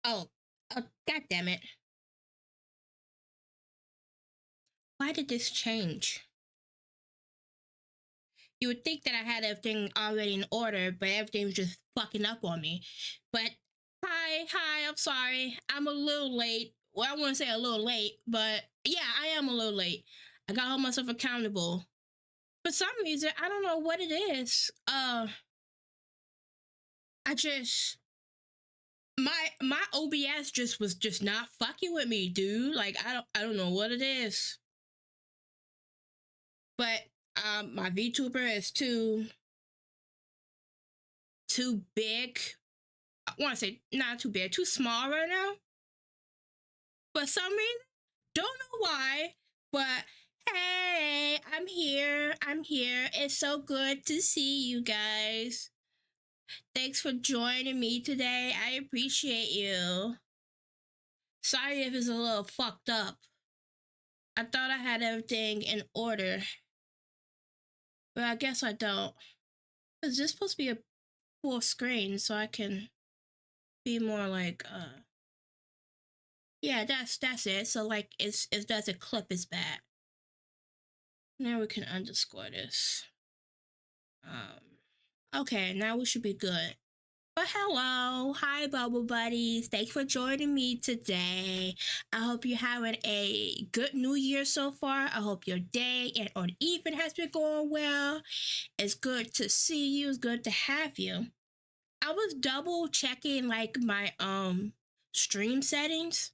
Oh, God damn it. Why did this change? You would think that I had everything already in order, but everything was just fucking up on me. But hi, I'm sorry. I'm a little late. Well, I want to say a little late, but yeah, I am a little late. I gotta hold myself accountable. For some reason, I don't know what it is. I just my OBS just was just not fucking with me, dude. Like I don't know what it is. But my VTuber is too big. I want to say not too big, too small right now. For some reason, don't know why, but hey, I'm here. I'm here. It's so good to see you guys. Thanks for joining me today. I appreciate you. Sorry if it's a little fucked up. I thought I had everything in order, but I guess I don't. Is this supposed to be a full screen so I can be more like yeah, that's it. So like it doesn't clip as bad. Now we can underscore this. Okay, now we should be good. But hello, hi Bubble Buddies. Thanks for joining me today. I hope you're having a good new year so far. I hope your day and or evening has been going well. It's good to see you. It's good to have you. I was double checking like my stream settings.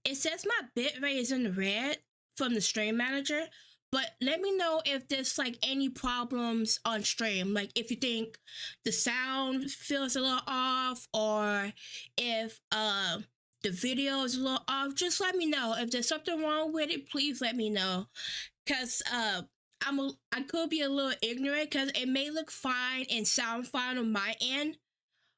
It says my bitrate is in the red from the stream manager, but let me know if there's like any problems on stream. Like if you think the sound feels a little off, or if the video is a little off, just let me know. If there's something wrong with it, please let me know. Cause I could be a little ignorant because it may look fine and sound fine on my end,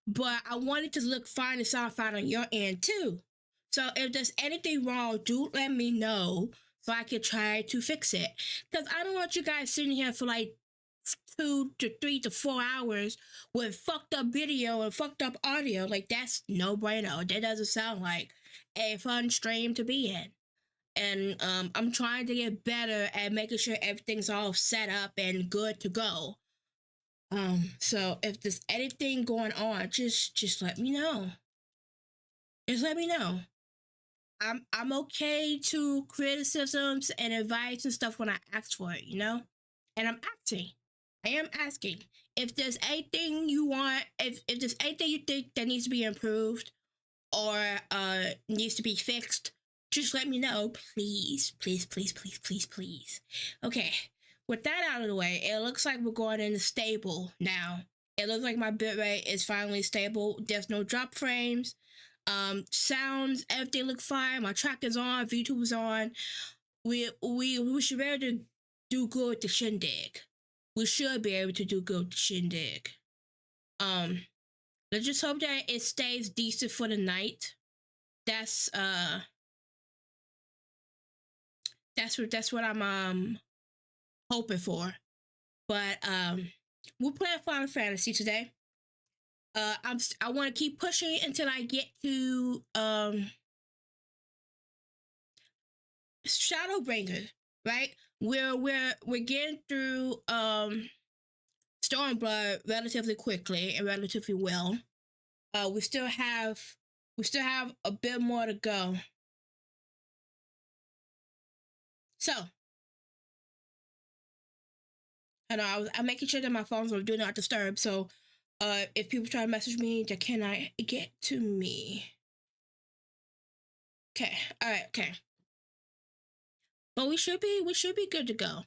but I want it to look fine and sound fine on your end too. So if there's anything wrong, do let me know so I can try to fix it. Because I don't want you guys sitting here for like 2 to 3 to 4 hours with fucked up video and fucked up audio. Like that's no bueno. That doesn't sound like a fun stream to be in. And I'm trying to get better at making sure everything's all set up and good to go. So if there's anything going on, just let me know. Just let me know. I'm okay to criticisms and advice and stuff when I ask for it, you know? And I'm asking. I am asking. If there's anything you want, if there's anything you think that needs to be improved or needs to be fixed, just let me know, please. Please, please, please, please, please. Okay. With that out of the way, it looks like we're going into stable now. It looks like my bitrate is finally stable. There's no drop frames. Sounds, everything look fine. My track is on. VTube is on. We should be able to do good with the shindig. We should be able to do good with the shindig. Let's just hope that it stays decent for the night. That's what I'm hoping for. But we're playing Final Fantasy today. I want to keep pushing until I get to Shadowbringer, right? We're getting through Stormblood relatively quickly and relatively well. We still have a bit more to go. So I know I'm making sure that my phones are do not disturb. So if people try to message me, they cannot get to me. Okay. All right. Okay. But we should be good to go.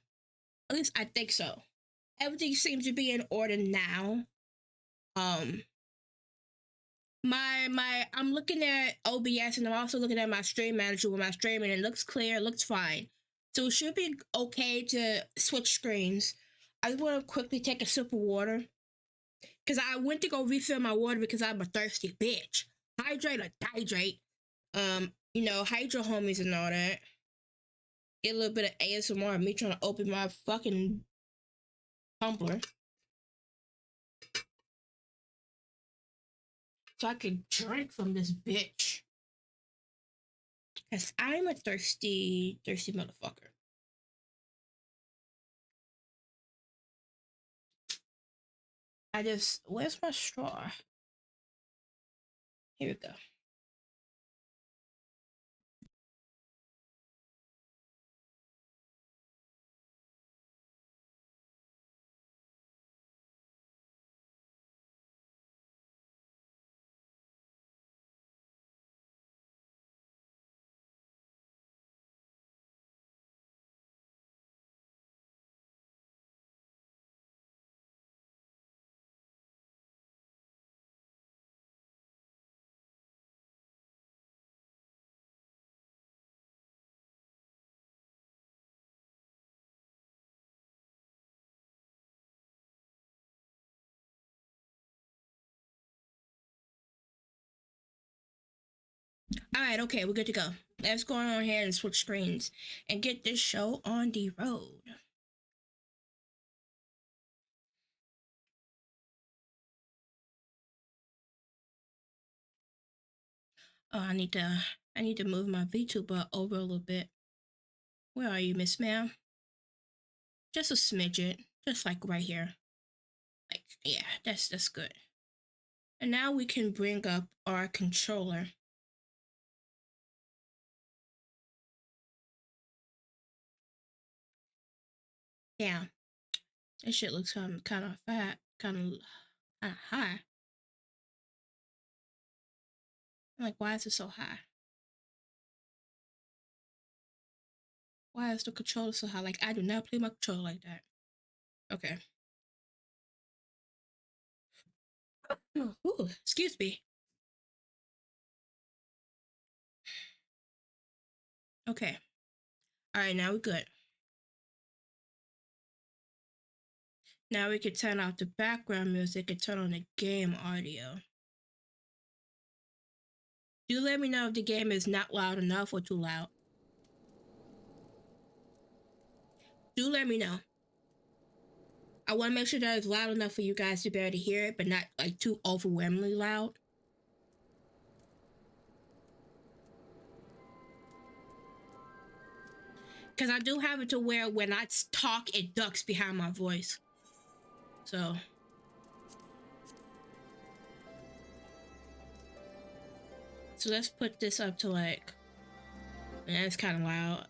At least I think so. Everything seems to be in order now. I'm looking at OBS and I'm also looking at my stream manager with my stream, and it looks clear, it looks fine. So it should be okay to switch screens. I just want to quickly take a sip of water because I went to go refill my water because I'm a thirsty bitch. Hydrate or dihydrate. Hydro homies and all that. Get a little bit of ASMR of me trying to open my fucking tumbler so I can drink from this bitch. Because I'm a thirsty motherfucker. Where's my straw? Here we go. All right, okay, we're good to go. Let's go on ahead and switch screens and get this show on the road. Oh, I need to move my VTuber over a little bit. Where are you, Miss Ma'am? Just a smidget, just like right here. Like, yeah, that's good. And now we can bring up our controller. Yeah, this shit looks kind of fat, kind of high. I'm like, why is it so high? Why is the controller so high? Like, I do not play my controller like that. Okay. Ooh, excuse me. Okay. All right, now we're good. Now we can turn off the background music and turn on the game audio. Do let me know if the game is not loud enough or too loud. Do let me know. I want to make sure that it's loud enough for you guys to be able to hear it, but not like too overwhelmingly loud. Because I do have it to where when I talk, it ducks behind my voice. So let's put this up to like, man, it's kind of loud.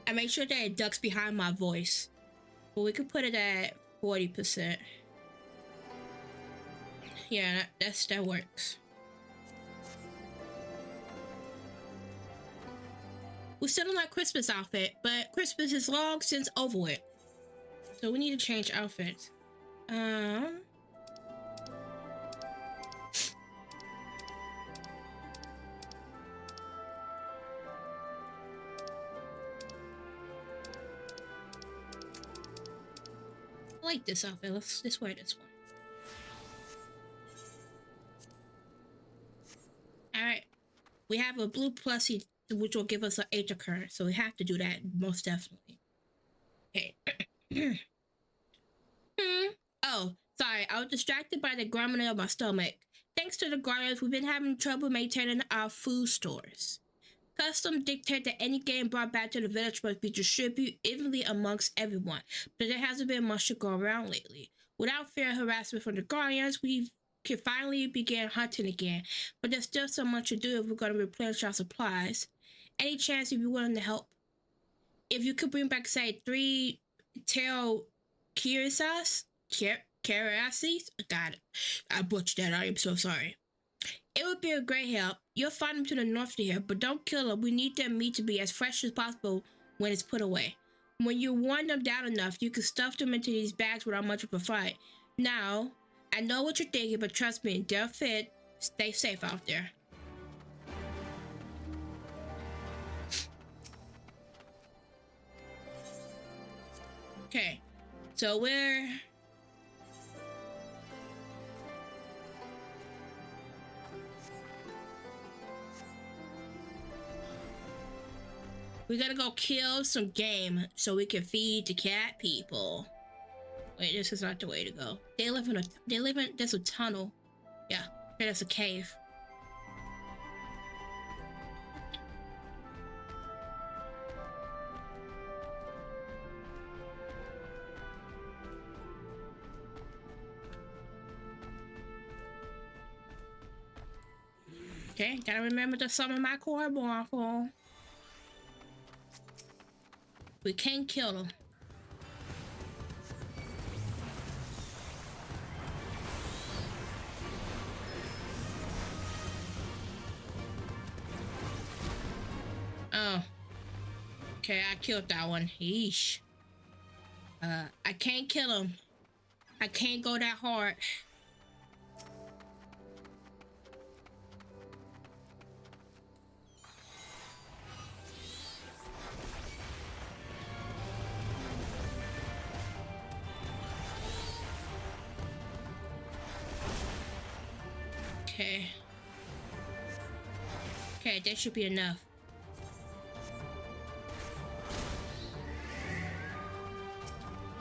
I make sure that it ducks behind my voice. But we could put it at 40%. Yeah, that works. We still don't like Christmas outfit, but Christmas is long since over with. So we need to change outfits. I like this outfit. Let's wear this one. All right. We have a blue plushie, which will give us an H occurrence. So we have to do that most definitely. Okay. Oh, sorry. I was distracted by the grumbling of my stomach. Thanks to the guardians, we've been having trouble maintaining our food stores. Custom dictate that any game brought back to the village must be distributed evenly amongst everyone, but there hasn't been much to go around lately. Without fear of harassment from the guardians, we can finally begin hunting again, but there's still so much to do if we're going to replenish our supplies. Any chance you'd be willing to help? If you could bring back, say, 3 tail curiasis? God, I butchered that. I am so sorry. It would be a great help. You'll find them to the north of here, but don't kill them. We need their meat to be as fresh as possible when it's put away. When you warm them down enough, you can stuff them into these bags without much of a fight. Now, I know what you're thinking, but trust me, they'll fit. Stay safe out there. Okay, so we're gonna go kill some game so we can feed the cat people. Wait, this is not the way to go. There's a tunnel. Yeah, there's a cave. Okay, gotta remember to summon my core Morphle. We can't kill them. Oh. Okay, I killed that one. Yeesh. I can't kill him. I can't go that hard. Okay. Okay, that should be enough.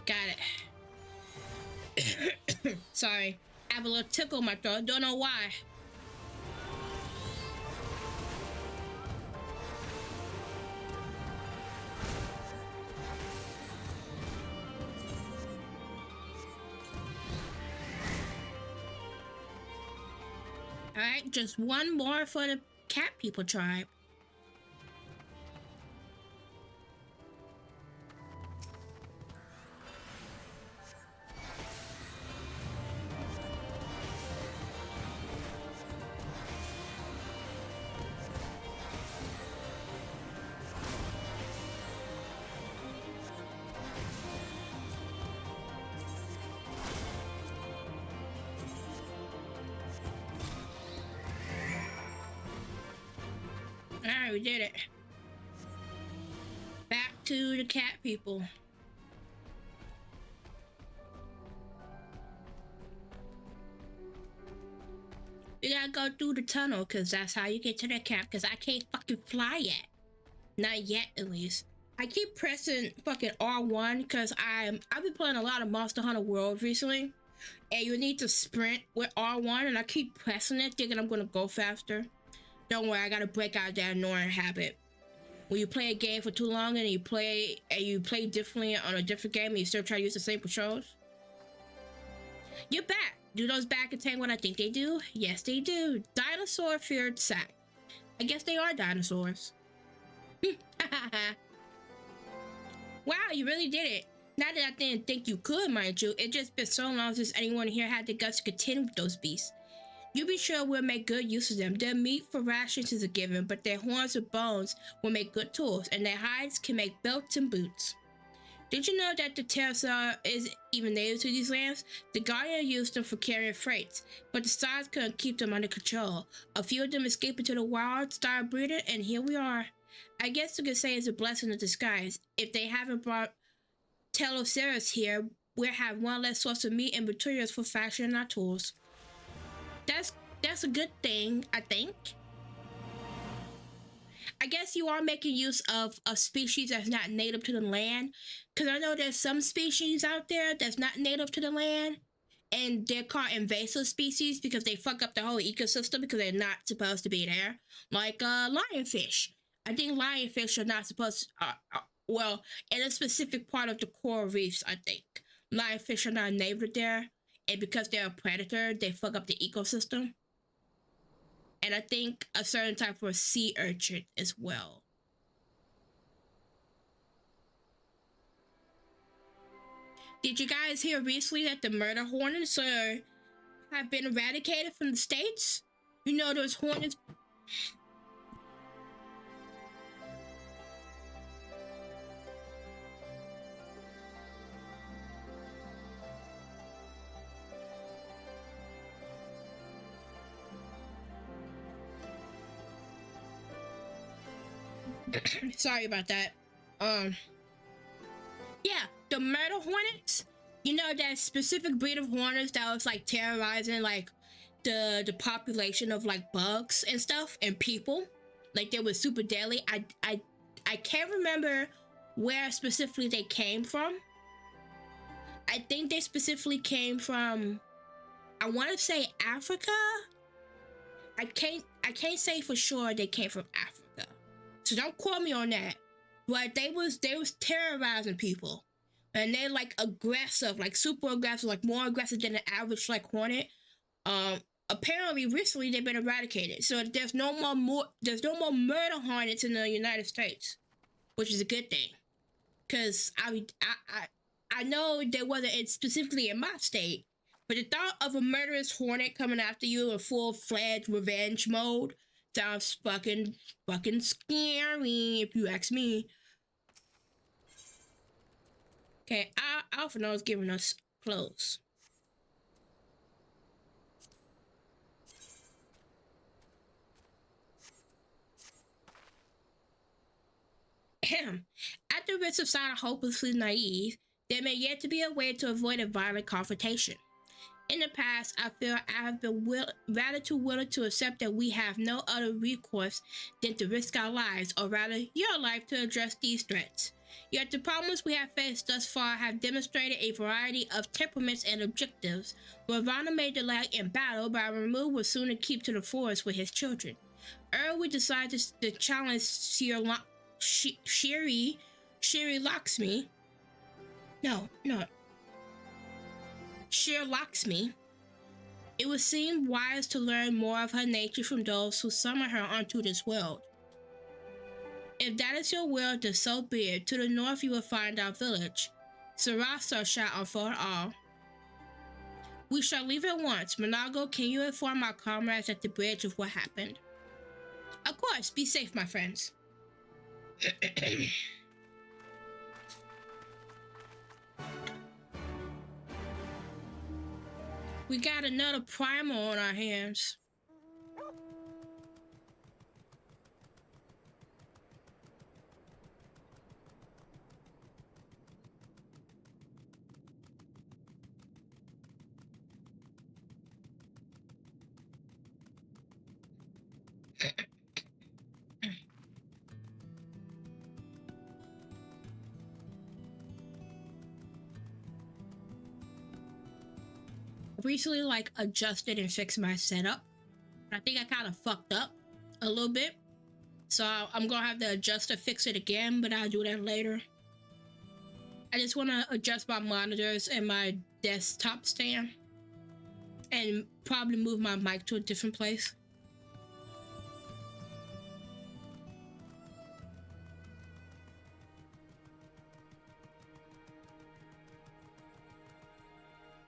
Got it. Sorry. I have a little tickle in my throat. Don't know why. Alright, just one more for the cat people tribe. Alright, we did it. Back to the cat people. We gotta go through the tunnel, because that's how you get to the camp, because I can't fucking fly yet. Not yet, at least. I keep pressing fucking R1, because I've been playing a lot of Monster Hunter World recently, and you need to sprint with R1, and I keep pressing it, thinking I'm gonna go faster. Don't worry, I gotta break out that annoying habit. When you play a game for too long and you play differently on a different game and you still try to use the same controls. You're back. Do those back contain what I think they do? Yes, they do. Dinosaur feared sack. I guess they are dinosaurs. Wow, you really did it. Not that I didn't think you could, mind you. It's just been so long since anyone here had the guts to contend with those beasts. You be sure we'll make good use of them. Their meat for rations is a given, but their horns and bones will make good tools, and their hides can make belts and boots. Did you know that the pterosaur is even native to these lands? The Guardian used them for carrying freights, but the stars couldn't keep them under control. A few of them escaped into the wild, started breeding, and here we are. I guess you could say it's a blessing in disguise. If they haven't brought Teloceros here, we'll have one less source of meat and materials for fashioning our tools. That's a good thing, I think. I guess you are making use of a species that's not native to the land, because I know there's some species out there that's not native to the land, and they're called invasive species because they fuck up the whole ecosystem because they're not supposed to be there. Like lionfish. I think lionfish are not supposed to, well, in a specific part of the coral reefs, I think. Lionfish are not native there. And because they're a predator, they fuck up the ecosystem. And I think a certain type of sea urchin as well. Did you guys hear recently that the murder hornets have been eradicated from the States? You know those hornets... Sorry about that. Yeah, the murder hornets. You know that specific breed of hornets that was like terrorizing like the population of like bugs and stuff and people. Like they were super deadly. I can't remember where specifically they came from. I think they specifically came from, I want to say Africa. I can't say for sure they came from Africa. So don't quote me on that. But they was terrorizing people. And they're like aggressive, like super aggressive, like more aggressive than an average like hornet. apparently recently they've been eradicated. So there's no more murder hornets in the United States, which is a good thing. Because I know there wasn't specifically in my state, but the thought of a murderous hornet coming after you in full-fledged revenge mode sounds fucking scary, if you ask me. Okay, Alphino is giving us clothes. At the risk of sounding hopelessly naive, there may yet to be a way to avoid a violent confrontation. In the past, I feel I have been rather too willing to accept that we have no other recourse than to risk our lives, or rather your life, to address these threats. Yet the problems we have faced thus far have demonstrated a variety of temperaments and objectives. Ravana made the lag in battle, but Ramu would sooner keep to the forest with his children. We decided to challenge Shiri Lakshmi. Shir Lakshmi. It would seem wise to learn more of her nature from those who summon her onto this world. If that is your will, then so be it. To the north you will find our village. Sarasa shall unfold all. We shall leave at once. Monago, can you inform our comrades at the bridge of what happened? Of course. Be safe, my friends. We got another primer on our hands. Recently adjusted and fixed my setup. I think I kind of fucked up a little bit, so I'm gonna have to adjust and fix it again, but I'll do that later. I just want to adjust my monitors and my desktop stand and probably move my mic to a different place.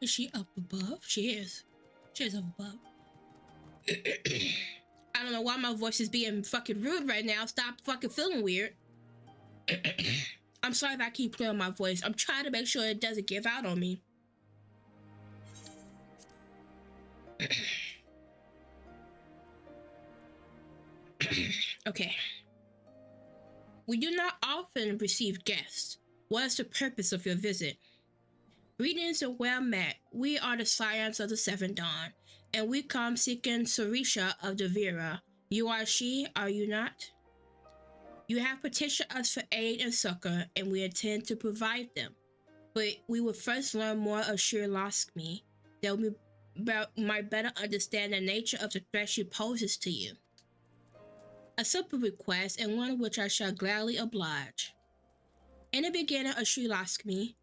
Is she up above? She is. She is up above. I don't know why my voice is being fucking rude right now. Stop fucking feeling weird. I'm sorry if I keep clearing my voice. I'm trying to make sure it doesn't give out on me. Okay. We do not often receive guests. What is the purpose of your visit? Greetings and well met. We are the Scions of the Seven Dawn, and we come seeking Sarisha of Devira. You are she, are you not? You have petitioned us for aid and succor, and we intend to provide them. But we will first learn more of Shri Lakshmi, that we might better understand the nature of the threat she poses to you. A simple request, and one which I shall gladly oblige. In the beginning of Shri Lakshmi,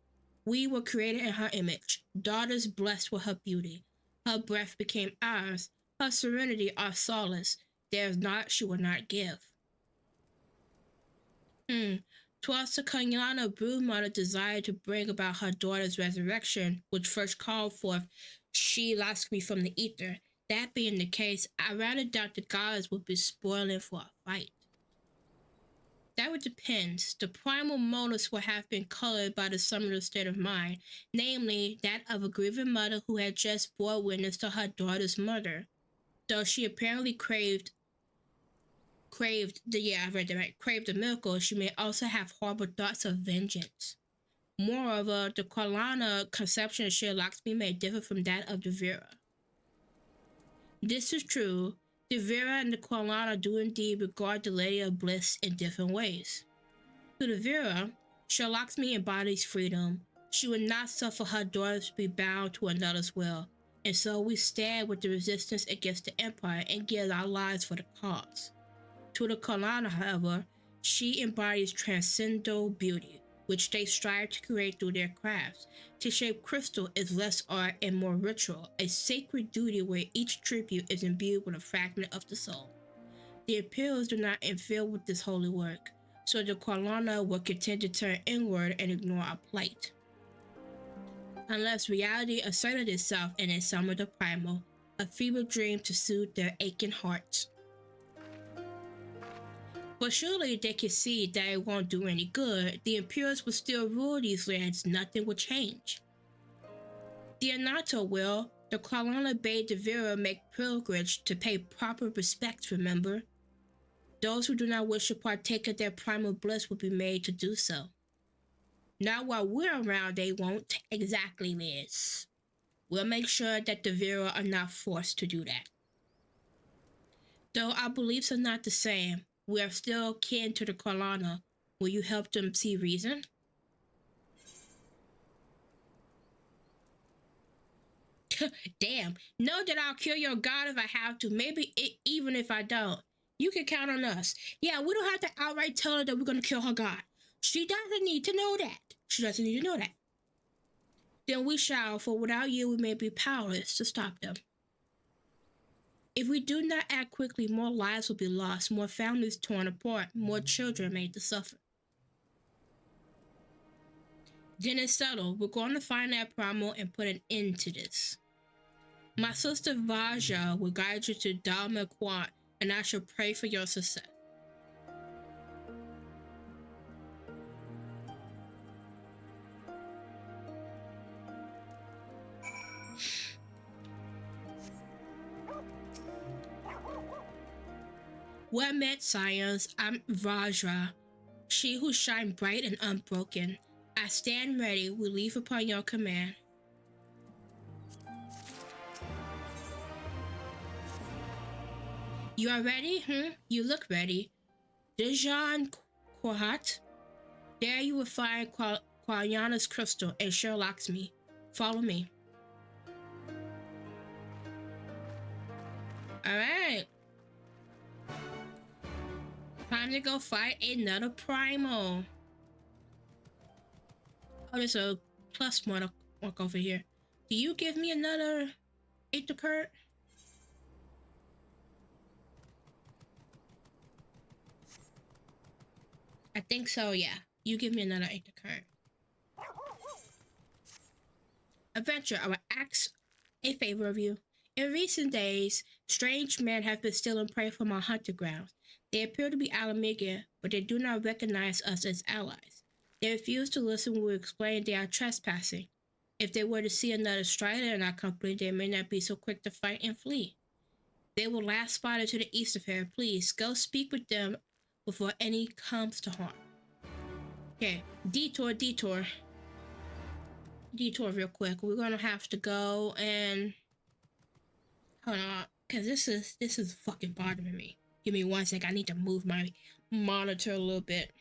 we were created in her image, daughters blessed with her beauty. Her breath became ours, her serenity our solace. There is naught she will not give. 'Twas the Kalyana broodmother desire to bring about her daughter's resurrection, which first called forth Shri Lakshmi from the ether. That being the case, I rather doubt the gods would be spoiling for a fight. That would depend. The primal motives would have been colored by the summoner's state of mind, namely that of a grieving mother who had just bore witness to her daughter's murder. Though she apparently craved the miracle, she may also have horrible thoughts of vengeance. Moreover, the Kalyana conception of Shri Lakshmi may differ from that of Devira. This is true. Devira and the Kalyana do indeed regard the Lady of Bliss in different ways. To Devira, Shri Lakshmi embodies freedom. She would not suffer her daughters to be bound to another's will, and so we stand with the resistance against the Empire and give our lives for the cause. To the Kalyana, however, she embodies transcendental beauty. which they strive to create through their crafts. To shape crystal is less art and more ritual, a sacred duty where each tribute is imbued with a fragment of the soul. The Imperials do not interfere with this holy work, so the Qualana will continue to turn inward and ignore our plight. Unless reality asserted itself and it summoned the primal, a feeble dream to soothe their aching hearts. But surely they can see that it won't do any good. The Imperials will still rule these lands, nothing will change. The Anato will. The Qualana bade the Vera make pilgrimage to pay proper respects, remember? Those who do not wish to partake of their primal bliss will be made to do so. Not while we're around, they won't. Exactly, Liz. We'll make sure that the Vera are not forced to do that. Though our beliefs are not the same, we are still kin to the Qualana. Will you help them see reason? Damn. Know that I'll kill your god if I have to. Maybe even if I don't. You can count on us. Yeah, we don't have to outright tell her that we're going to kill her god. She doesn't need to know that. She doesn't need to know that. Then we shall, for without you we may be powerless to stop them. If we do not act quickly, more lives will be lost, more families torn apart, more children made to suffer. Then it's settled. We're going to find that primal and put an end to this. My sister Vaja will guide you to Dalma Quat, and I shall pray for your success. Well met, scions. I'm Vajra, she who shines bright and unbroken. I stand ready. We leave upon your command. You are ready? You look ready. Dejan Quahat. There you will find Qualiana's crystal and Sherlock's me. Follow me. Alright. Time to go fight another primal. Oh, there's a plus one to walk over here. Do you give me another 8 to Kurt? I think so, yeah. You give me another 8 to Kurt. Adventure, I will ask a favor of you. In recent days, strange men have been stealing prey from our hunting grounds. They appear to be Alamiga, but they do not recognize us as allies. They refuse to listen when we explain they are trespassing. If they were to see another strider in our company, they may not be so quick to fight and flee. They were last spotted to the east of here. Please, go speak with them before any comes to harm. Okay, detour real quick. We're gonna have to go and hold on, cause this is fucking bothering me. Give me 1 sec. I need to move my monitor a little bit.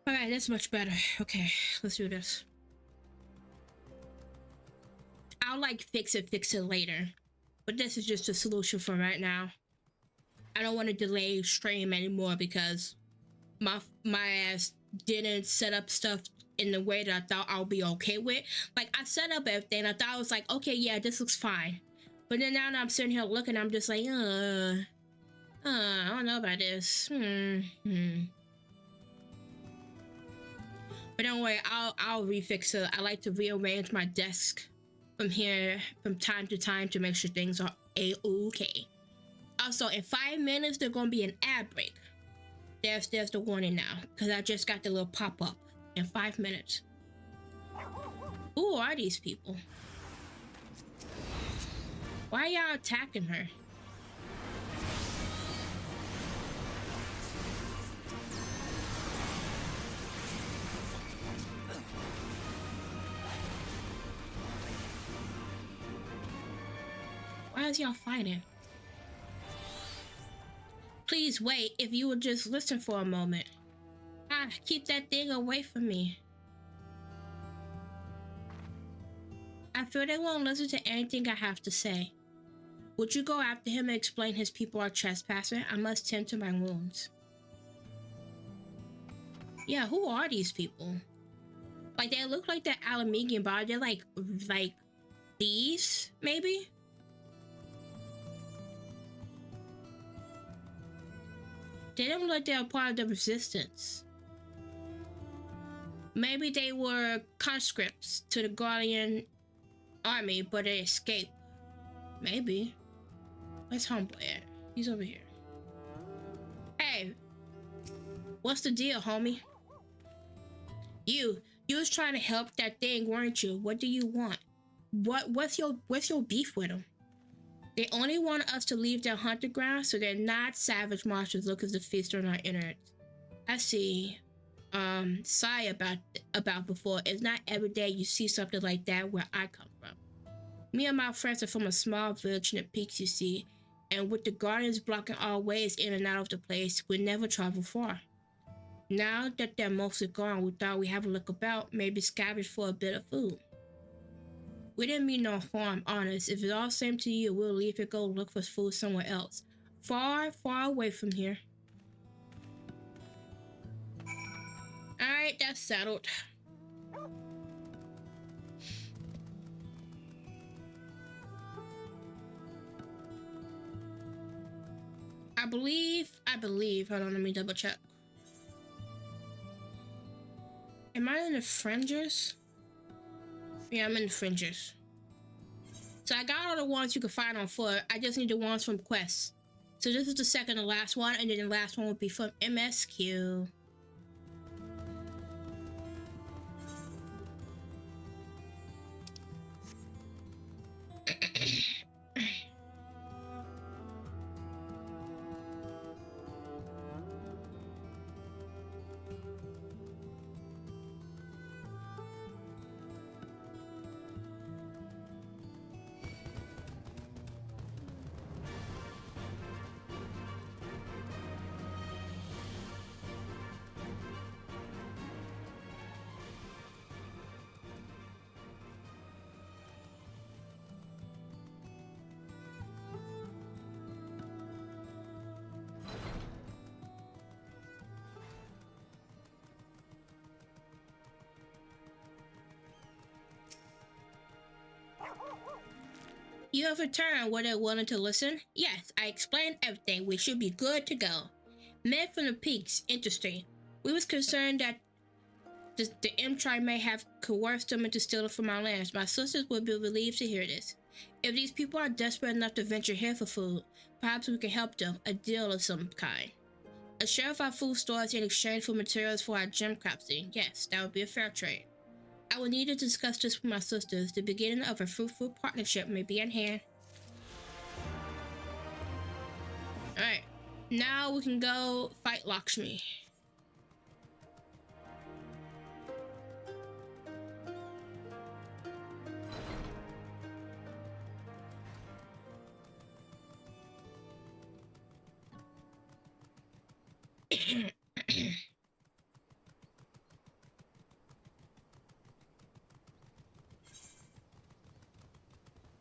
Alright, that's much better. Okay, let's do this. I'll like fix it later. But this is just a solution for right now. I don't want to delay stream anymore because my ass didn't set up stuff in the way that I thought I'll be okay with. Like, I set up everything. I thought I was like, okay, yeah, this looks fine. But then now that I'm sitting here looking, I'm just like, I don't know about this. But don't worry, I'll refix it. I like to rearrange my desk from here from time to time to make sure things are a-okay. Also, in 5 minutes, there's gonna be an ad break. There's the warning now, because I just got the little pop-up in 5 minutes. Who are these people? Why are y'all attacking her? Why is y'all fighting? Please wait if you would just listen for a moment. Ah, keep that thing away from me. I feel they won't listen to anything I have to say. Would you go after him and explain his people are trespassing? I must tend to my wounds. Yeah, who are these people? Like, they look like they're Alamegian, but they're like thieves, maybe? They don't look like they're part of the resistance. Maybe they were conscripts to the Guardian army, but they escaped. Maybe. Where's Homeboy at? He's over here. Hey, what's the deal, homie? You was trying to help that thing, weren't you? What do you want? What's your beef with them? They only want us to leave their hunting ground, so they're not savage monsters looking to feast on our innards. I see. Sorry about before. It's not every day you see something like that where I come from. Me and my friends are from a small village in the peaks, you see, and with the guardians blocking all ways in and out of the place, we never travel far. Now that they're mostly gone, we thought we'd have a look about, maybe scavenge for a bit of food. We didn't mean no harm, honest. If it's all the same to you, we'll leave and go look for food somewhere else. Far, far away from here. Alright, that's settled. I believe, hold on, let me double check. Am I in the fringes? Yeah, I'm in the fringes. So I got all the ones you can find on foot. I just need the ones from quests. So this is the second and last one, and then the last one will be from MSQ. You have returned. Were they willing to listen? Yes, I explained everything. We should be good to go. Men from the peaks, interesting. We was concerned that the M-Tribe may have coerced them into stealing from our lands. My sisters would be relieved to hear this. If these people are desperate enough to venture here for food, perhaps we can help them. A deal of some kind. A share of our food stores in exchange for materials for our gem crafting. Yes, that would be a fair trade. I will need to discuss this with my sisters. The beginning of a fruitful partnership may be at hand. Alright, now we can go fight Lakshmi.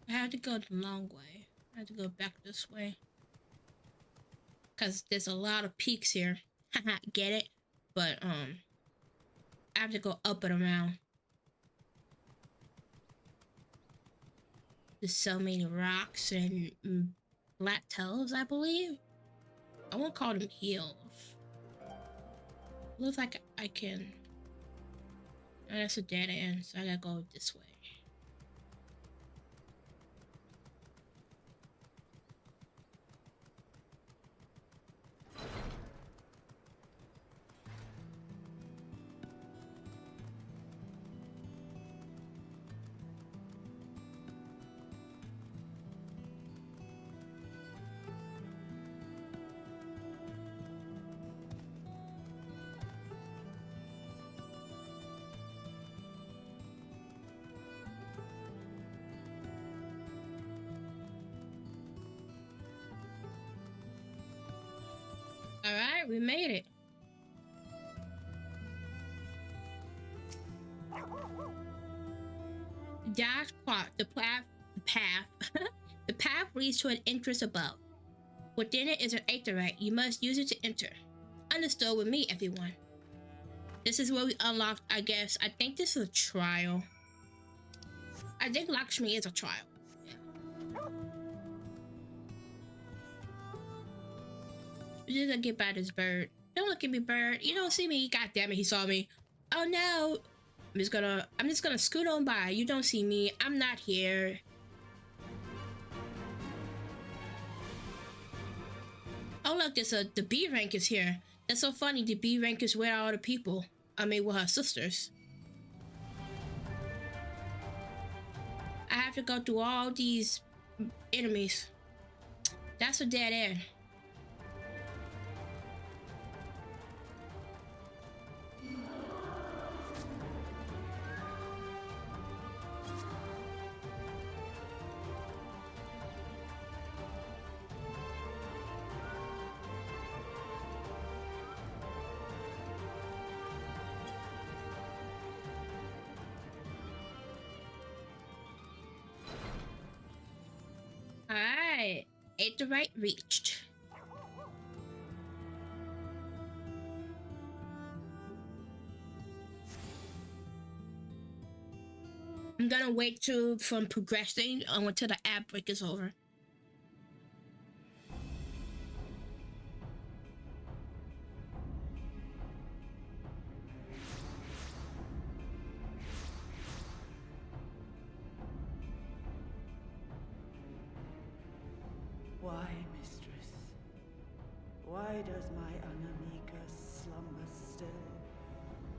I have to go the long way. I have to go back this way. Because there's a lot of peaks here. Haha, get it? But, I have to go up and around. There's so many rocks and plateaus, I believe. I won't call them hills. Looks like I can... Oh, that's a dead end, so I gotta go this way. Alright, we made it. Dash plot, the path leads to an entrance above. Within it is an aetheryte. You must use it to enter. Understood with me, everyone. This is where we unlocked, I guess. I think this is a trial. I think Lakshmi is a trial. Yeah. We just gotta get by this bird. Don't look at me, bird. You don't see me. God damn it, he saw me. Oh no. I'm just gonna scoot on by. You don't see me. I'm not here. Oh look, the B rank is here. That's so funny. The B rank is where all the people. I mean, with her sisters. I have to go through all these enemies. That's a dead end. Alright, aetheryte reached. I'm gonna wait from progressing until the ad break is over. Why, mistress? Why does my Anamika slumber still?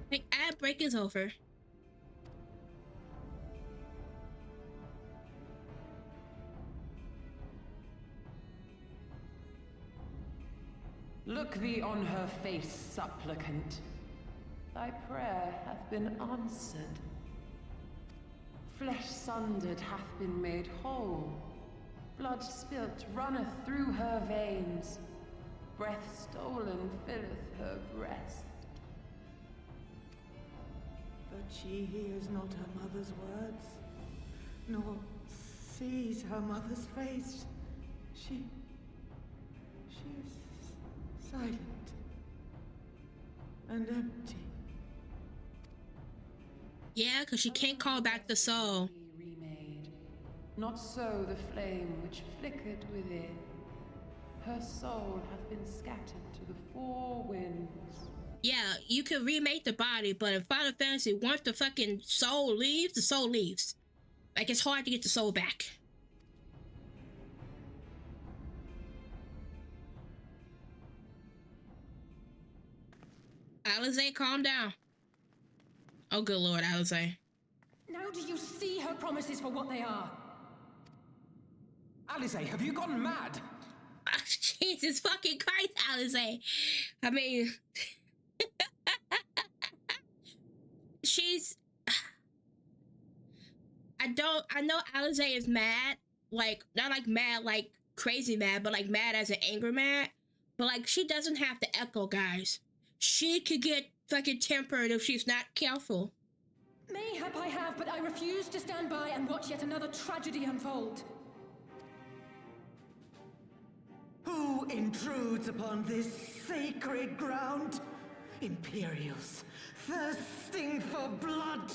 The ad break is over. Look thee on her face, supplicant. Thy prayer hath been answered. Flesh sundered hath been made whole. Blood spilt runneth through her veins. Breath stolen filleth her breast. But she hears not her mother's words, nor sees her mother's face. She is silent and empty. Yeah, because she can't call back the soul. Remade. Not so the flame which flickered within. Her soul hath been scattered to the four winds. Yeah, you can remake the body, but in Final Fantasy, once the fucking soul leaves, the soul leaves. Like, it's hard to get the soul back. Alize, calm down. Oh, good lord, Alize. Now do you see her promises for what they are? Alize, have you gone mad? Jesus fucking Christ, Alize. I mean... she's... I know Alize is mad. Like, not like mad, like crazy mad, but like mad as an anger mad. But like, she doesn't have to echo, guys. She could get fucking tempered if she's not careful. Mayhap I have, but I refuse to stand by and watch yet another tragedy unfold. Who intrudes upon this sacred ground? Imperials, thirsting for blood.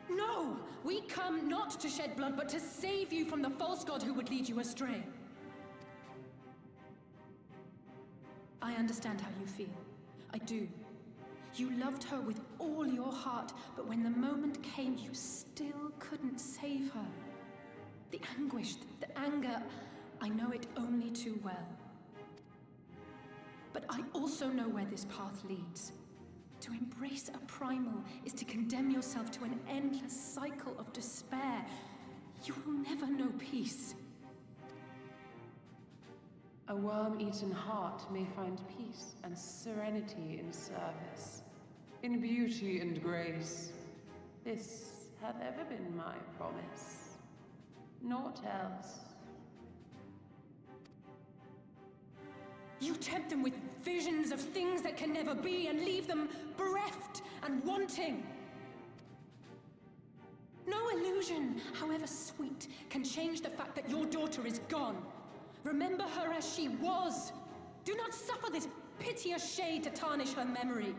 No! We come not to shed blood, but to save you from the false god who would lead you astray. I understand how you feel. I do. You loved her with all your heart, but when the moment came, you still couldn't save her. The anguish, the anger, I know it only too well. But I also know where this path leads. To embrace a primal is to condemn yourself to an endless cycle of despair. You will never know peace. A worm-eaten heart may find peace and serenity in service, in beauty and grace. This hath ever been my promise. Naught else. You tempt them with visions of things that can never be and leave them bereft and wanting. No illusion, however sweet, can change the fact that your daughter is gone. Remember her as she was. Do not suffer this piteous shade to tarnish her memory.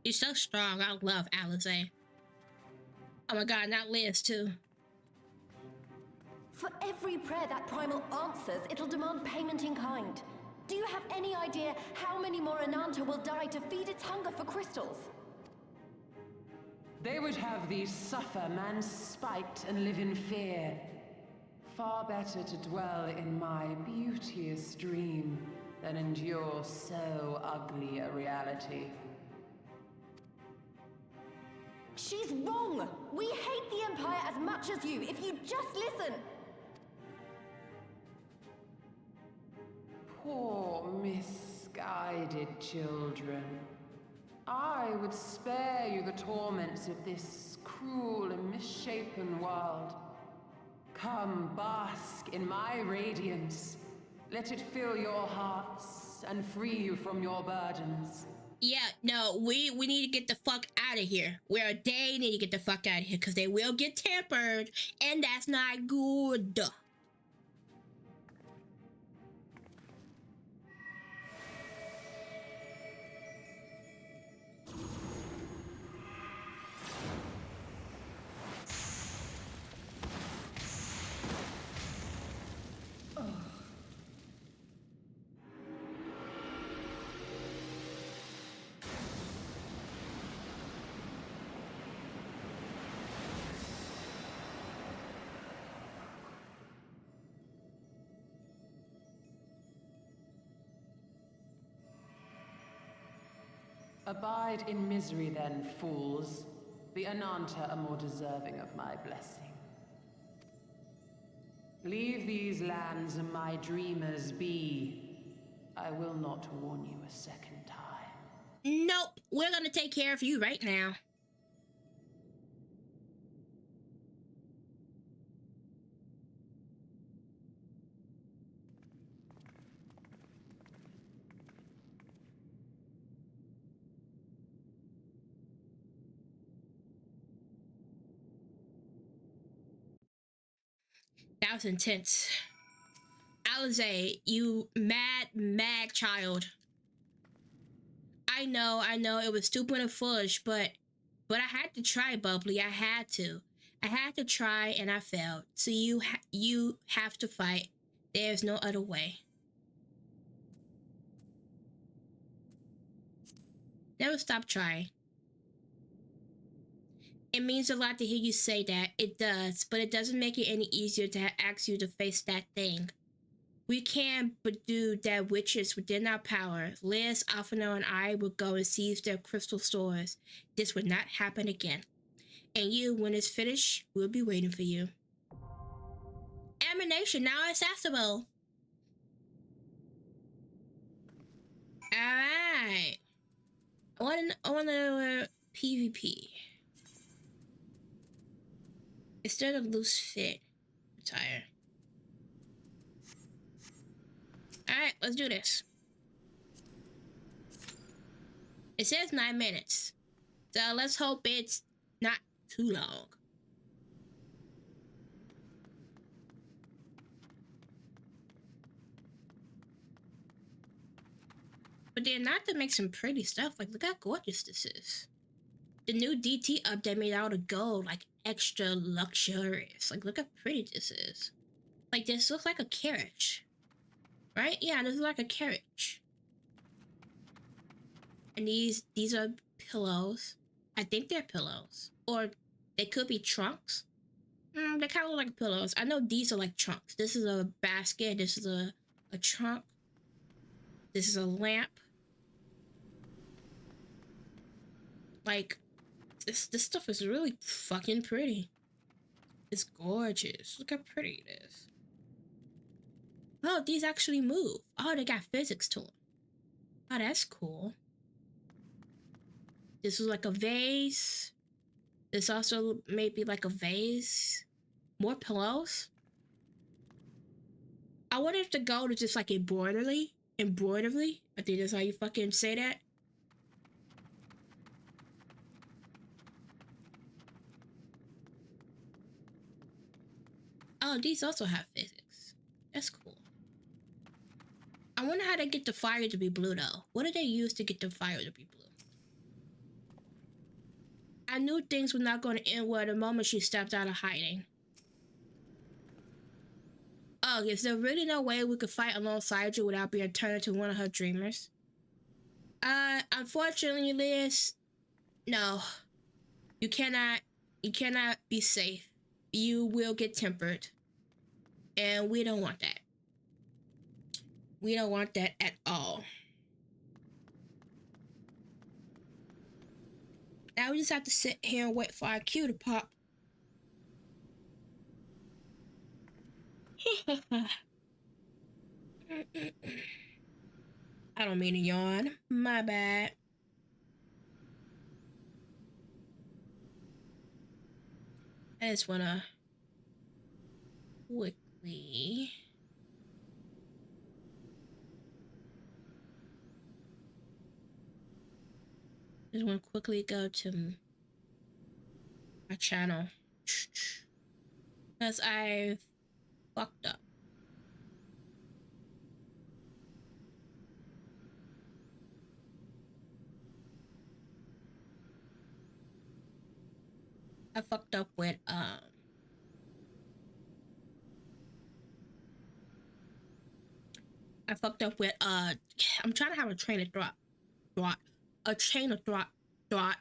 She's so strong. I love Alize. Oh my god, not Liz too. For every prayer that primal answers, it'll demand payment in kind. Do you have any idea how many more Ananta will die to feed its hunger for crystals? They would have thee suffer man's spite and live in fear. Far better to dwell in my beauteous dream than endure so ugly a reality. She's wrong! We hate the Empire as much as you, if you just listen! Poor misguided children. I would spare you the torments of this cruel and misshapen world. Come, bask in my radiance. Let it fill your hearts and free you from your burdens. Yeah, no, we need to get the fuck out of here. They need to get the fuck out of here because they will get tampered, and that's not good. Abide in misery then, fools. The Ananta are more deserving of my blessing. Leave these lands and my dreamers be. I will not warn you a second time. Nope, we're gonna take care of you right now. That was intense. Alize, you mad child. I know, it was stupid and foolish, but I had to try, Bubbly. I had to try, and I failed. So you have to fight. There's no other way. Never stop trying. It means a lot to hear you say that. It does, but it doesn't make it any easier to ask you to face that thing. We can but do that which is within our power. Liz, Alphino, and I will go and seize their crystal stores. This would not happen again. And you, when it's finished, we'll be waiting for you. Ammunition now accessible. Alright. I want to PvP. Instead of loose fit, retire. Alright, let's do this. It says 9 minutes. So let's hope it's not too long. But they're not to make some pretty stuff. Like, look how gorgeous this is. The new DT update made out of gold, like extra luxurious. Like, look how pretty this is. Like, this looks like a carriage. Right? Yeah, this is like a carriage. And these are pillows. I think they're pillows. Or they could be trunks. They kind of look like pillows. I know these are like trunks. This is a basket. This is a trunk. This is a lamp. Like, this stuff is really fucking pretty. It's gorgeous. Look how pretty it is. Oh, these actually move. Oh, they got physics to them. Oh, that's cool. This is like a vase. This also may be like a vase. More pillows. I wonder if the gold is just like embroidery. Embroidery? I think that's how you fucking say that. Oh, these also have physics. That's cool. I wonder how they get the fire to be blue though. What do they use to get the fire to be blue? I knew things were not going to end well the moment she stepped out of hiding. Oh, is there really no way we could fight alongside you without being turned into one of her dreamers? Unfortunately, Liz, no. You cannot be safe. You will get tempered. And we don't want that. We don't want that at all. Now we just have to sit here and wait for our cue to pop. I don't mean to yawn. My bad. I just wanna quickly go to my channel because I've fucked up. I fucked up with I'm trying to have a train of thought. A chain of thought. A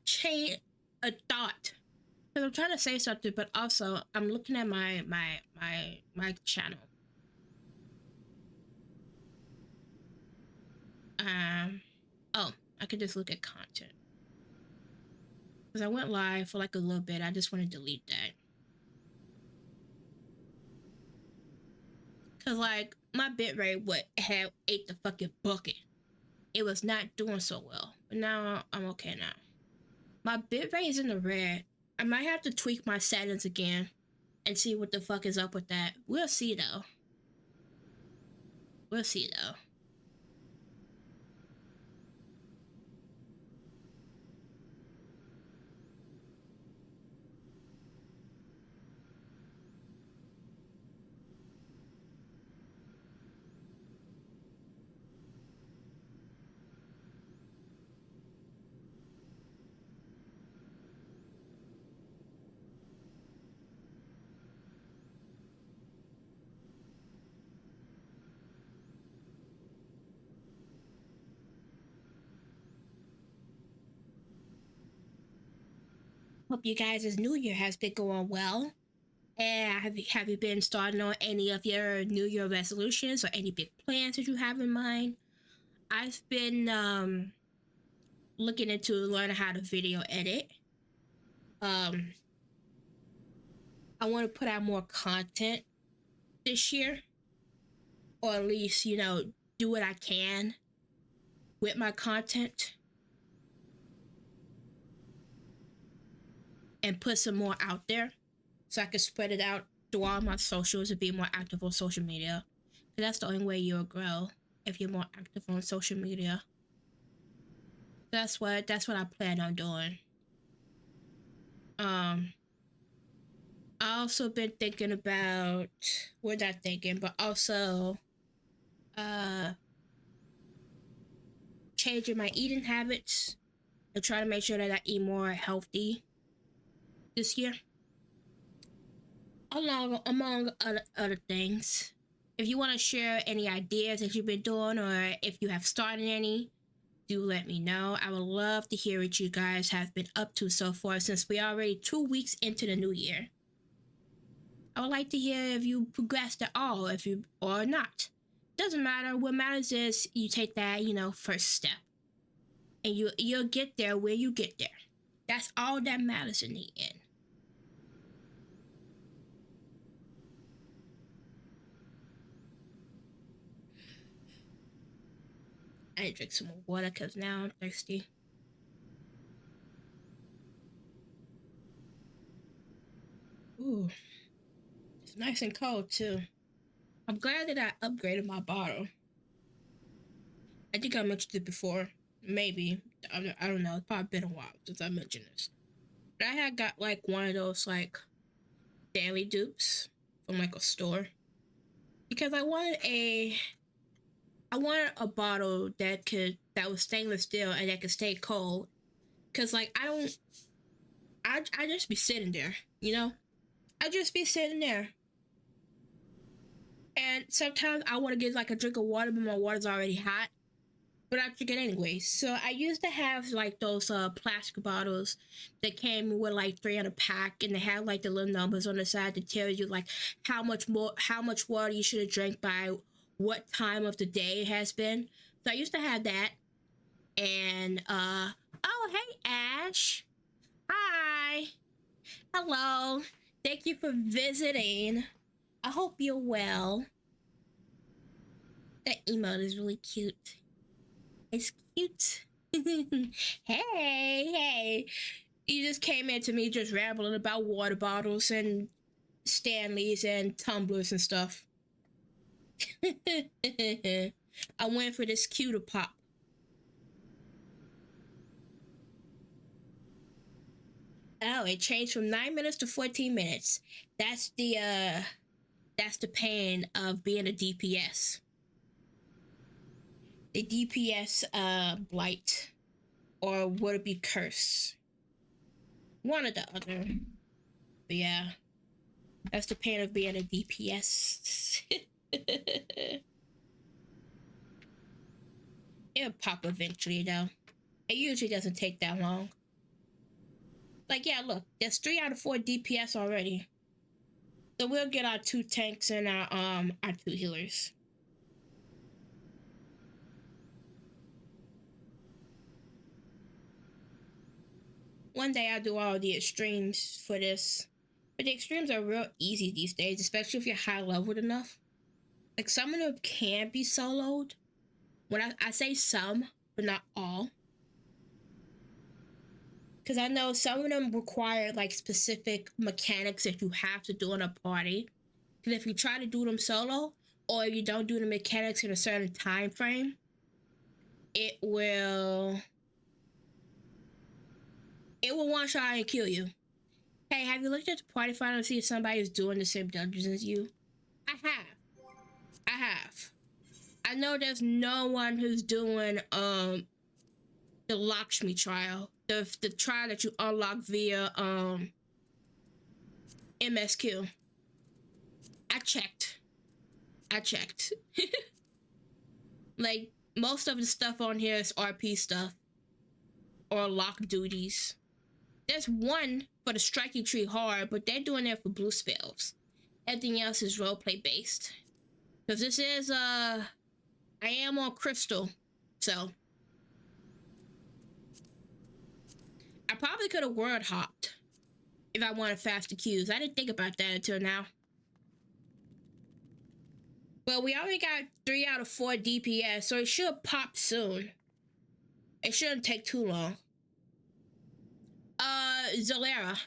chain of thought. Because I'm trying to say something, but also I'm looking at my channel. Oh, I could just look at content. Because I went live for like a little bit. I just want to delete that. Because like my bitrate would have ate the fucking bucket. It was not doing so well. But now I'm okay now. My bitrate is in the red. I might have to tweak my settings again and see what the fuck is up with that. We'll see though. We'll see though. Hope you guys' new year has been going well. And have you been starting on any of your new year resolutions or any big plans that you have in mind? I've been looking into learning how to video edit. I want to put out more content this year, or at least, you know, do what I can with my content and put some more out there so I can spread it out through all my socials and be more active on social media. Because that's the only way you'll grow, if you're more active on social media. That's what I plan on doing. I also been thinking about, we're not thinking, but also changing my eating habits and trying to make sure that I eat more healthy this year, among other things. If you want to share any ideas that you've been doing, or if you have started any, do let me know. I would love to hear what you guys have been up to so far, since we're already 2 weeks into the new year. I would like to hear if you progressed at all, if you or not. Doesn't matter. What matters is you take that, you know, first step, and you'll get there where you get there. That's all that matters in the end. I need to drink some more water because now I'm thirsty. Ooh, it's nice and cold too. I'm glad that I upgraded my bottle. I think I mentioned it before. Maybe. I don't know. It's probably been a while since I mentioned this. But I had got like one of those like daily dupes from like a store. Because I wanted a bottle that was stainless steel and that could stay cold. Cause like I just be sitting there, you know? I just be sitting there. And sometimes I want to get like a drink of water, but my water's already hot. But I drink it anyway. So I used to have like those plastic bottles that came with like three in a pack, and they had like the little numbers on the side to tell you like how much water you should have drank by what time of the day it has been. So I used to have that. And oh hey Ash. Hi. Hello. Thank you for visiting. I hope you're well. That emote is really cute. It's cute. Hey. You just came in to me just rambling about water bottles and Stanleys and tumblers and stuff. I went for this cuter pop. Oh, it changed from 9 minutes to 14 minutes. That's the pain of being a DPS. The DPS blight, or would it be curse? One or the other. But yeah, that's the pain of being a DPS. It'll pop eventually though. It usually doesn't take that long. Like yeah, look, there's 3 out of 4 DPS already. So we'll get our 2 tanks and our 2 healers. One day I'll do all the extremes for this. But the extremes are real easy these days, especially if you're high leveled enough. Like some of them can be soloed. When I say some, but not all. Because I know some of them require like specific mechanics that you have to do in a party. Because if you try to do them solo, or if you don't do the mechanics in a certain time frame, it will one shot and kill you. Hey, have you looked at the party finder to see if somebody is doing the same dungeons as you? I have. I know there's no one who's doing the Lakshmi trial, the trial that you unlock via MSQ. I checked. Like most of the stuff on here is RP stuff or lock duties. There's one for the striking tree hard, but they're doing it for blue spells. Everything else is roleplay based. Because this is I am on crystal, so I probably could have world hopped if I wanted faster queues. I didn't think about that until now. But we already got 3 out of 4 DPS, so it should pop soon. It shouldn't take too long. Zalera.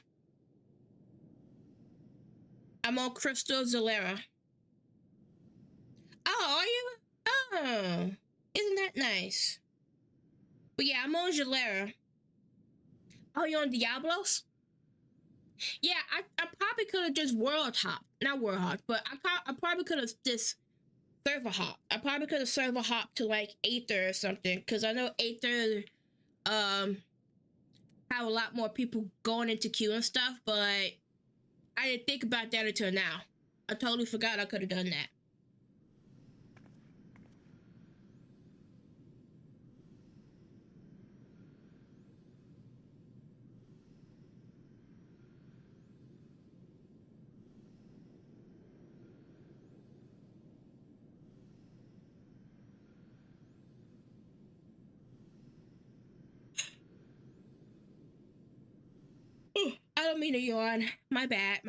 I'm on Crystal Zalera. Oh, are you? Oh, isn't that nice? But yeah, I'm on Zalera. Oh, you're on Diablos? Yeah, I probably could have just world hopped. Not world hopped, but I probably could have just server hop. I probably could have server hopped to like Aether or something, because I know Aether have a lot more people going into queue and stuff, but I didn't think about that until now. I totally forgot I could have done that. I don't mean to yawn. My bad.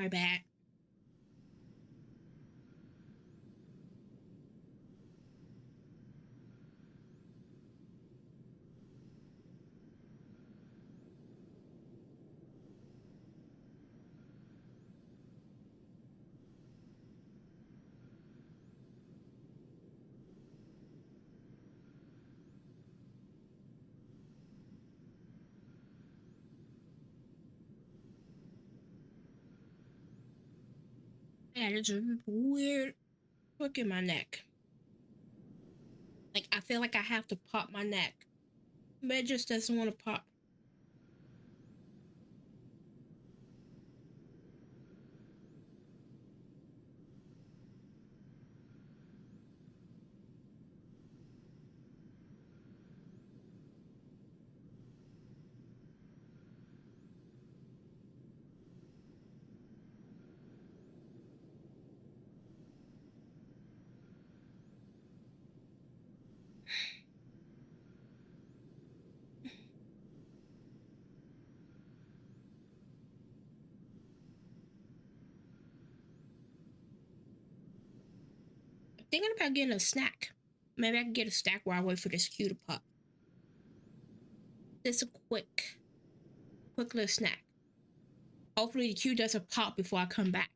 Yeah, it's a weird hook in my neck. Like, I feel like I have to pop my neck, but it just doesn't want to pop. I'm thinking about getting a snack. Maybe I can get a snack while I wait for this queue to pop. Just a quick little snack. Hopefully the queue doesn't pop before I come back.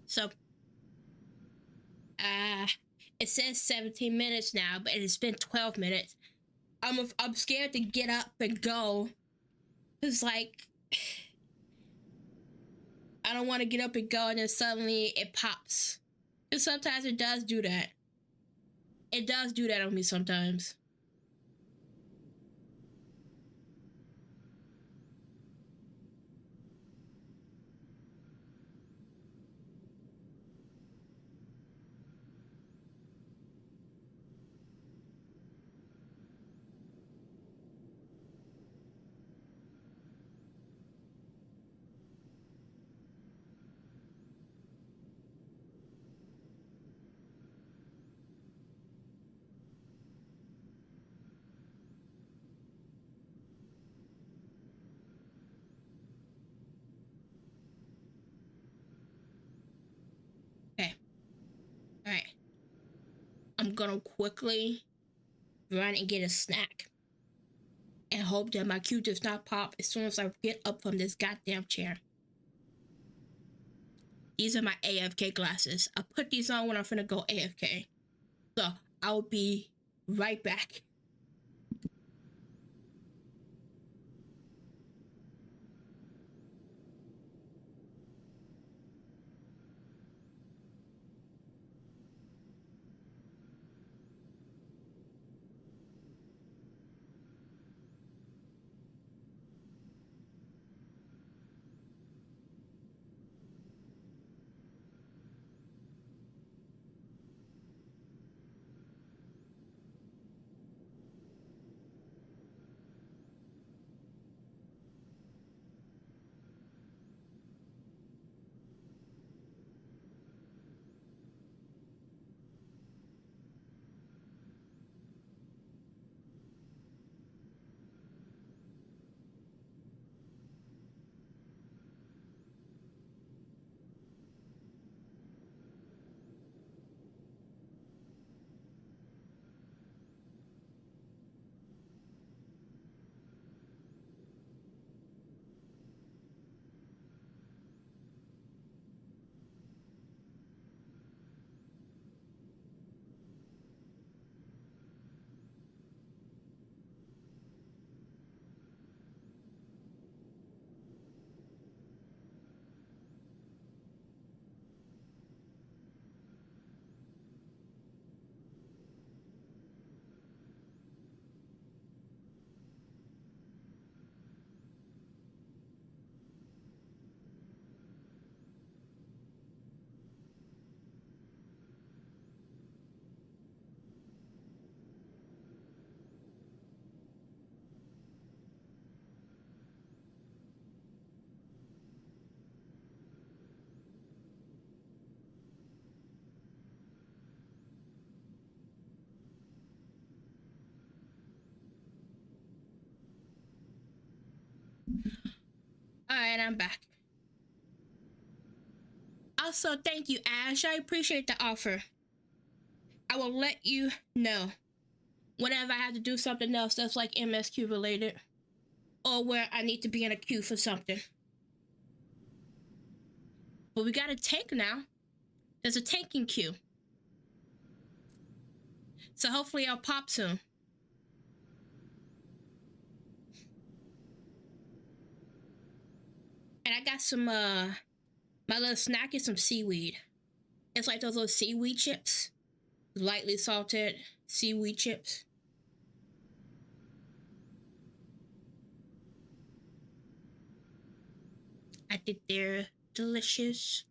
So, it says 17 minutes now, but it's been 12 minutes. I'm scared to get up and go. It's like, I don't want to get up and go and then suddenly it pops. And sometimes it does do that. It does do that on me sometimes. Okay. All right. I'm gonna quickly run and get a snack and hope that my queue does not pop as soon as I get up from this goddamn chair. These are my AFK glasses. I put these on when I'm finna go AFK. So I'll be right back. All right, I'm back. Also, thank you, Ash. I appreciate the offer. I will let you know whenever I have to do something else that's like MSQ related or where I need to be in a queue for something. But we got a tank now. There's a tanking queue. So hopefully I'll pop soon. And I got some my little snack is some seaweed. It's like those little seaweed chips, lightly salted seaweed chips. I think they're delicious.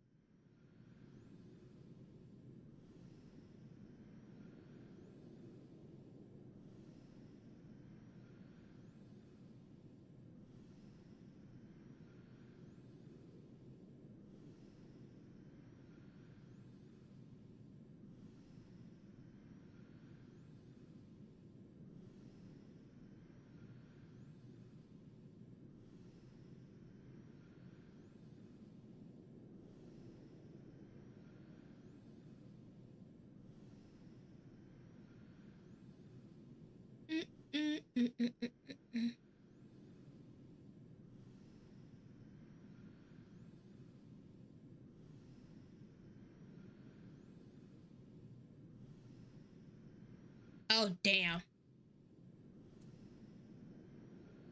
Oh, damn.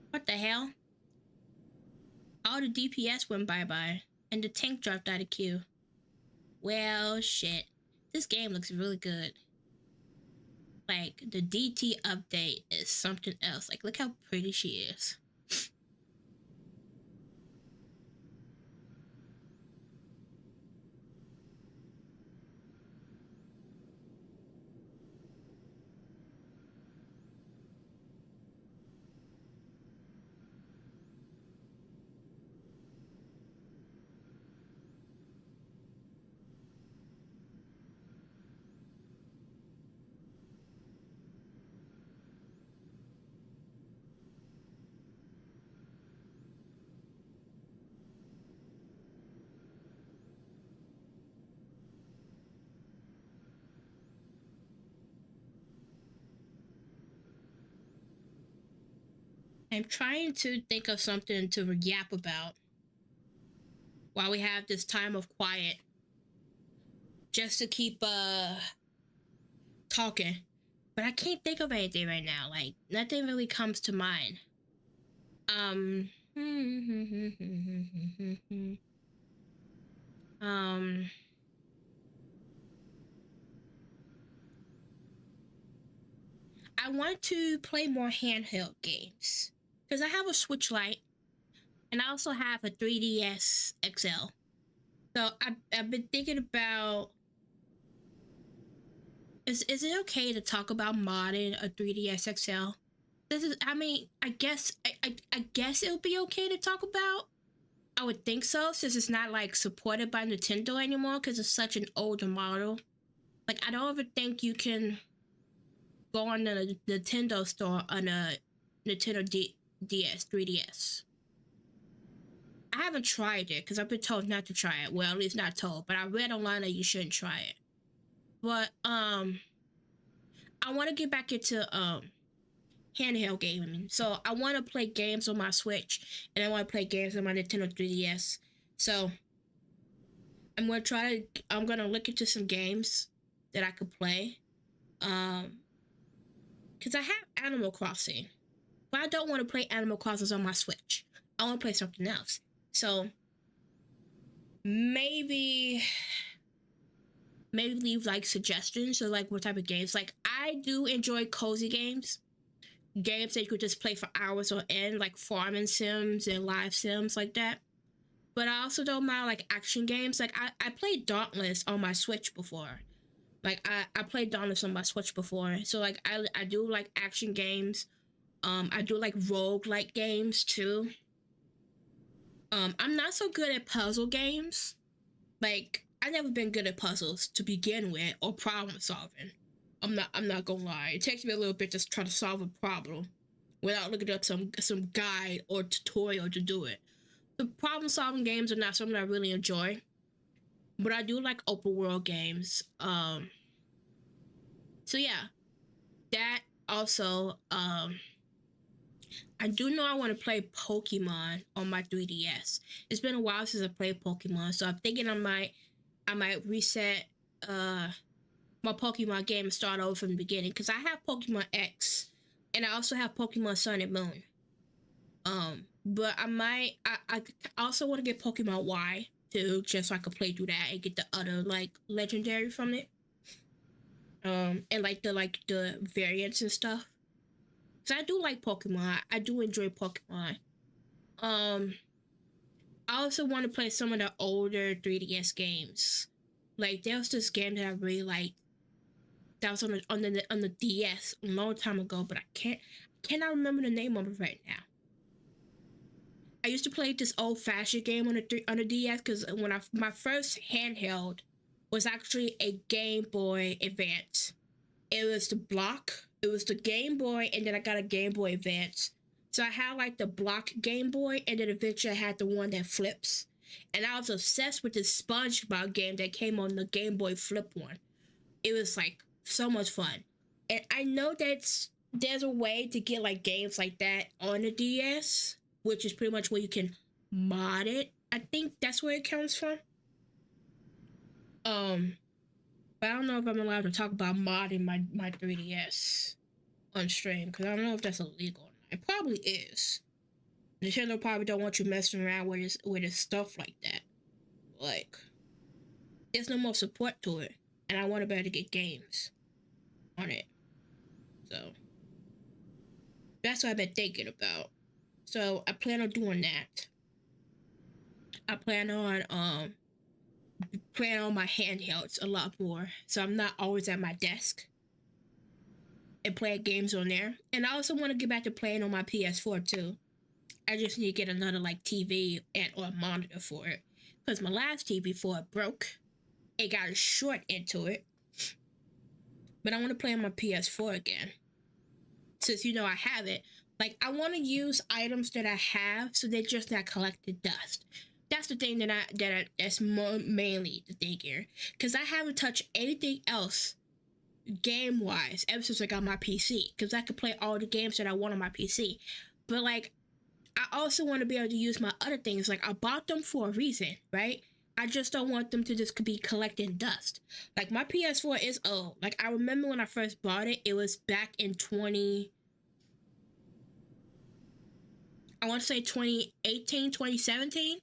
What the hell? All the DPS went bye-bye, and the tank dropped out of queue. Well, shit. This game looks really good. Like, the DT update is something else. Like, look how pretty she is. I'm trying to think of something to yap about while we have this time of quiet, just to keep talking. But I can't think of anything right now. Like, nothing really comes to mind. um I want to play more handheld games because I have a Switch Lite and I also have a 3DS XL. So I've been thinking about, is it okay to talk about modding a 3DS XL? I guess I guess it would be okay to talk about. I would think so, since it's not like supported by Nintendo anymore because it's such an older model. Like, I don't ever think you can go on the Nintendo store on a Nintendo DS 3DS. I haven't tried it because I've been told not to try it. Well, at least not told, but I read online that you shouldn't try it. But I want to get back into handheld gaming. So I want to play games on my Switch, and I want to play games on my Nintendo 3DS. So I'm gonna look into some games that I could play. Because I have Animal Crossing, but I don't want to play Animal Crossing on my Switch. I want to play something else. So maybe leave like suggestions or like what type of games. Like, I do enjoy cozy games that you could just play for hours on end, like farming sims and live sims like that. But I also don't mind like action games. Like, I played Dauntless on my Switch before. Like, I played Dauntless on my Switch before. So like I do like action games. I do like roguelike games too. I'm not so good at puzzle games. Like, I've never been good at puzzles to begin with, or problem solving. I'm not gonna lie. It takes me a little bit to try to solve a problem without looking up some guide or tutorial to do it. The problem solving games are not something I really enjoy, but I do like open world games. So yeah, that also. I do know I want to play Pokemon on my 3DS. It's been a while since I played Pokemon, so I'm thinking I might reset my Pokemon game and start over from the beginning, because I have Pokemon X and I also have Pokemon Sun and Moon. But I also want to get Pokemon Y too, just so I could play through that and get the other like legendary from it. And like the variants and stuff. So I do like Pokemon. I do enjoy Pokemon. Um, I also want to play some of the older 3DS games. Like there was this game that I really liked. That was on the DS a long time ago, but I cannot remember the name of it right now. I used to play this old fashioned game on the DS because my first handheld was actually a Game Boy Advance. It was the block. It was the Game Boy, and then I got a Game Boy Advance. So I had like the block Game Boy, and then eventually I had the one that flips. And I was obsessed with this SpongeBob game that came on the Game Boy Flip one. It was like so much fun. And I know there's a way to get like games like that on the DS, which is pretty much where you can mod it. I think that's where it comes from. But I don't know if I'm allowed to talk about modding my 3DS on stream because I don't know if that's illegal. It probably is. Nintendo probably don't want you messing around with his stuff like that. Like, there's no more support to it, and I want to be able to get games on it. So that's what I've been thinking about. So I plan on doing that. I plan on my handhelds a lot more, so I'm not always at my desk and playing games on there. And I also want to get back to playing on my PS4 too. I just need to get another like TV and or monitor for it because my last TV for it broke. It got a short into it, but I want to play on my PS4 again since I have it. Like I want to use items that I have so they're just not collected dust. That's the thing that's mainly the thing here, because I haven't touched anything else game wise ever since I got my PC, because I could play all the games that I want on my PC. But like I also want to be able to use my other things. Like I bought them for a reason, right? I just don't want them to just be collecting dust. Like my PS4 is old. Like I remember when I first bought it, it was back in 2018, 2017.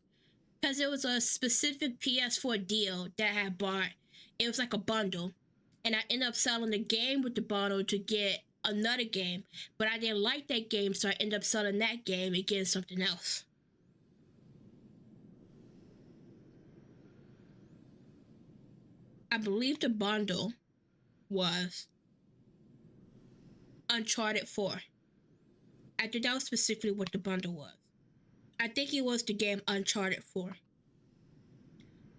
Because it was a specific PS4 deal that I had bought. It was like a bundle. And I ended up selling the game with the bundle to get another game. But I didn't like that game, so I ended up selling that game and getting something else. I believe the bundle was Uncharted 4. I think that was specifically what the bundle was. I think it was the game Uncharted 4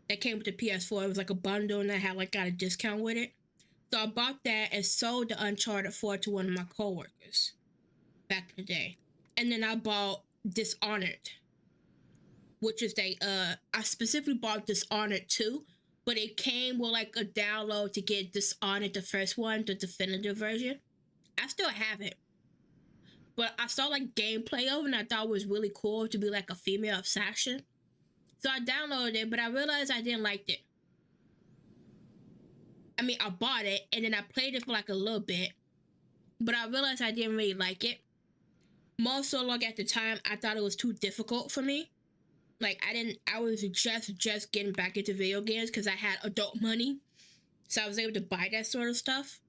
that came with the PS4. It was like a bundle and I had like got a discount with it. So I bought that and sold the Uncharted 4 to one of my coworkers back in the day. And then I bought Dishonored, which is I specifically bought Dishonored 2, but it came with like a download to get Dishonored, the first one, the definitive version. I still have it. But I saw like gameplay of it and I thought it was really cool to be like a female assassin. So I downloaded it, but I realized I didn't like it. I mean, I bought it and then I played it for like a little bit, but I realized I didn't really like it. More so like at the time, I thought it was too difficult for me. Like I was just getting back into video games because I had adult money. So I was able to buy that sort of stuff.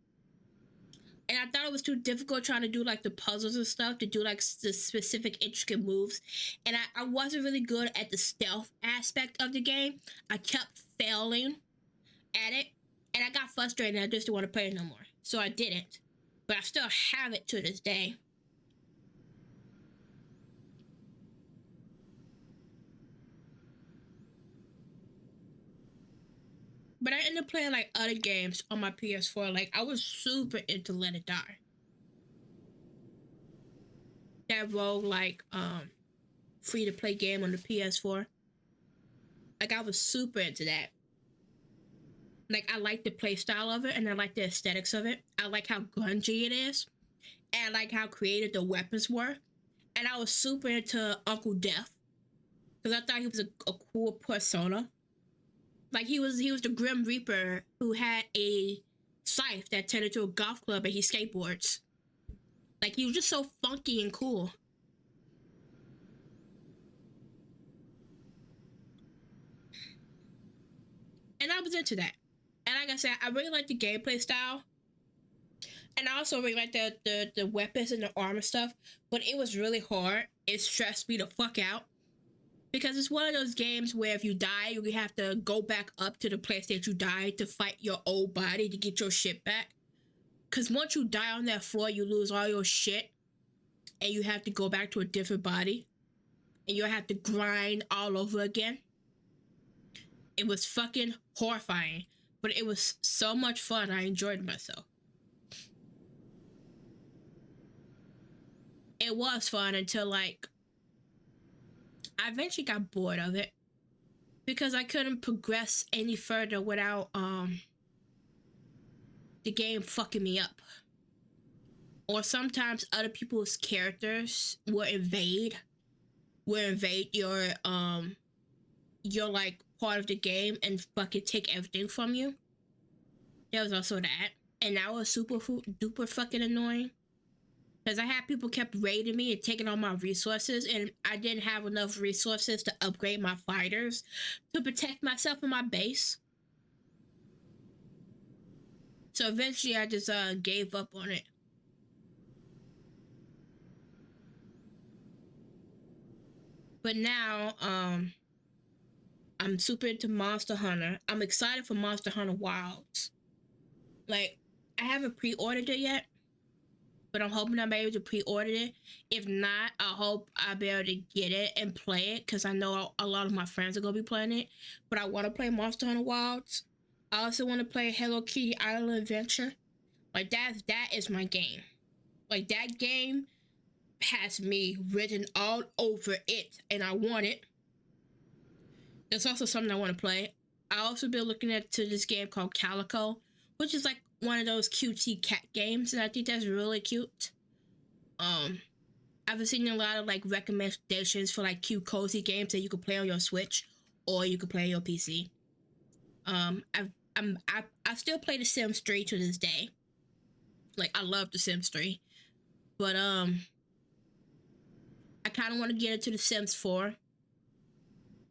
And I thought it was too difficult trying to do like the puzzles and stuff, to do like the specific intricate moves. And I wasn't really good at the stealth aspect of the game. I kept failing at it. And I got frustrated and I just didn't want to play it no more. So I didn't. But I still have it to this day. But I ended up playing like other games on my PS4. Like I was super into Let It Die. That roguelike free to play game on the PS4. Like I was super into that. Like I like the play style of it and I like the aesthetics of it. I like how grungy it is. And I like how creative the weapons were. And I was super into Uncle Death. Because I thought he was a cool persona. Like he was the Grim Reaper who had a scythe that turned into a golf club and he skateboards. Like he was just so funky and cool. And I was into that. And like I said, I really like the gameplay style. And I also really like the weapons and the armor stuff. But it was really hard. It stressed me the fuck out. Because it's one of those games where if you die, you have to go back up to the place that you died to fight your old body to get your shit back. Because once you die on that floor, you lose all your shit. And you have to go back to a different body. And you have to grind all over again. It was fucking horrifying. But it was so much fun. I enjoyed myself. It was fun until, like, I eventually got bored of it. Because I couldn't progress any further without, the game fucking me up. Or sometimes other people's characters will invade your like part of the game and fucking take everything from you. There was also that. And that was super duper fucking annoying. Because I had people kept raiding me and taking all my resources, and I didn't have enough resources to upgrade my fighters to protect myself and my base. So eventually I just gave up on it. But now, I'm super into Monster Hunter. I'm excited for Monster Hunter Wilds. Like, I haven't pre-ordered it yet, but I'm hoping I'll be able to pre-order it. If not, I hope I'll be able to get it and play it, because I know a lot of my friends are going to be playing it. But I want to play Monster Hunter Wilds. I also want to play Hello Kitty Island Adventure. Like, that is my game. Like, that game has me written all over it, and I want it. There's also something I want to play. I also been looking to this game called Calico, which is like one of those cutesy cat games, and I think that's really cute. I've been seeing a lot of like recommendations for like cute cozy games that you can play on your Switch or you can play on your PC. I still play The Sims 3 to this day. Like, I love The Sims 3, but I kind of want to get into The Sims 4.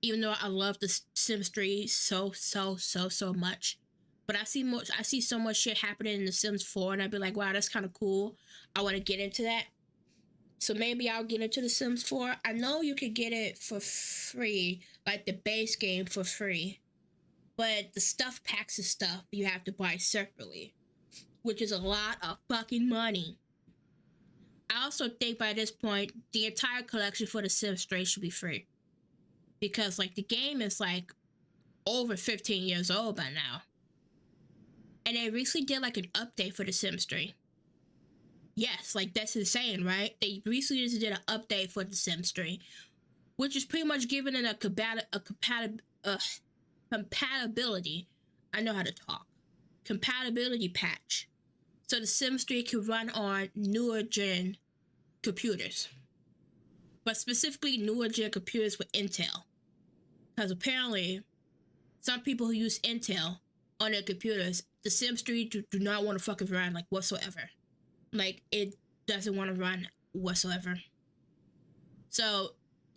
Even though I love The Sims 3 so much. But I see so much shit happening in The Sims 4, and I'd be like, wow, that's kind of cool. I want to get into that. So maybe I'll get into The Sims 4. I know you could get it for free, like the base game for free. But the stuff packs of stuff you have to buy separately, which is a lot of fucking money. I also think by this point, the entire collection for The Sims 3 should be free. Because, like, the game is, like, over 15 years old by now. And they recently did, like, an update for The Sims 3. Yes, like, that's insane, right? They recently just did an update for The Sims 3. Which is pretty much giving it a compatibility. I know how to talk. Compatibility patch. So The Sims 3 can run on newer gen computers. But specifically newer gen computers with Intel. Because apparently, some people who use Intel on their computers, The Sims 3 do not want to fucking run, like, whatsoever. Like, it doesn't want to run whatsoever. So,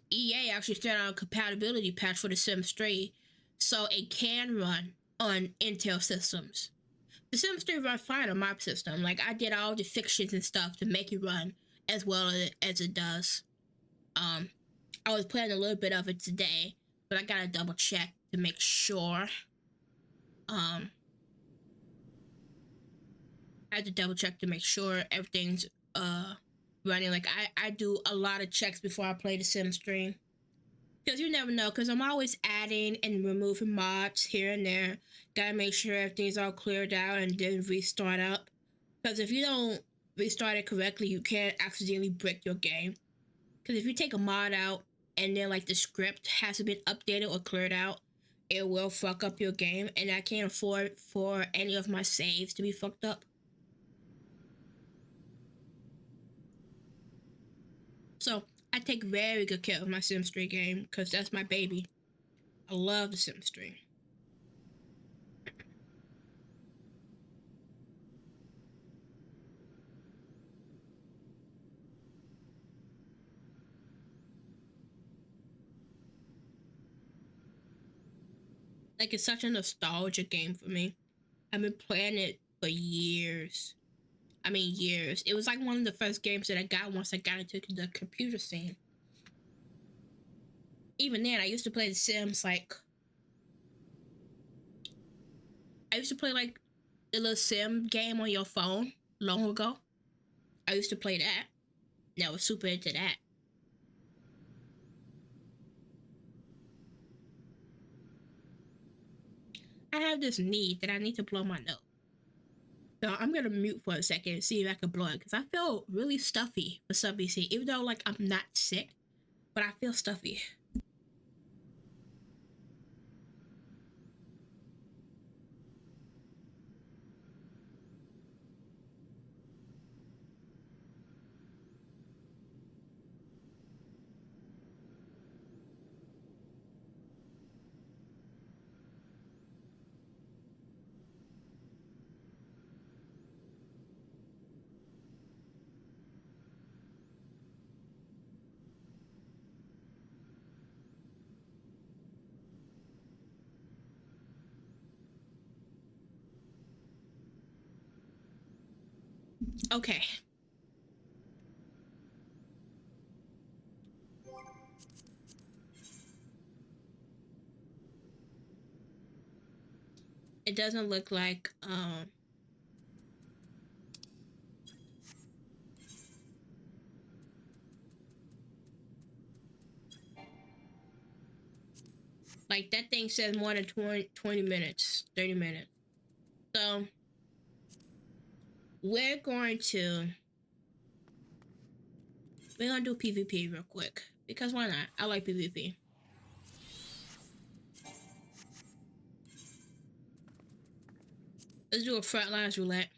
EA actually sent out a compatibility patch for The Sims 3 so it can run on Intel systems. The Sims 3 runs fine on my system. Like, I did all the fixtures and stuff to make it run as well as it does. I was playing a little bit of it today, but I gotta double check to make sure. I had to double check to make sure everything's running. Like, I do a lot of checks before I play The Sims 3. Because you never know, because I'm always adding and removing mods here and there. Gotta make sure everything's all cleared out and then restart up. Because if you don't restart it correctly, you can't accidentally break your game. Because if you take a mod out and then, like, the script hasn't been updated or cleared out, it will fuck up your game, and I can't afford for any of my saves to be fucked up. So, I take very good care of my Sims 3 game, because that's my baby. I love The Sims 3. Like, it's such a nostalgia game for me. I've been playing it for years. I mean, years. It was like one of the first games that I got once I got into the computer scene. Even then, I used to play The Sims, like... I used to play, like, the little sim game on your phone long ago. I used to play that. And I was super into that. I have this need that I need to blow my nose. So I'm gonna mute for a second and see if I can blow it, because I feel really stuffy for some reason, even though like I'm not sick, but I feel stuffy. Okay. It doesn't look like like that thing says more than 20 minutes, 30 minutes. So we're gonna do PvP real quick, because why not? I like PvP. Let's do a frontlines roulette.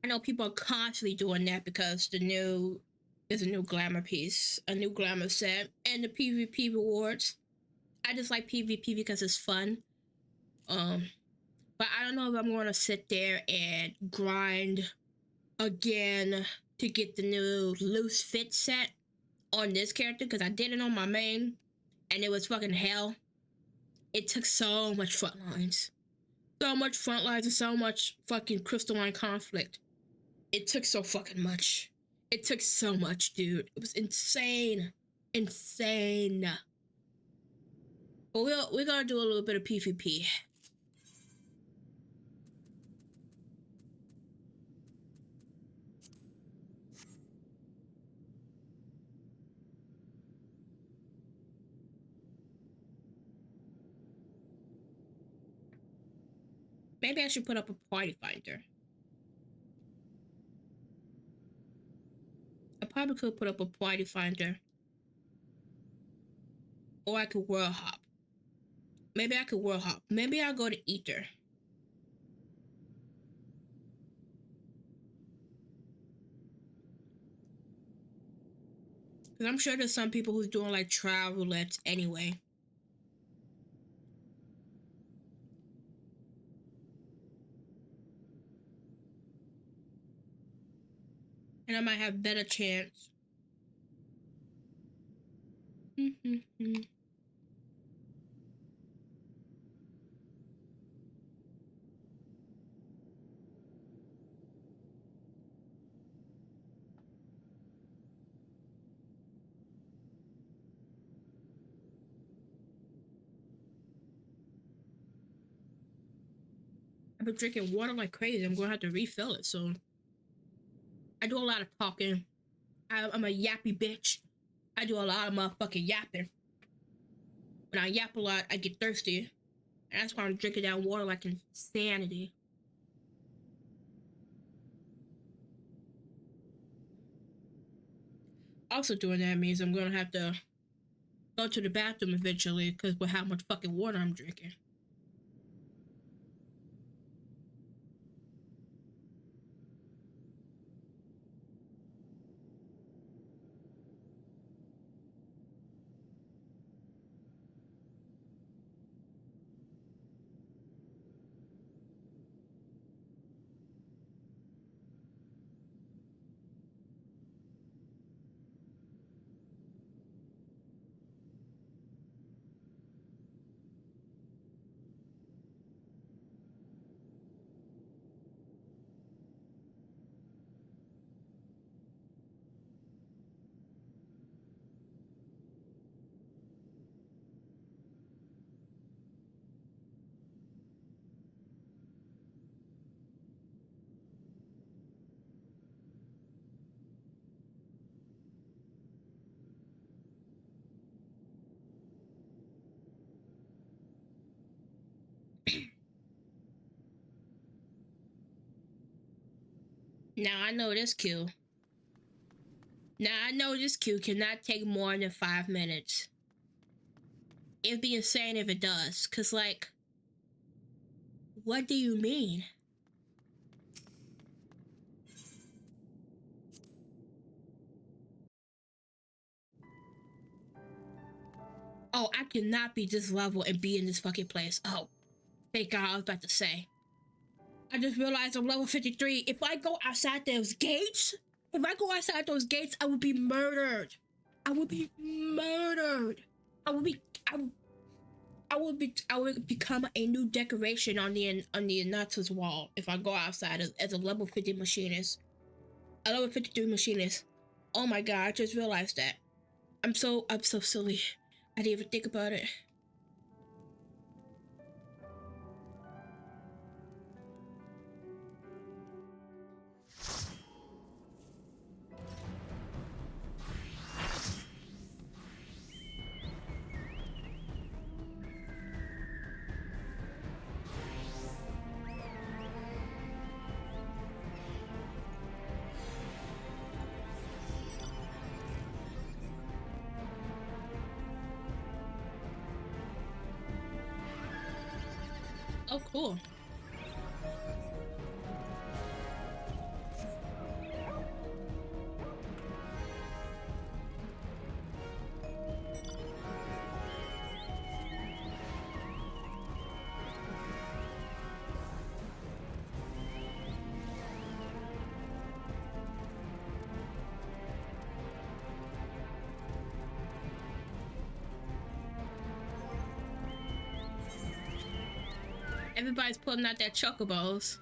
I know people are constantly doing that because there's a new glamour piece, a new glamour set, and the PvP rewards. I just like PvP because it's fun. But I don't know if I'm gonna sit there and grind again to get the new loose fit set on this character, because I did it on my main and it was fucking hell. It took so much frontlines. So much frontlines and so much fucking crystalline conflict. It took so fucking much. It took so much, dude. It was insane. Insane. But we're gonna do a little bit of PvP. Maybe I should put up a party finder. I probably could put up a party finder. Or I could world hop. Maybe I could world hop. Maybe I'll go to Ether. Because I'm sure there's some people who's doing like trial roulettes anyway. And I might have better chance. I've been drinking water like crazy. I'm gonna have to refill it soon. I do a lot of talking. I'm a yappy bitch. I do a lot of motherfucking yapping. When I yap a lot, I get thirsty. And that's why I'm drinking that water like insanity. Also doing that means I'm gonna have to go to the bathroom eventually, because with how much fucking water I'm drinking. Now I know this queue. Now I know this queue cannot take more than 5 minutes. It'd be insane if it does. Cause like, what do you mean? Oh, I cannot be this level and be in this fucking place. Oh, thank God, I was about to say. I just realized I'm level 53. If I go outside those gates, I would be murdered. I would be murdered. I would become a new decoration on the Anata's wall if I go outside as a level 50 machinist. A level 53 machinist. Oh my God, I just realized that. I'm so silly. I didn't even think about it. Oh, cool. Everybody's pulling out their chocobos.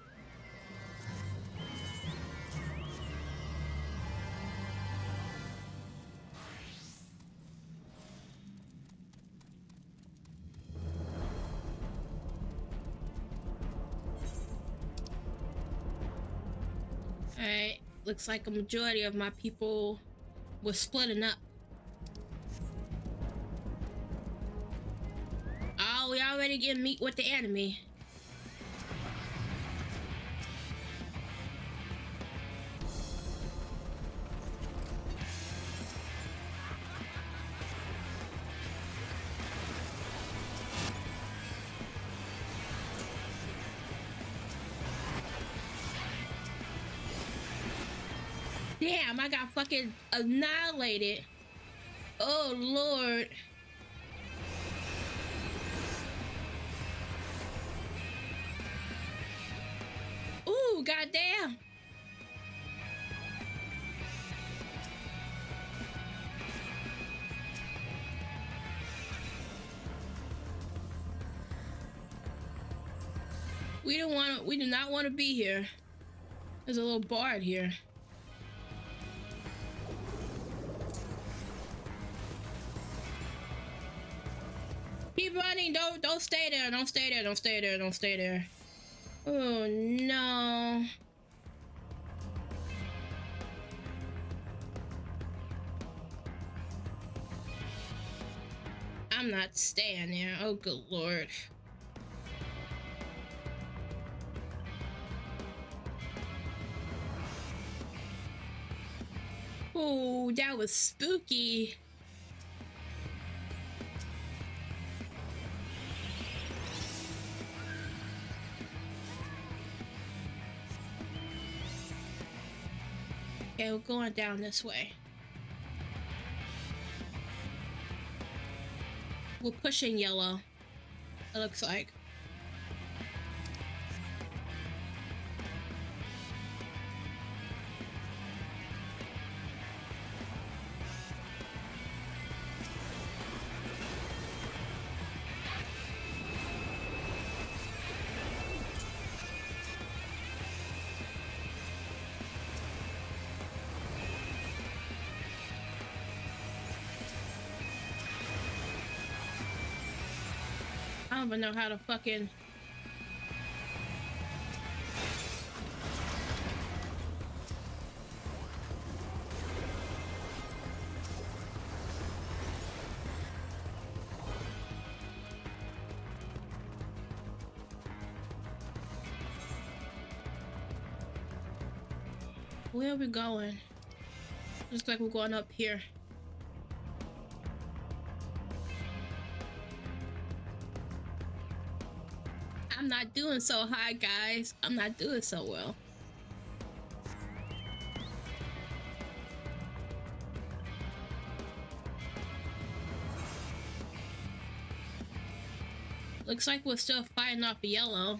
Alright, looks like a majority of my people were splitting up. Oh, we already get meet with the enemy. Damn, I got fucking annihilated. Oh, Lord. Ooh, goddamn. We do not want to be here. There's a little bard here. Keep running, don't stay there, don't stay there, don't stay there, don't stay there. Oh no. I'm not staying there. Oh good Lord. Oh, that was spooky. Okay, we're going down this way. We're pushing yellow, it looks like. I don't even know how to fucking... Where are we going? Looks like we're going up here. I'm not doing so high, guys. I'm not doing so well. Looks like we're still fighting off yellow.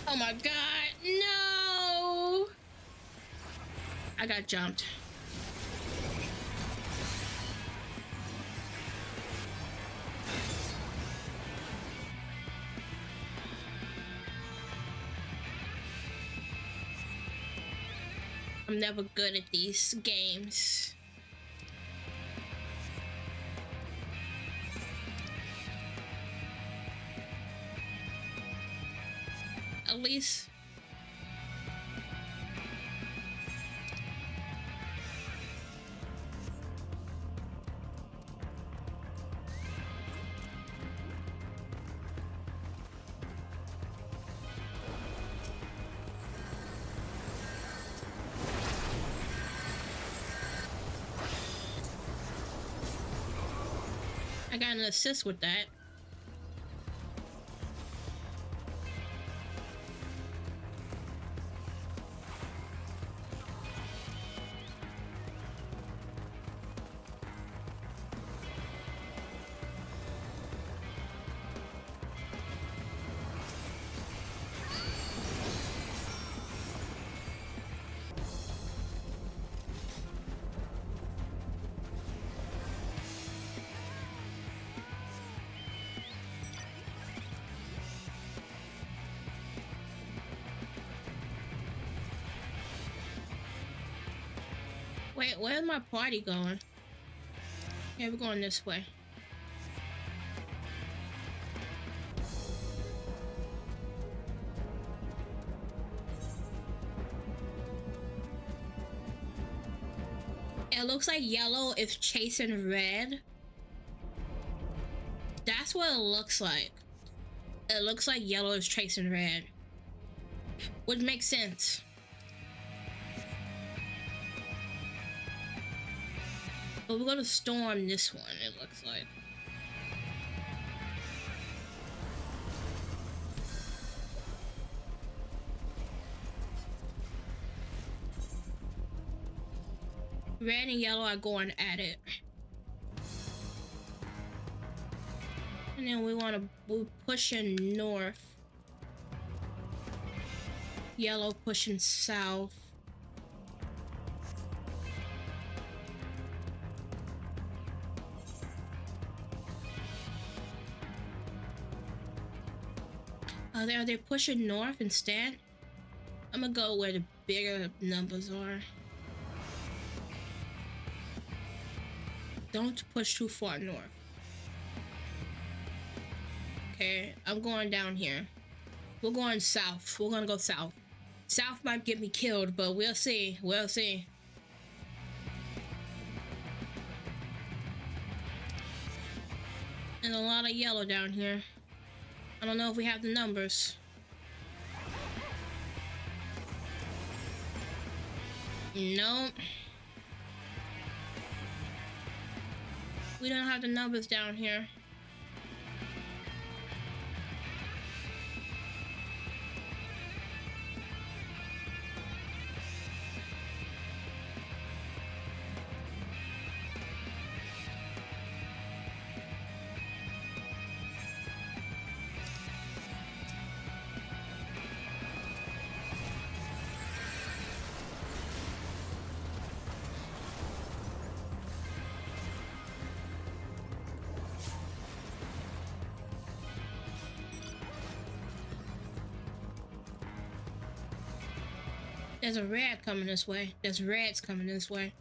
Oh my god, no! I got jumped. I'm never good at these games. At least I got an assist with that. Wait, where's my party going? Yeah, we're going this way. It looks like yellow is chasing red. That's what it looks like. It looks like yellow is chasing red. Which makes sense. But we're gonna storm this one, it looks like. Red and yellow are going at it. And then we're pushing north. Yellow pushing south. Are they pushing north instead? I'm gonna go where the bigger numbers are. Don't push too far north. Okay, I'm going down here. We're going south. We're gonna go south. South might get me killed, but we'll see. We'll see. And a lot of yellow down here. I don't know if we have the numbers. Nope. We don't have the numbers down here. There's a red coming this way. There's reds coming this way.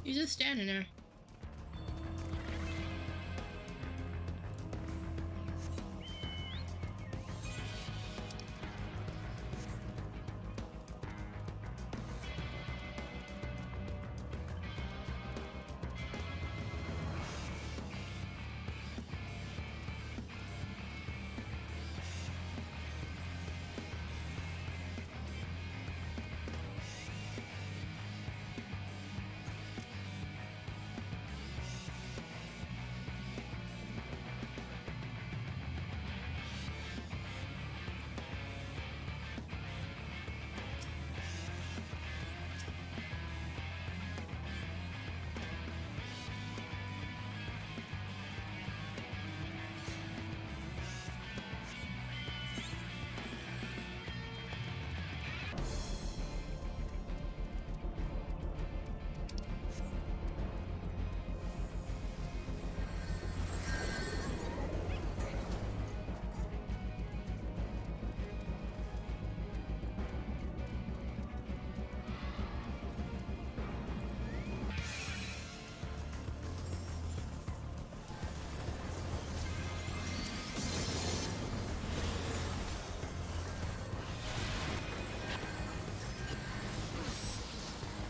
You're just standing there.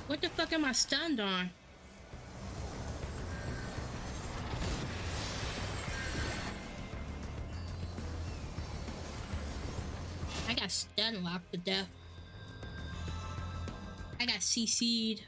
What the fuck am I stunned on? I got stun locked to death. I got CC'd.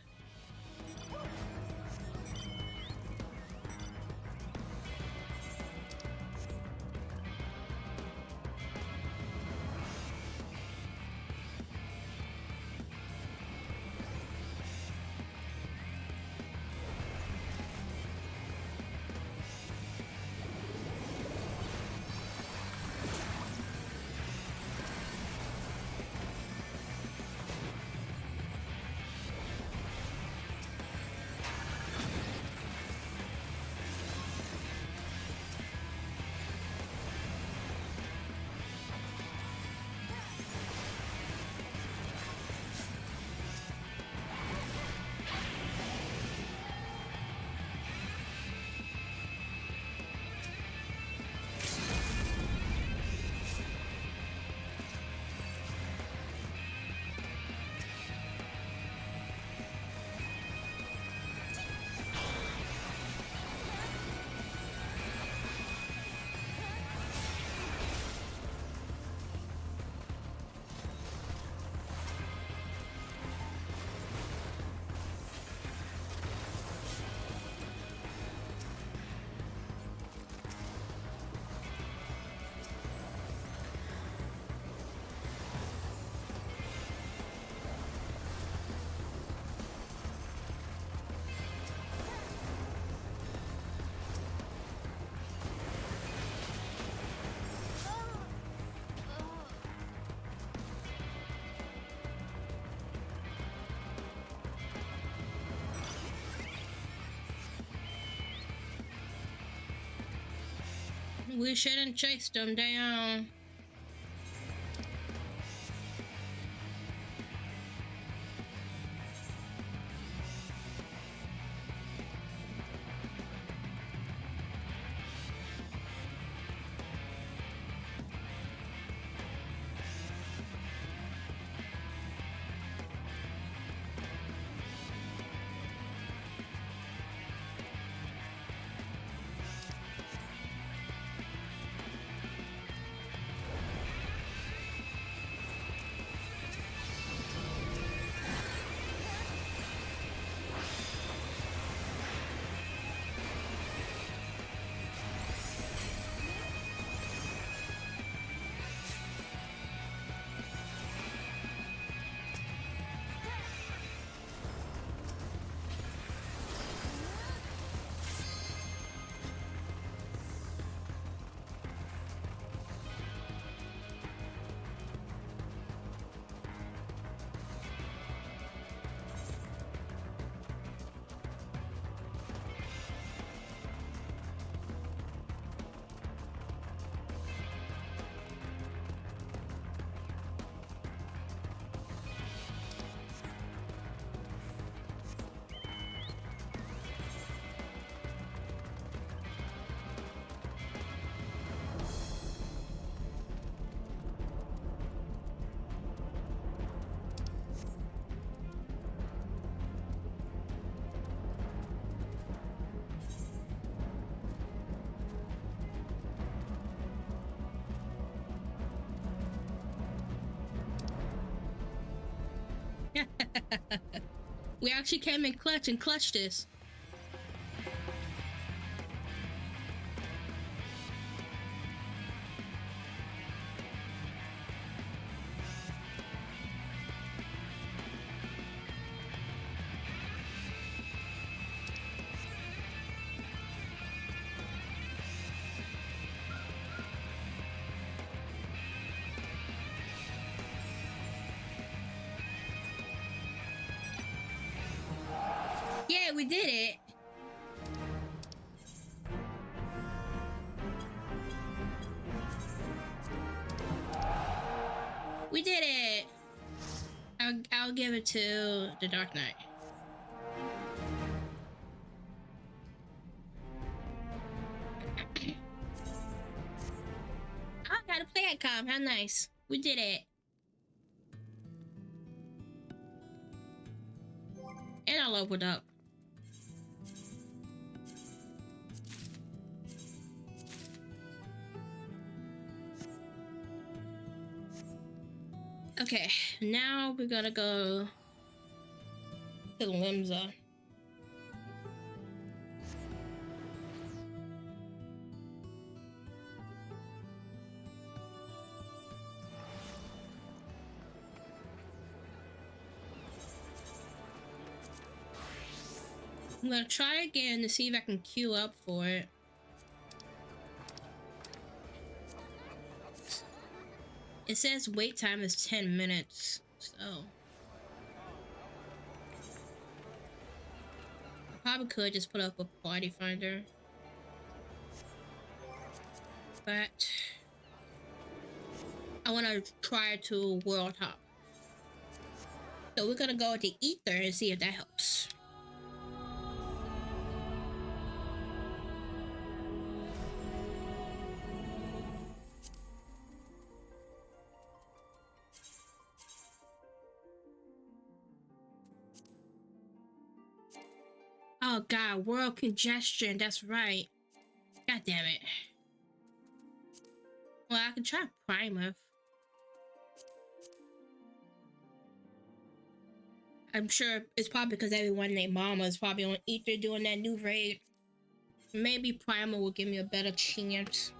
We shouldn't chase them down. We actually came in clutch and clutched this. Yeah, we did it. We did it. I'll give it to the Dark Knight. I got a play at com. How nice. We did it. And I leveled up. Okay, now we're gonna go to Limza. I'm gonna try again to see if I can queue up for it. It says wait time is 10 minutes, so I probably could just put up a party finder, but I want to try to world hop. So we're gonna go to Ether and see if that helps. Oh god, world congestion, that's right. God damn it. Well, I can try Primus. I'm sure it's probably because everyone named Mama is probably on Ether doing that new raid. Maybe Primal will give me a better chance.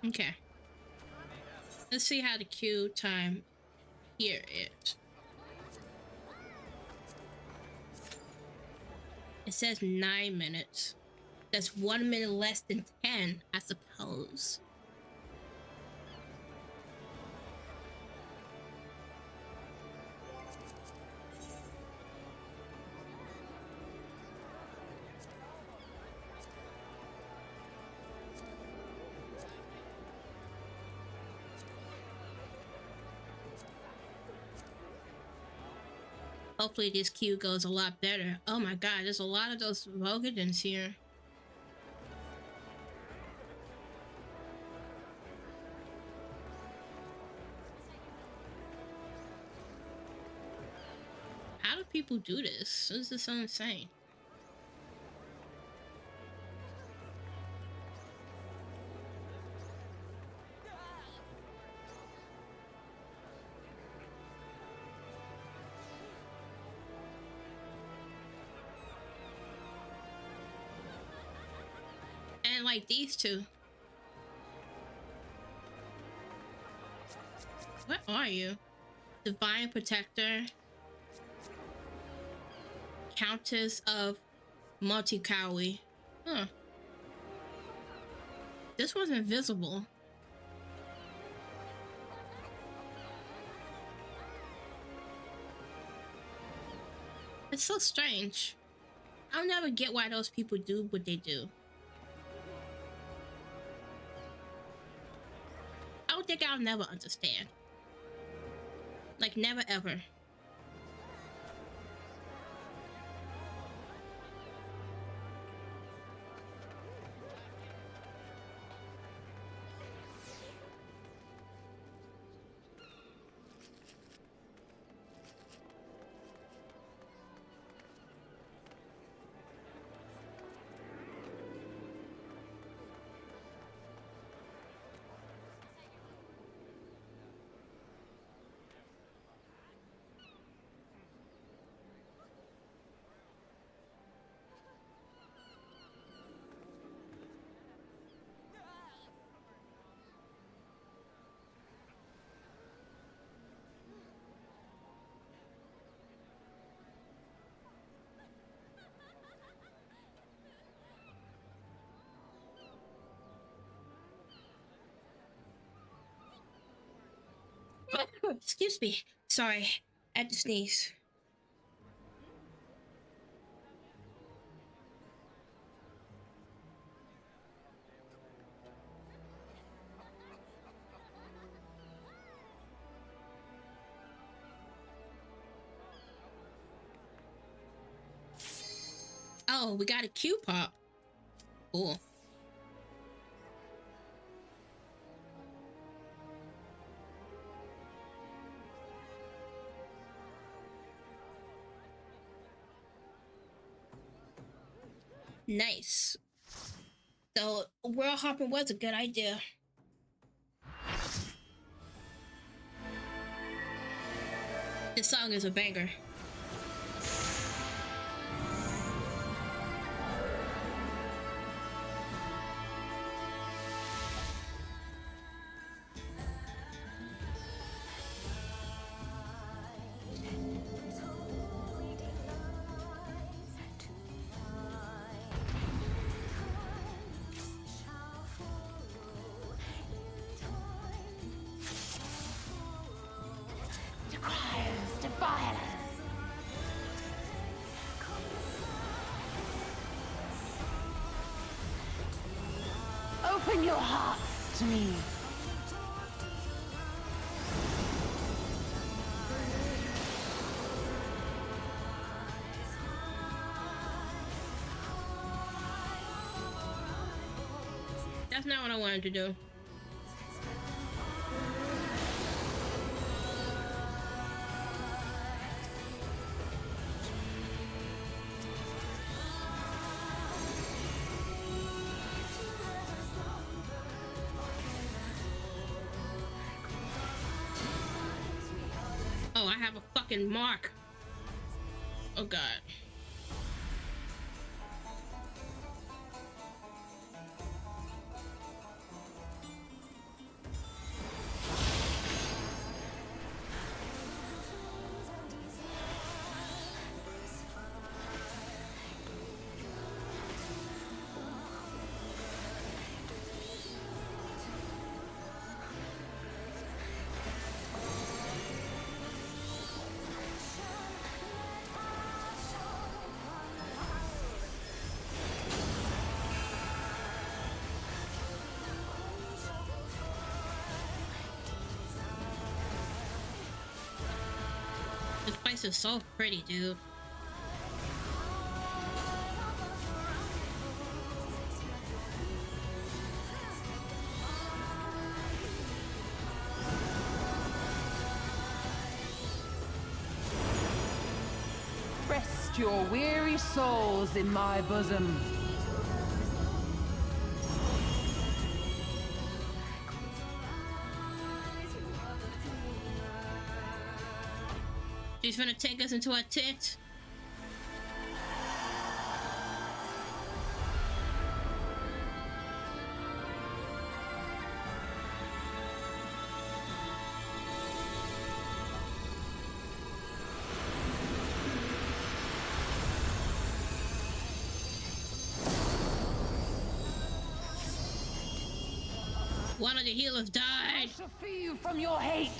Okay. Let's see how the queue time here is. It says 9 minutes. That's 1 minute less than 10, I suppose. Hopefully this queue goes a lot better. Oh my god, there's a lot of those Vogadins here. How do people do this? This is so insane. And like these two. What are you? Divine Protector. Countess of Multi-Kawi. Huh. This one's invisible. It's so strange. I'll never get why those people do what they do. I don't think I'll never understand. Like, never ever. Excuse me. Sorry. I had to sneeze. Oh, we got a Q pop. Cool. Nice. So, world hopping was a good idea. This song is a banger. Open your hearts to me. That's not what I wanted to do. Oh, I have a fucking mark. Oh god. This place is so pretty, dude. Rest your weary souls in my bosom. She's gonna take us into her tit. One of the healers died. I shall free you from your hate.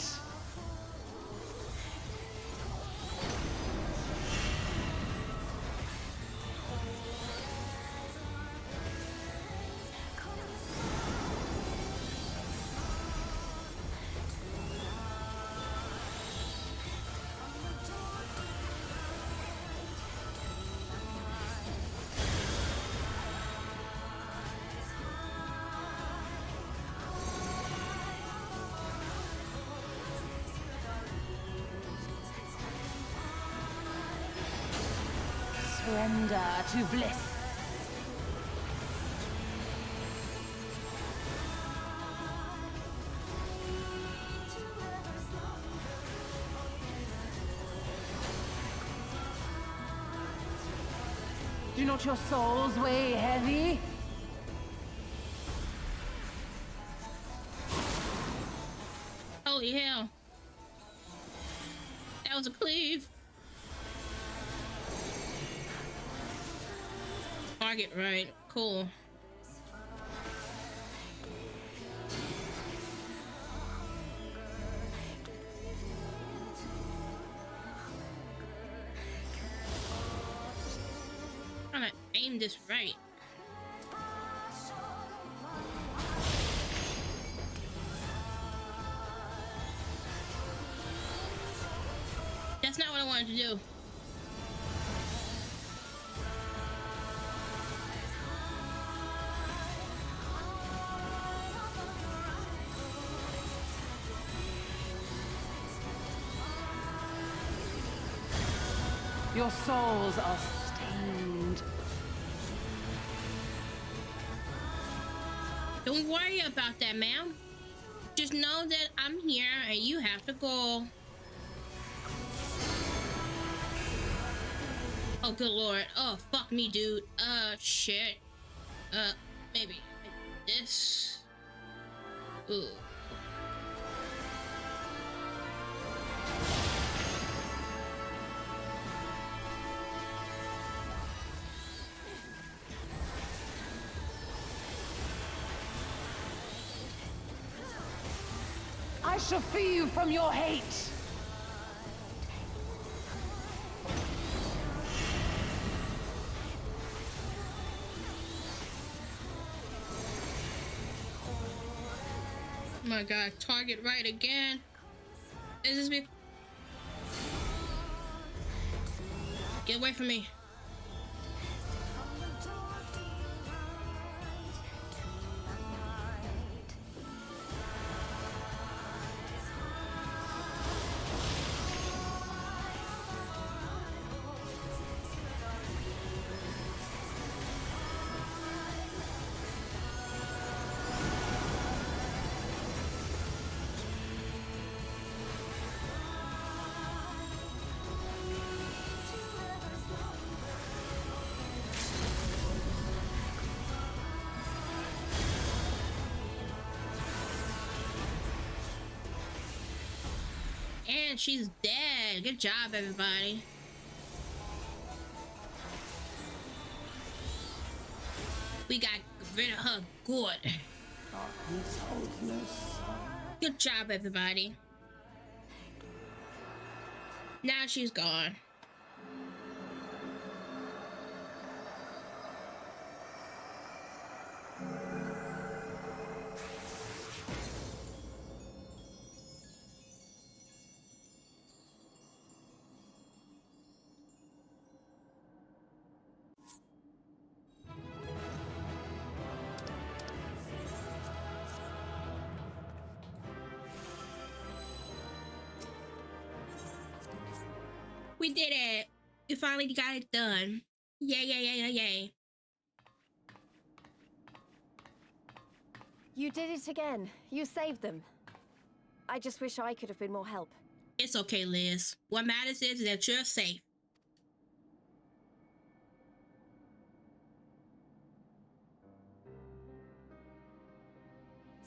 Surrender to bliss. Do not your souls weigh heavy? Holy hell. That was a cleave. Target right. Cool. aim this right. That's not what I wanted to do. Your souls are stained. Don't worry about that, ma'am. Just know that I'm here and you have to go. Oh, good lord. Oh, fuck me, dude. Shit. Maybe this. Ooh. I shall free you from your hate. Oh my god, target right again. Is this me? Get away from me. And she's dead. Good job, everybody. We got rid of her good. Good job, everybody. Now she's gone. We did it. We finally got it done. Yay, yay, yay, yay, yay. You did it again. You saved them. I just wish I could have been more help. It's okay, Liz. What matters is that you're safe.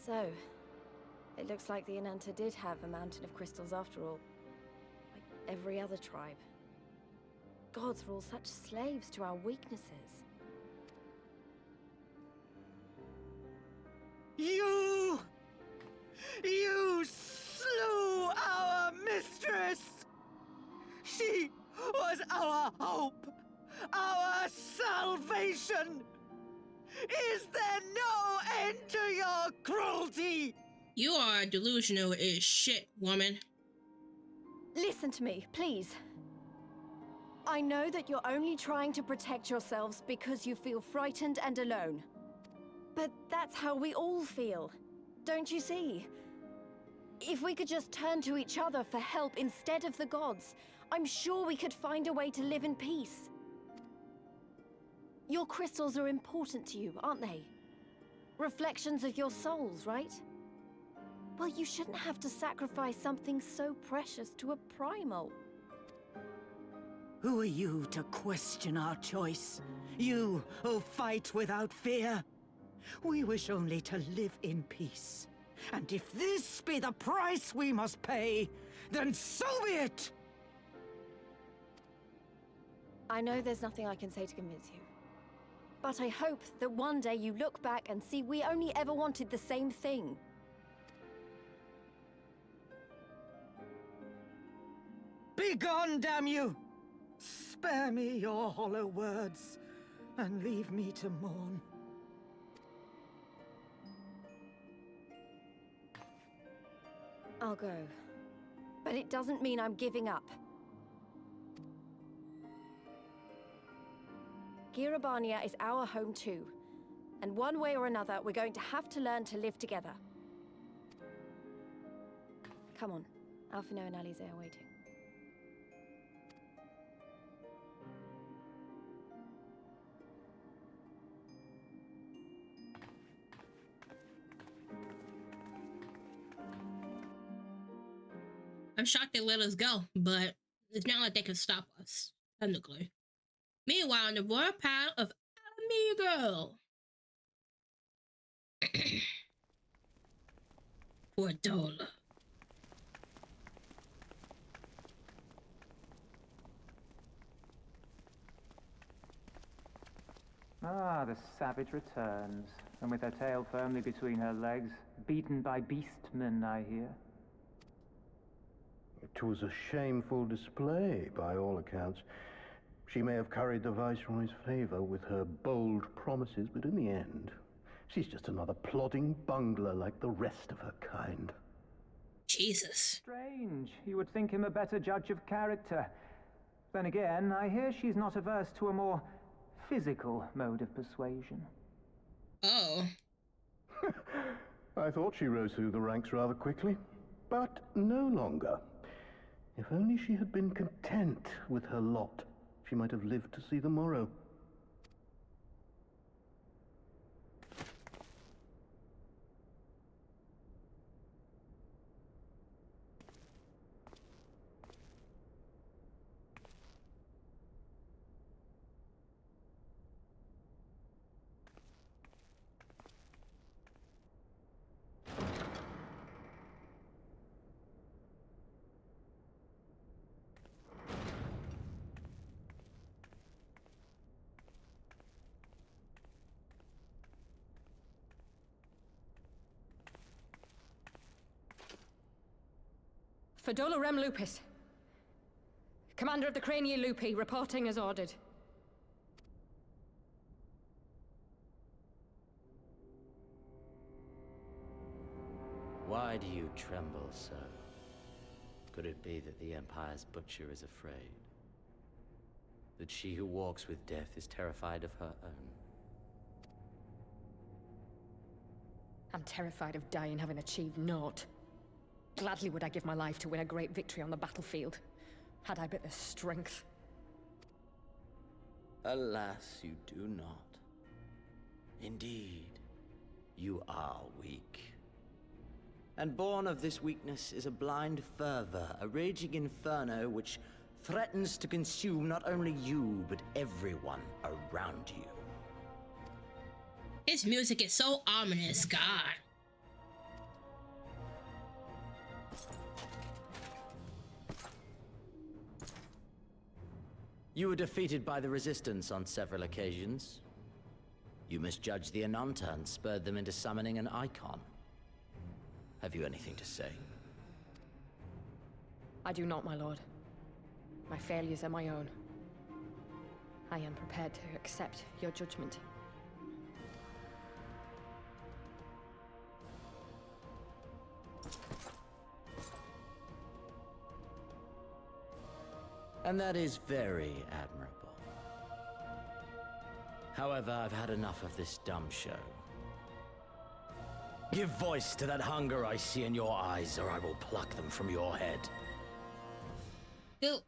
So, it looks like the Ananta did have a mountain of crystals after all. Like every other tribe. Gods were all such slaves to our weaknesses. You slew our mistress! She was our hope, our salvation! Is there no end to your cruelty? You are delusional as shit, woman. Listen to me, please. I know that you're only trying to protect yourselves because you feel frightened and alone. But that's how we all feel. Don't you see? If we could just turn to each other for help instead of the gods, I'm sure we could find a way to live in peace. Your crystals are important to you, aren't they? Reflections of your souls, right? Well, you shouldn't have to sacrifice something so precious to a primal. Who are you to question our choice? You who fight without fear? We wish only to live in peace. And if this be the price we must pay, then so be it! I know there's nothing I can say to convince you. But I hope that one day you look back and see we only ever wanted the same thing. Begone, damn you! Spare me your hollow words. and leave me to mourn. I'll go. But it doesn't mean I'm giving up. Girabania is our home too. And one way or another, we're going to have to learn to live together. Come on. Alphino and Alize are waiting. I'm shocked they let us go, but it's not like they can stop us, technically. Meanwhile, in the royal palace of Amigo. For Dola. Ah, the savage returns, and with her tail firmly between her legs, beaten by beastmen, I hear. It was a shameful display, by all accounts. She may have curried the Viceroy's favor with her bold promises, but in the end, she's just another plodding bungler like the rest of her kind. Jesus. Strange. You would think him a better judge of character. Then again, I hear she's not averse to a more physical mode of persuasion. Oh. I thought she rose through the ranks rather quickly, but no longer. If only she had been content with her lot, she might have lived to see the morrow. Fedola Rem Lupus. Commander of the Crania Lupi, reporting as ordered. Why do you tremble so? Could it be that the Empire's butcher is afraid? That she who walks with death is terrified of her own? I'm terrified of dying having achieved naught. Gladly would I give my life to win a great victory on the battlefield, had I but the strength. Alas, you do not. Indeed, you are weak. And born of this weakness is a blind fervor, a raging inferno which threatens to consume not only you, but everyone around you. His music is so ominous, God. You were defeated by the Resistance on several occasions. You misjudged the Ananta and spurred them into summoning an icon. Have you anything to say? I do not, my lord. My failures are my own. I am prepared to accept your judgment. And that is very admirable. However, I've had enough of this dumb show. Give voice to that hunger I see in your eyes, or I will pluck them from your head. Good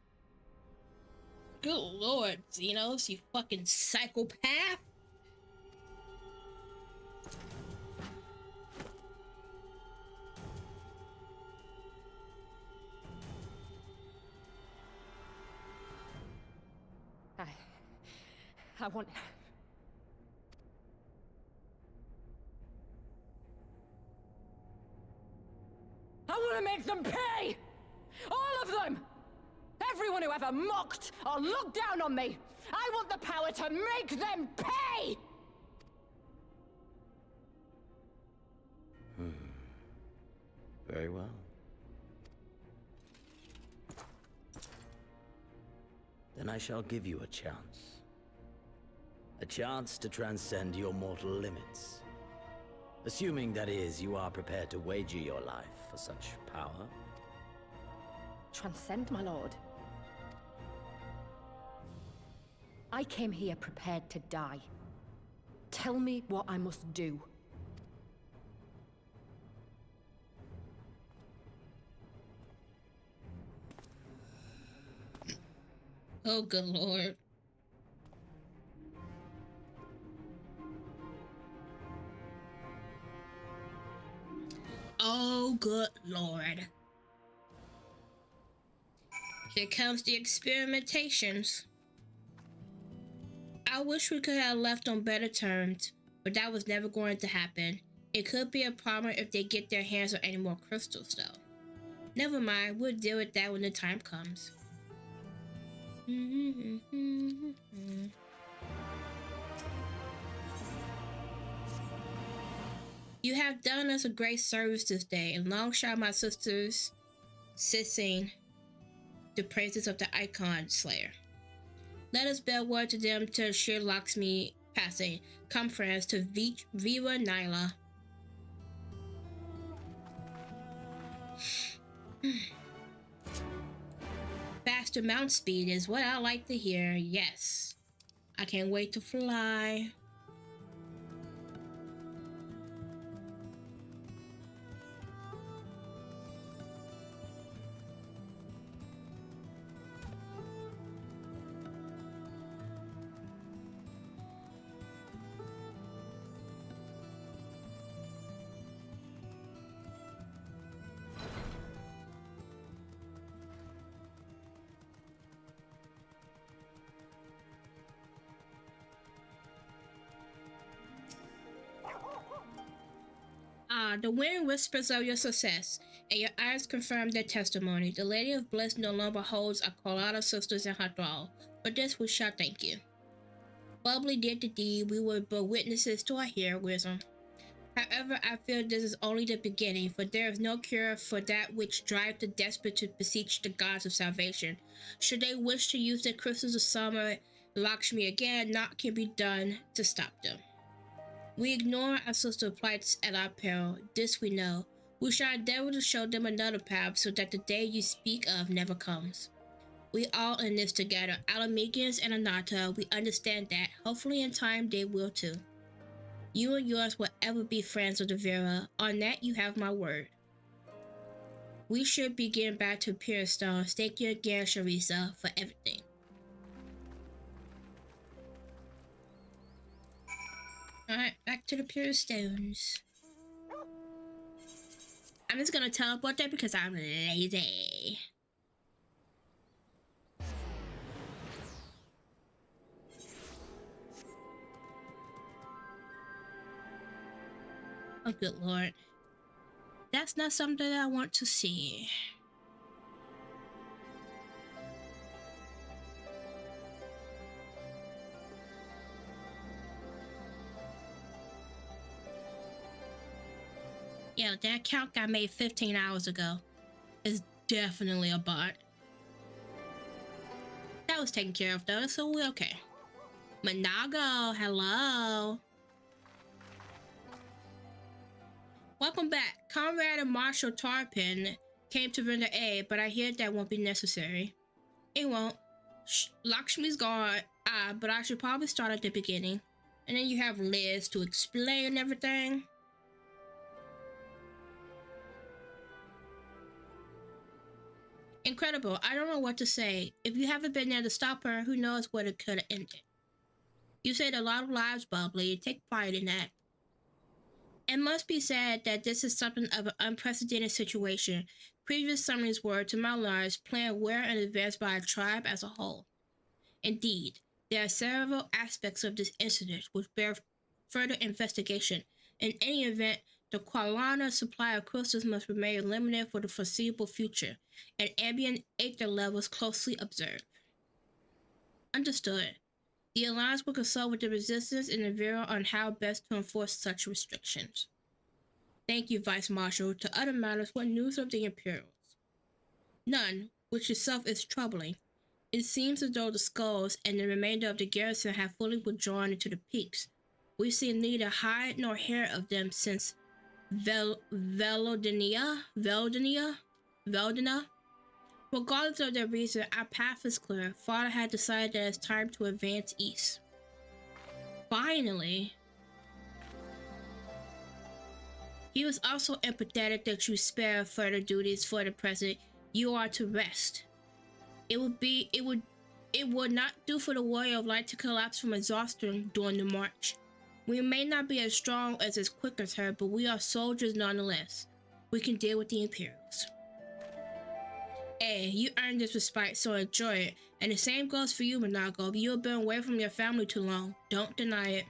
lord, Xenos, you fucking psychopath. I want... I want to make them pay! All of them! Everyone who ever mocked or looked down on me! I want the power to make them pay! Very well. Then I shall give you a chance. A chance to transcend your mortal limits. Assuming, that is, you are prepared to wager your life for such power. Transcend, my lord. I came here prepared to die. Tell me what I must do. Oh, good lord. Oh, good lord. Here comes the experimentations. I wish we could have left on better terms, but that was never going to happen. It could be a problem if they get their hands on any more crystals, though. Never mind, we'll deal with that when the time comes. You have done us a great service this day, and long shall my sisters sing the praises of the Icon Slayer. Let us bear word to them to assure Lakshmi passing. Come, friends, to Viva Nyla. Faster mount speed is what I like to hear. Yes. I can't wait to fly. The wind whispers of your success, and your eyes confirm their testimony. The Lady of Bliss no longer holds our Colada sisters in her thrall. For this we shall thank you. Bubbly did the deed, we were but witnesses to our heroism. However, I feel this is only the beginning, for there is no cure for that which drives the desperate to beseech the gods of salvation. Should they wish to use the crystals of summer Lakshmi again, naught can be done to stop them. We ignore our sister plights at our peril, this we know. We shall endeavor to show them another path so that the day you speak of never comes. We all in this together, Alamegans and Anata, we understand that. Hopefully in time they will too. You and yours will ever be friends of the Vera. On that you have my word. We should be getting back to Pure Stone. Thank you again, Sharisa, for everything. Alright, back to the Pure Stones. I'm just gonna teleport there because I'm lazy. Oh, good lord. That's not something that I want to see. Yeah, that account got made 15 hours ago. It's definitely a bot. That was taken care of though, so we're okay. Manago, hello. Welcome back. Conrad and Marshal Tarpin came to render aid, but I hear that won't be necessary. It won't. Lakshmi's gone, but I should probably start at the beginning. And then you have Liz to explain everything. Incredible. I don't know what to say. If you haven't been there to stop her, who knows what it could have ended. You saved a lot of lives, Bubbly. Take pride in that. It must be said that this is something of an unprecedented situation. Previous summonings were, to my knowledge, planned well in advance by a tribe as a whole. Indeed, there are several aspects of this incident which bear further investigation. In any event, the Qualana supply of crystals must remain limited for the foreseeable future, and ambient ether levels closely observed. Understood. The Alliance will consult with the Resistance and the Vera on how best to enforce such restrictions. Thank you, Vice Marshal. To other matters, what news of the Imperials? None, which itself is troubling. It seems as though the skulls and the remainder of the garrison have fully withdrawn into the peaks. We've seen neither hide nor hair of them since Veldina. Regardless of their reason, our path is clear. Father had decided that it's time to advance east. Finally. He was also empathetic that you spare further duties for the present. You are to rest. It would not do for the warrior of light to collapse from exhaustion during the march. We may not be as strong as quick as her, but we are soldiers nonetheless. We can deal with the Imperials. Hey, you earned this respite, so enjoy it. And the same goes for you, Monago. You have been away from your family too long. Don't deny it.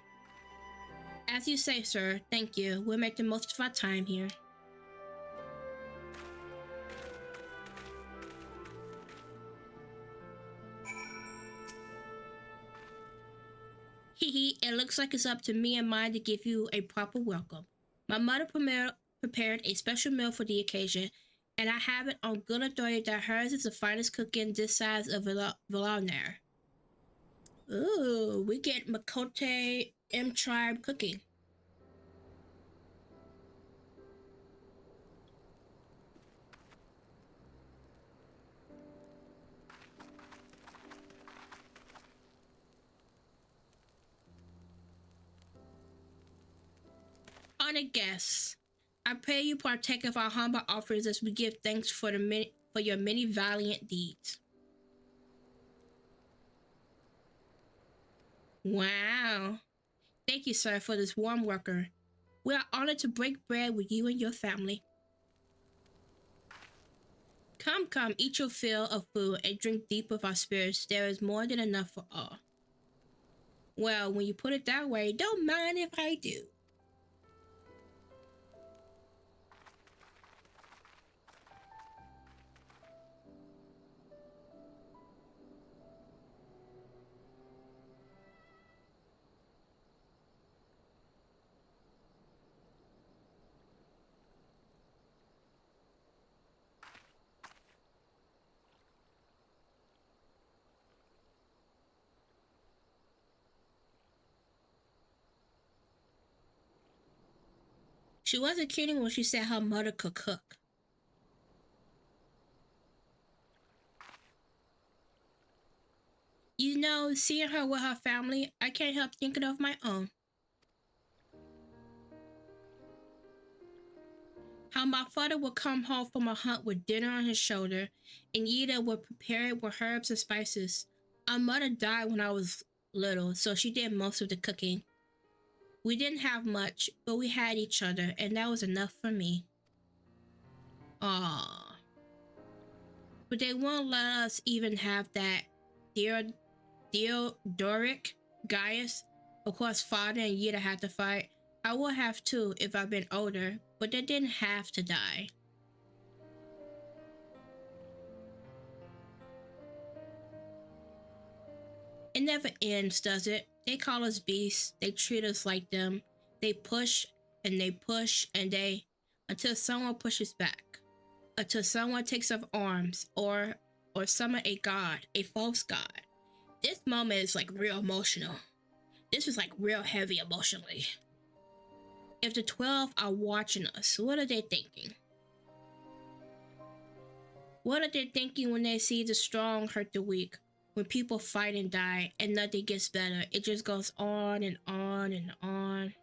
As you say, sir. Thank you. We'll make the most of our time here. Hehe, it looks like it's up to me and mine to give you a proper welcome. My mother prepared a special meal for the occasion, and I have it on good authority that hers is the finest cooking this side of Villarnair. Ooh, we get Makote M Tribe cooking. Honored guests, I pray you partake of our humble offerings as we give thanks for your many valiant deeds. Wow. Thank you, sir, for this warm welcome. We are honored to break bread with you and your family. Come, eat your fill of food and drink deep of our spirits. There is more than enough for all. Well, when you put it that way, don't mind if I do. She wasn't kidding when she said her mother could cook. You know, seeing her with her family, I can't help thinking of my own. How my father would come home from a hunt with dinner on his shoulder, and Ida would prepare it with herbs and spices. Our mother died when I was little, so she did most of the cooking. We didn't have much, but we had each other, and that was enough for me. Aww. But they won't let us even have that Theodoric Gaius. Of course, Father and Yida had to fight. I would have too if I'd been older, but they didn't have to die. It never ends, does it? They call us beasts. They treat us like them. They push and they push and they... until someone pushes back. Until someone takes up arms or summon a god, a false god. This moment is like real emotional. This was like real heavy emotionally. If the 12 are watching us, what are they thinking? What are they thinking when they see the strong hurt the weak? When people fight and die and nothing gets better, it just goes on and on and on.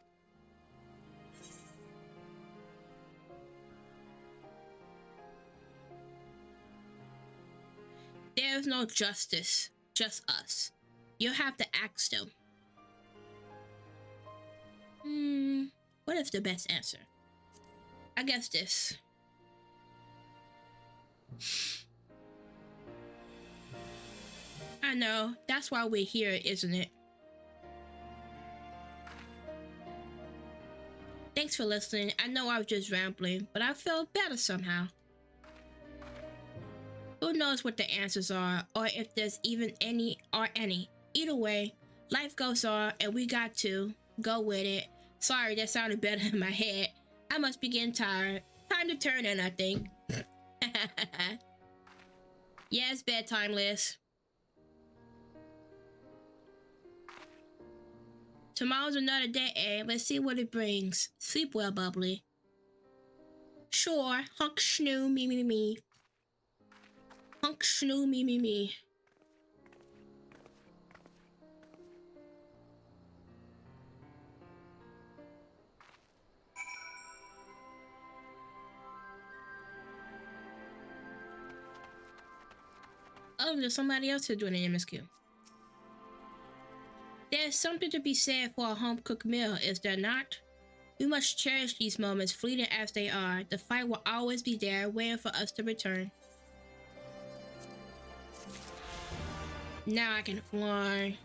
There's no justice, just us. You'll have to ask them. What is the best answer? I guess this. I know, that's why we're here, isn't it? Thanks for listening. I know I was just rambling, but I felt better somehow. Who knows what the answers are, or if there's even any or any. Either way, life goes on and we got to go with it. Sorry, that sounded better in my head. I must be getting tired. Time to turn in, I think. Yeah, it's bedtime, Liz. Tomorrow's another day, eh? Let's see what it brings. Sleep well, Bubbly. Sure. Hunk schnoo, me, me, me. Hunk schnoo, me, me, me. Oh, there's somebody else here doing an MSQ. There's something to be said for a home-cooked meal, is there not? We must cherish these moments, fleeting as they are. The fight will always be there, waiting for us to return. Now I can fly.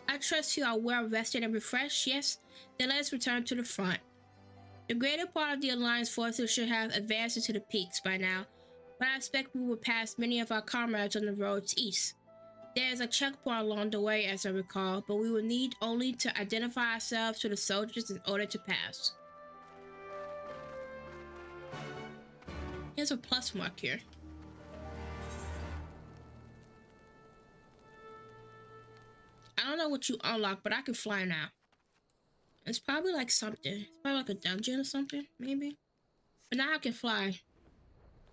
I trust you are well rested and refreshed, yes? Then let's return to the front. The greater part of the Alliance forces should have advanced into the peaks by now, but I expect we will pass many of our comrades on the roads east. There is a checkpoint along the way, as I recall, but we will need only to identify ourselves to the soldiers in order to pass. Here's a plus mark here. I don't know what you unlock, but I can fly now. It's probably like something. It's probably like a dungeon or something, maybe. But now I can fly.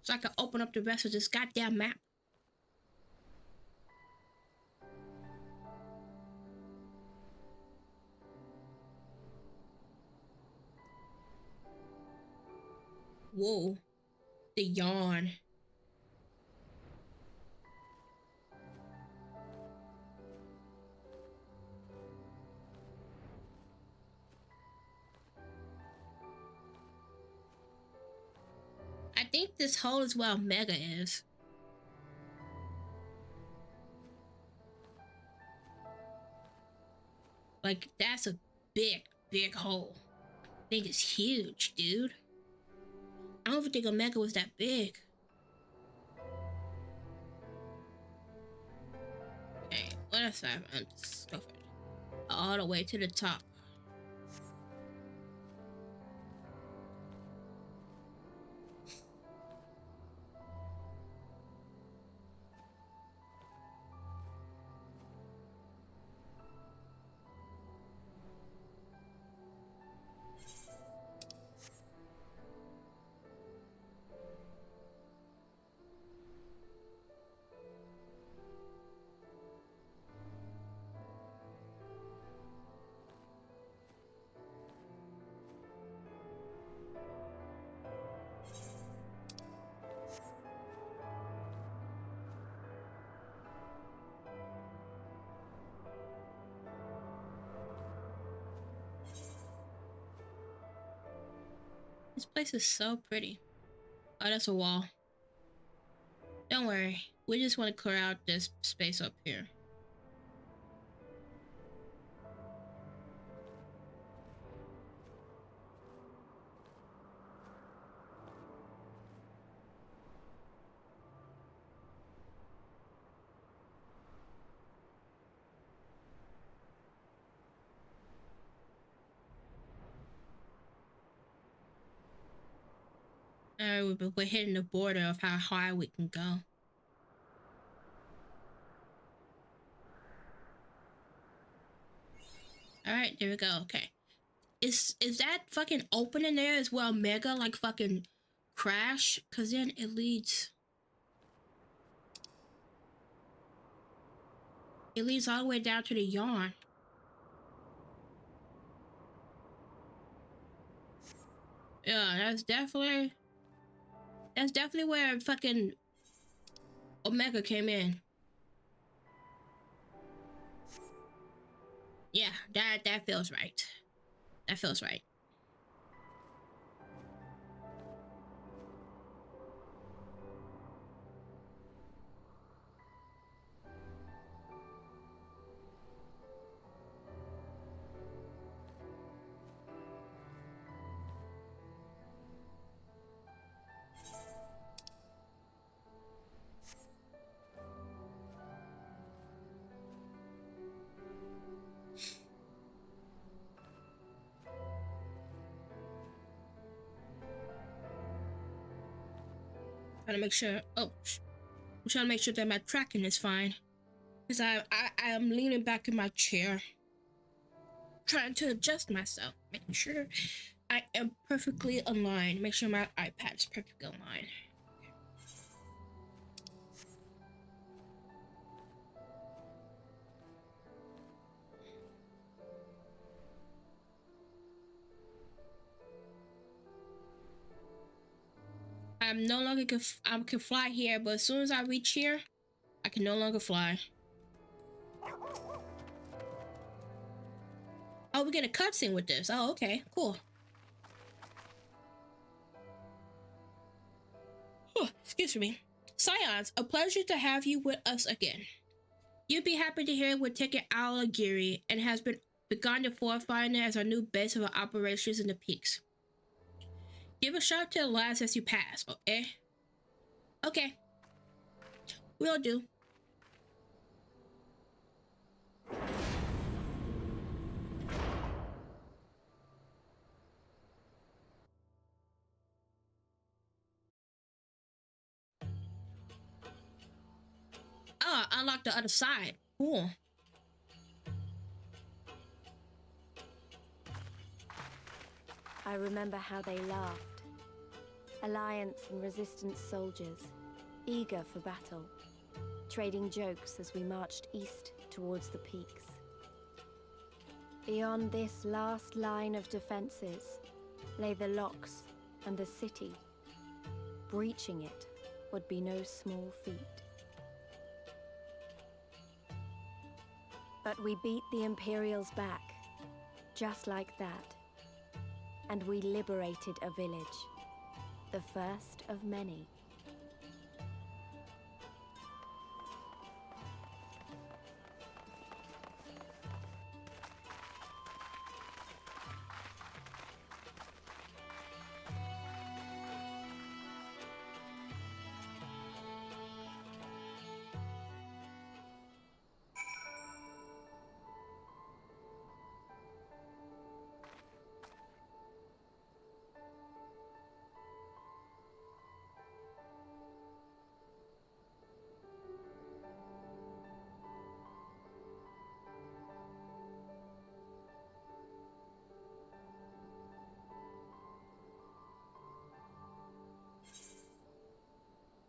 So I can open up the rest of this goddamn map. Whoa. The yawn. I think this hole is where Omega is. Like, that's a big, big hole. I think it's huge, dude. I don't even think Omega was that big. Okay, what else I have undiscovered? All the way to the top. This place is so pretty. Oh, that's a wall. Don't worry. We just want to clear out this space up here. We're hitting the border of how high we can go. Alright, there we go. Okay. Is that fucking open in there as well, Mega, like fucking crash? Cause then it leads all the way down to the yarn. Yeah, that's definitely where fucking Omega came in. Yeah, that feels right. That feels right. Trying to make sure. Oh, I'm trying to make sure that my tracking is fine. Because I am leaning back in my chair, trying to adjust myself, making sure I am perfectly aligned. Make sure my iPad is perfectly aligned. I'm no longer I can fly here, but as soon as I reach here, I can no longer fly. Oh, we get a cutscene with this. Oh, okay, cool. Oh, excuse me. Scions, a pleasure to have you with us again. You'd be happy to hear we're taking Alagiri and has begun to fortifying it as our new base of operations in the peaks. Give a shout to the lads as you pass, okay? Okay. Will do. Oh, unlock the other side. Cool. I remember how they laughed. Alliance and Resistance soldiers, eager for battle, trading jokes as we marched east towards the peaks. Beyond this last line of defenses lay the locks and the city. Breaching it would be no small feat. But we beat the Imperials back, just like that. And we liberated a village, the first of many.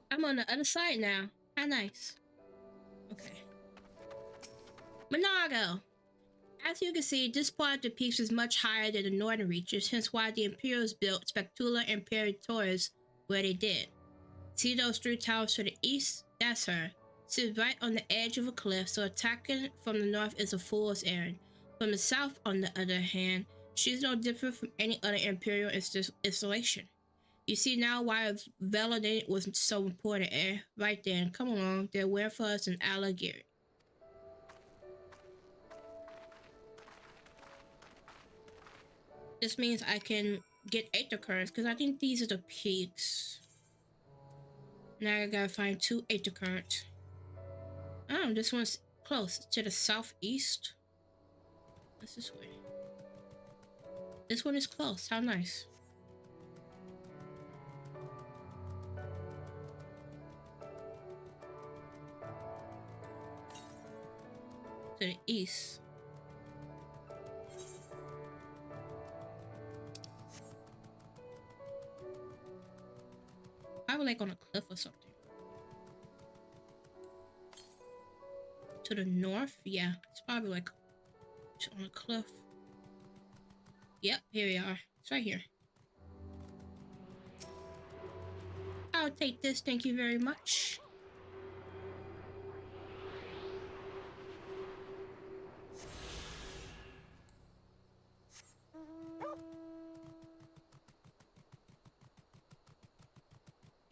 I'm on the other side now. How nice. Okay. Monago. As you can see, this part of the peaks is much higher than the northern reaches, hence why the Imperials built Spectula Imperatorius where they did. See those three towers to the east? That's her. Sits right on the edge of a cliff, so attacking from the north is a fool's errand. From the south, on the other hand, she's no different from any other Imperial installation. You see now why Validate was so important, eh? Right then, come along, they're waiting for us in Alagiri. This means I can get Aether Currents, because I think these are the peaks. Now I gotta find 2 Aether Currents. Oh, this one's close, to the southeast. What's this way? This one is close, how nice. To the east. Probably like on a cliff or something. To the north? Yeah, it's probably like on a cliff. Yep, here we are. It's right here. I'll take this, thank you very much.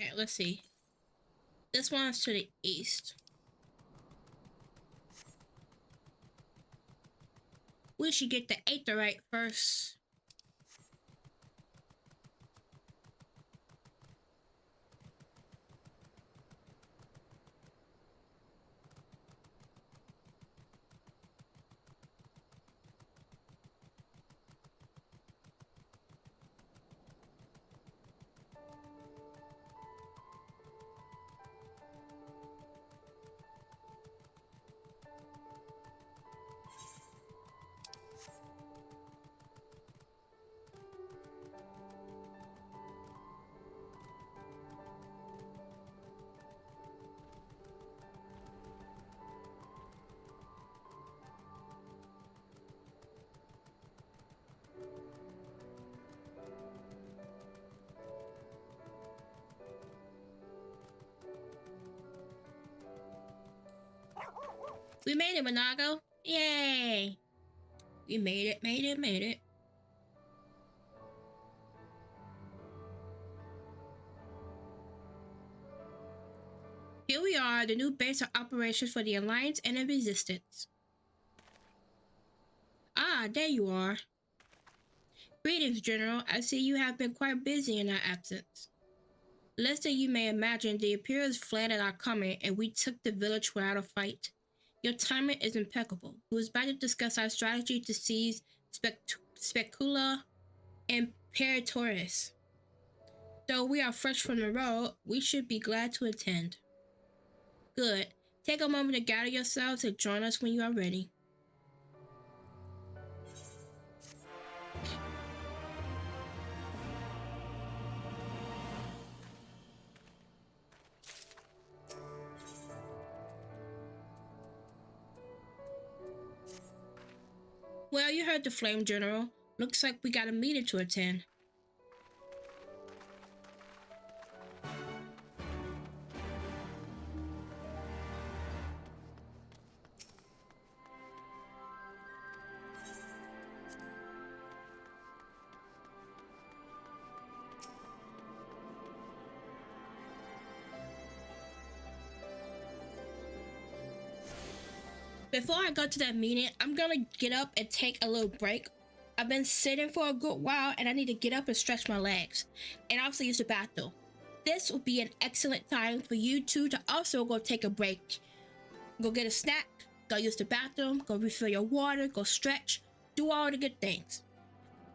Okay, let's see. This one's to the east. We should get the Aetherite first. We made it, Monago. Yay! We made it, made it, made it. Here we are, the new base of operations for the Alliance and the Resistance. Ah, there you are. Greetings, General. I see you have been quite busy in our absence. Less than you may imagine, the Imperials fled at our coming, and we took the village without a fight. Your timing is impeccable. We was about to discuss our strategy to seize Specula Imperatoris. Though we are fresh from the road, we should be glad to attend. Good. Take a moment to gather yourselves and join us when you are ready. Well, you heard the Flame General. Looks like we got a meeting to attend. Before I go to that meeting, I'm gonna get up and take a little break. I've been sitting for a good while and I need to get up and stretch my legs and also use the bathroom. This will be an excellent time for you two to also go take a break. Go get a snack, go use the bathroom, go refill your water, go stretch, do all the good things.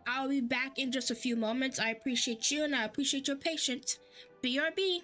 I'll be back in just a few moments. I appreciate you and I appreciate your patience. BRB.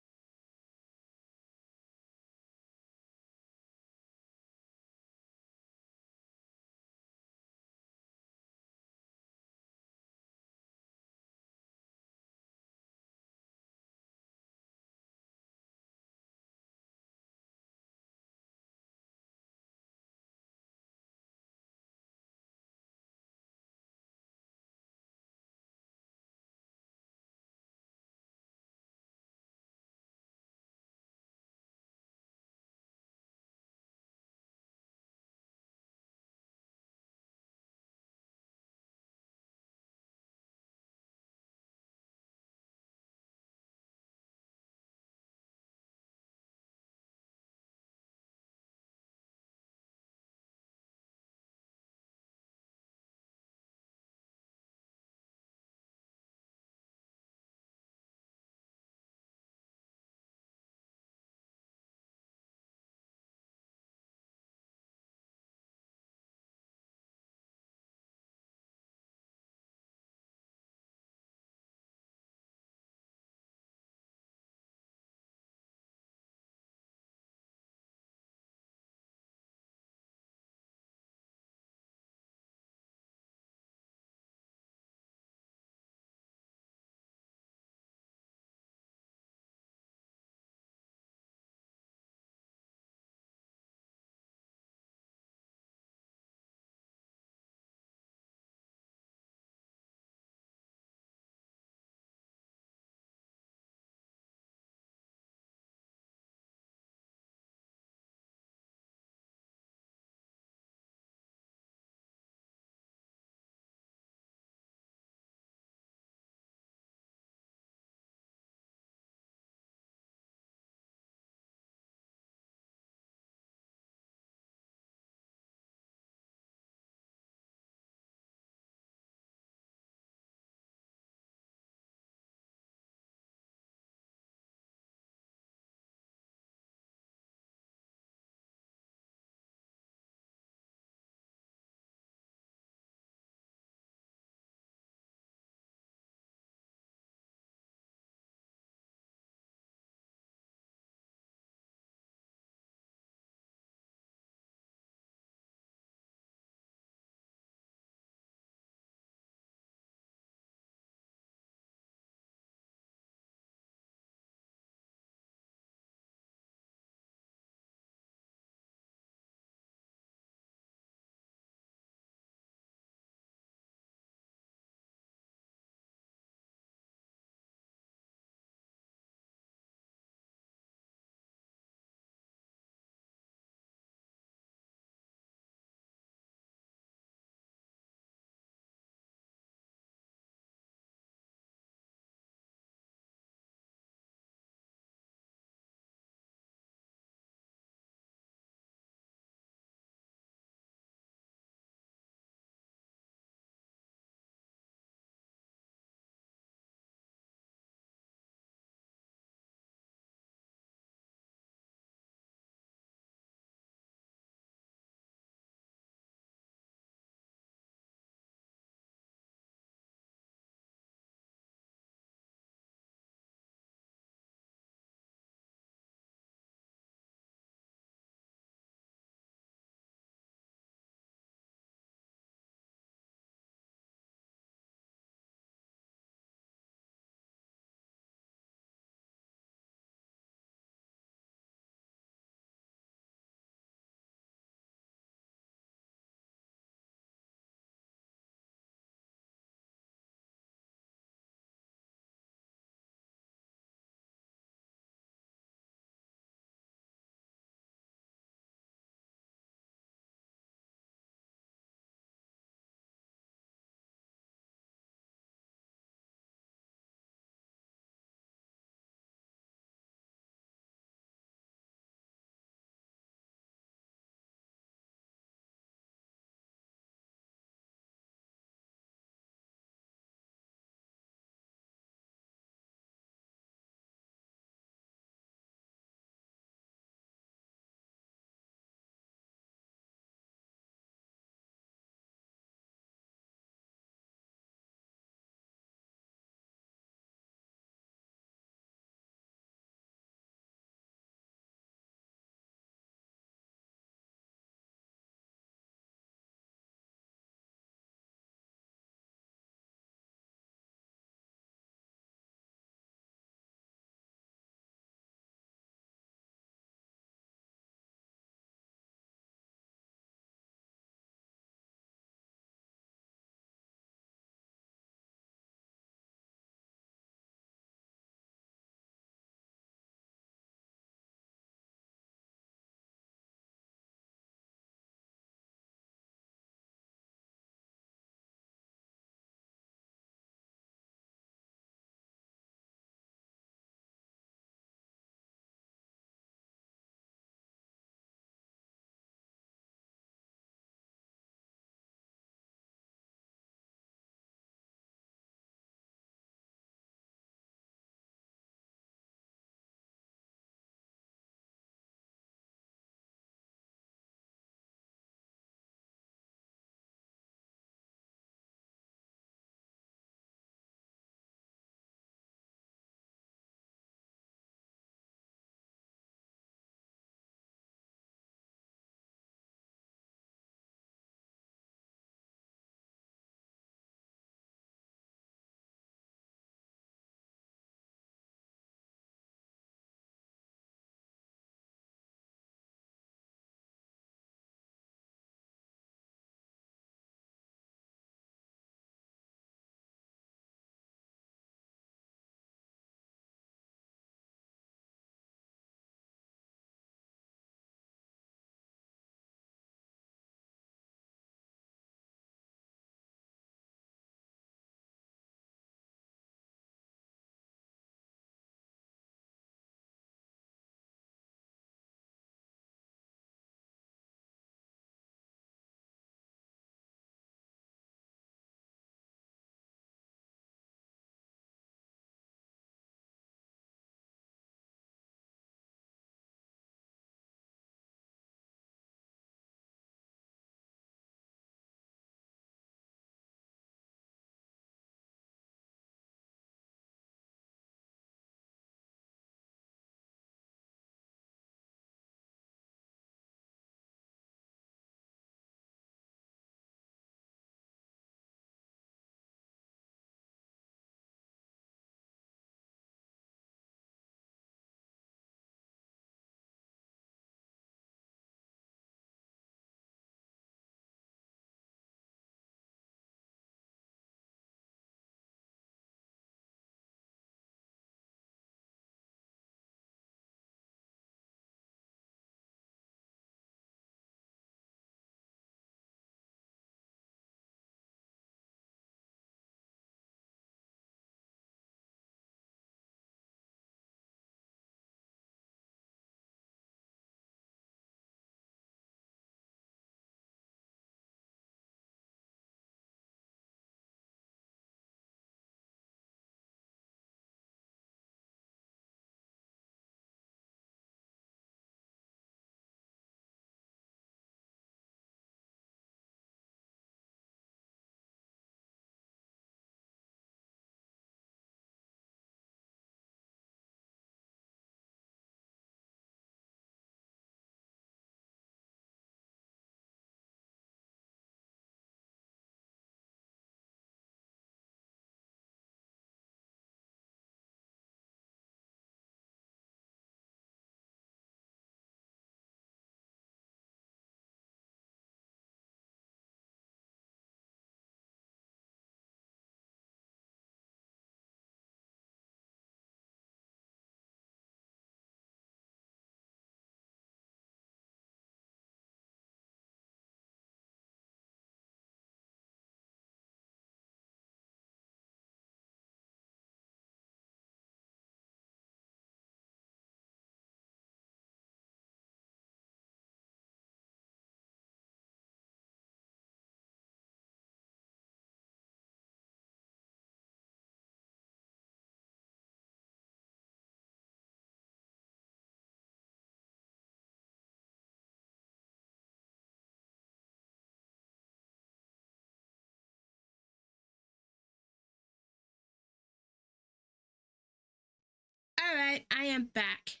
Alright, I am back.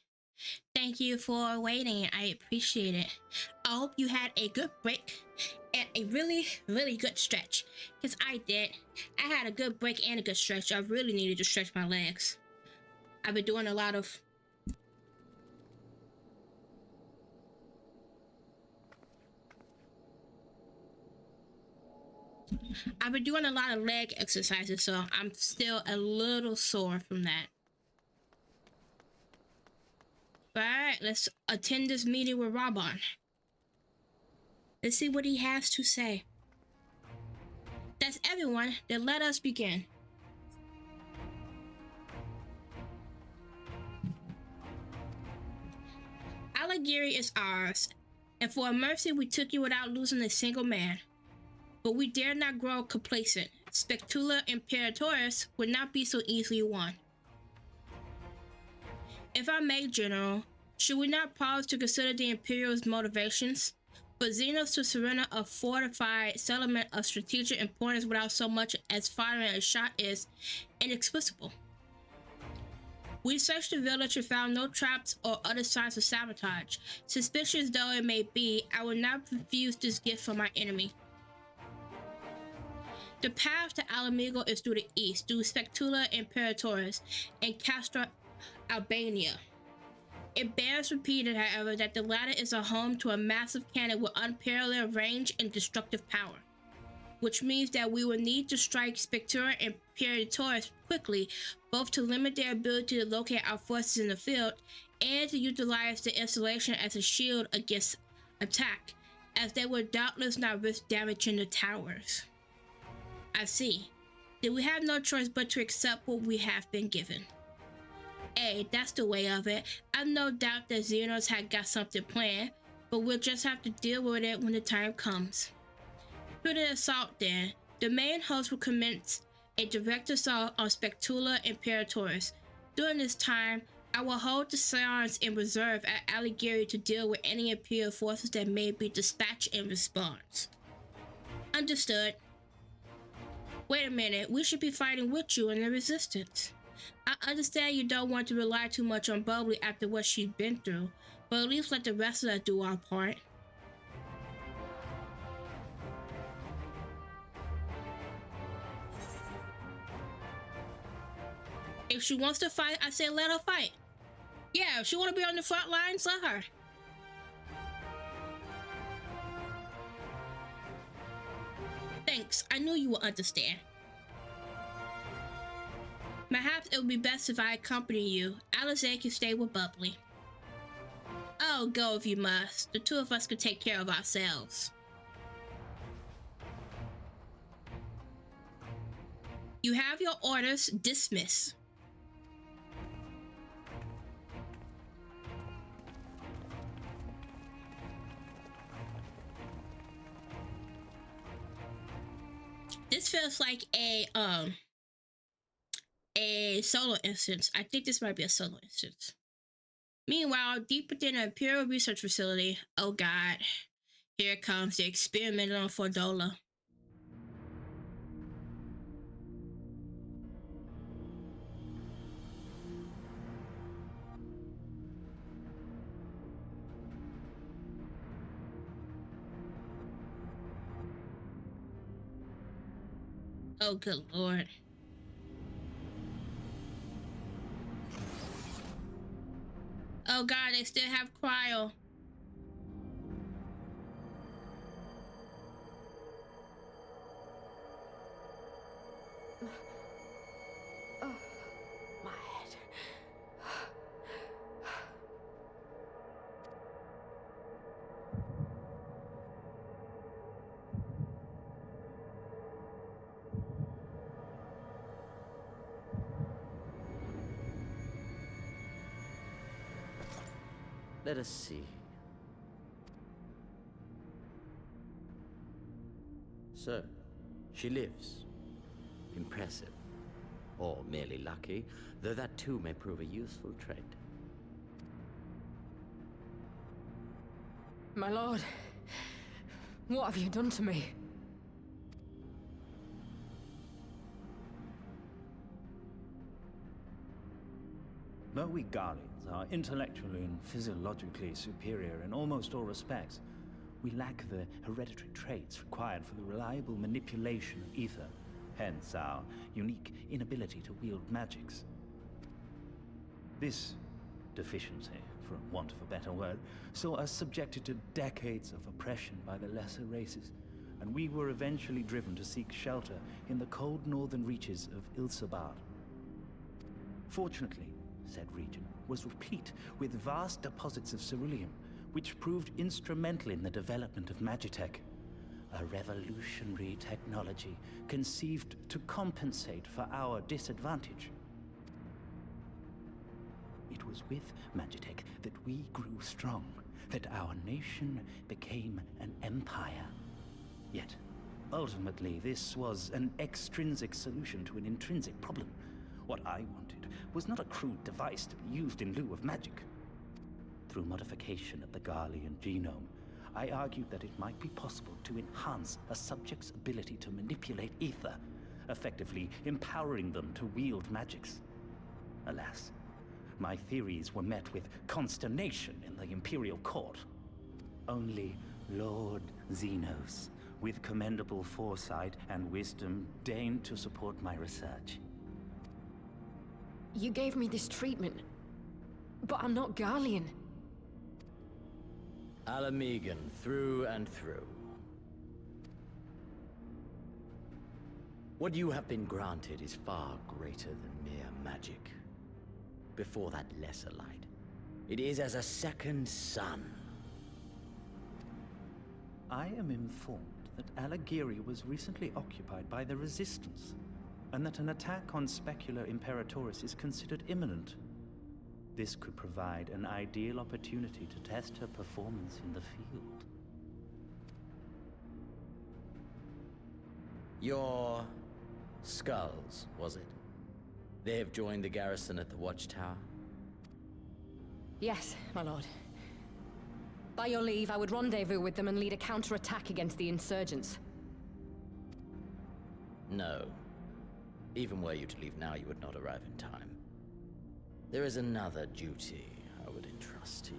Thank you for waiting. I appreciate it. I hope you had a good break and a really, really good stretch. Because I did. I had a good break and a good stretch. I really needed to stretch my legs. I've been doing a lot of... leg exercises, so I'm still a little sore from that. Alright, let's attend this meeting with Rabon. Let's see what he has to say. That's everyone, then let us begin. Alighieri is ours, and for a mercy we took you without losing a single man. But we dare not grow complacent. Spectula Imperatoris would not be so easily won. If I may, General, should we not pause to consider the Imperial's motivations? For Xenos to surrender a fortified settlement of strategic importance without so much as firing a shot is inexplicable. We searched the village and found no traps or other signs of sabotage. Suspicious though it may be, I will not refuse this gift from my enemy. The path to Alamigo is through the east, through Spectula Imperatoris and Castra Albania. It bears repeating, however, that the latter is a home to a massive cannon with unparalleled range and destructive power, which means that we will need to strike Spectura Imperatoris quickly, both to limit their ability to locate our forces in the field and to utilize the installation as a shield against attack, as they will doubtless not risk damaging the towers. I see. Then we have no choice but to accept what we have been given. Hey, that's the way of it. I've no doubt that Xenos had got something planned, but we'll just have to deal with it when the time comes. To the assault then, the main host will commence a direct assault on Spectula Imperatoris. During this time, I will hold the Scions in reserve at Alighieri to deal with any Imperial forces that may be dispatched in response. Understood. Wait a minute, we should be fighting with you in the resistance. I understand you don't want to rely too much on Bubbly after what she's been through, but at least let the rest of us do our part. If she wants to fight, I say let her fight. Yeah, if she want to be on the front lines, let her. Thanks, I knew you would understand. Perhaps it would be best if I accompany you. Alizé can stay with Bubbly. Oh, go if you must. The two of us can take care of ourselves. You have your orders. Dismiss. This feels like a solo instance. I think this might be a solo instance. Meanwhile, deep within an Imperial research facility, oh god, here comes the experiment on Fordola. Oh, good lord. Oh god, they still have cryo. Oh, my head. Let us see. So, she lives. Impressive. Or merely lucky, though that too may prove a useful trait. My lord, what have you done to me? Though we Garleans are intellectually and physiologically superior in almost all respects, we lack the hereditary traits required for the reliable manipulation of ether, hence our unique inability to wield magics. This deficiency, for want of a better word, saw us subjected to decades of oppression by the lesser races, and we were eventually driven to seek shelter in the cold northern reaches of Ilsabard. Fortunately, said region was replete with vast deposits of ceruleum, which proved instrumental in the development of Magitech, a revolutionary technology conceived to compensate for our disadvantage. It was with Magitech that we grew strong, that our nation became an empire. Yet, ultimately, this was an extrinsic solution to an intrinsic problem. What I wanted was not a crude device to be used in lieu of magic. Through modification of the Garlean genome, I argued that it might be possible to enhance a subject's ability to manipulate ether, effectively empowering them to wield magics. Alas, my theories were met with consternation in the Imperial Court. Only Lord Xenos, with commendable foresight and wisdom, deigned to support my research. You gave me this treatment, but I'm not Garlean. Alamegan, through and through. What you have been granted is far greater than mere magic. Before that lesser light, it is as a second sun. I am informed that Alagiri was recently occupied by the Resistance, and that an attack on Specular Imperatoris is considered imminent. This could provide an ideal opportunity to test her performance in the field. Your skulls, was it? They have joined the garrison at the Watchtower? Yes, my lord. By your leave, I would rendezvous with them and lead a counterattack against the insurgents. No. Even were you to leave now, you would not arrive in time. There is another duty I would entrust to you.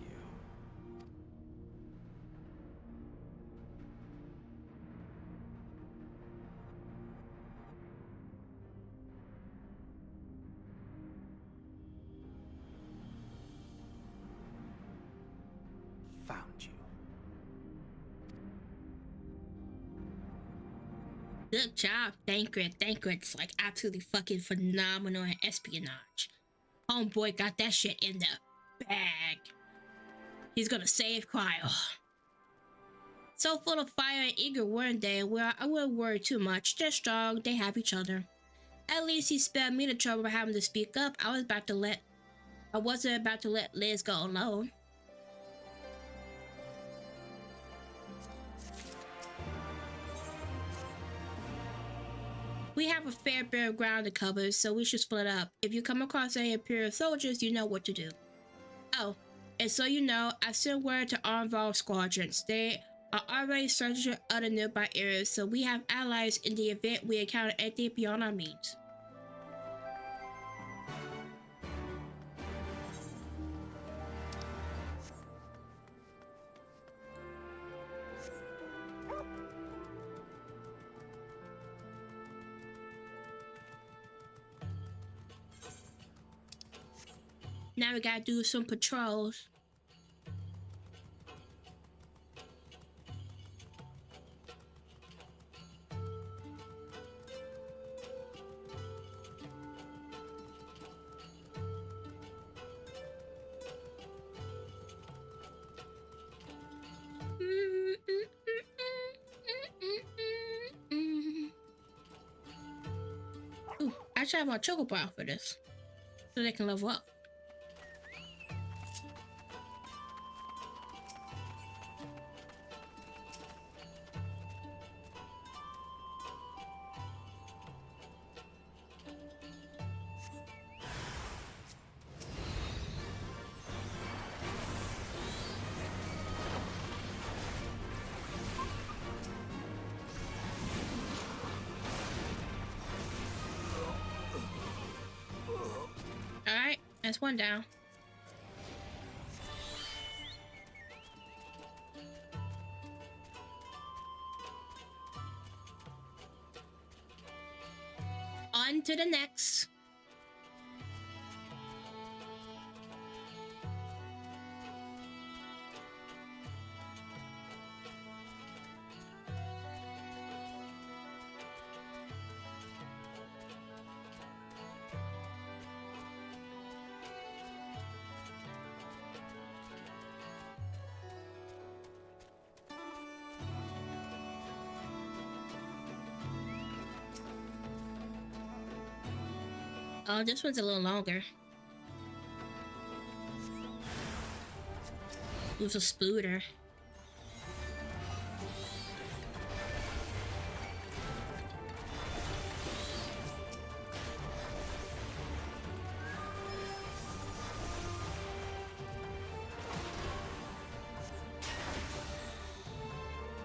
Found you. Good job, Thancred. Thancred's like absolutely fucking phenomenal in espionage. Homeboy got that shit in the bag. He's gonna save Cryo. So full of fire and eager, weren't they? Well, I wouldn't worry too much. They're strong. They have each other. At least he spared me the trouble of having to speak up. I wasn't about to let Liz go alone. We have a fair bit of ground to cover, so we should split up. If you come across any Imperial soldiers, you know what to do. Oh, and so you know, I sent word to Arnval squadrons. They are already searching other nearby areas, so we have allies in the event we encounter anything beyond our means. Now we gotta do some patrols. Ooh, I should have my chocobo out for this, so they can level up. That's one down. On to the next. Oh, this one's a little longer. With a spooter.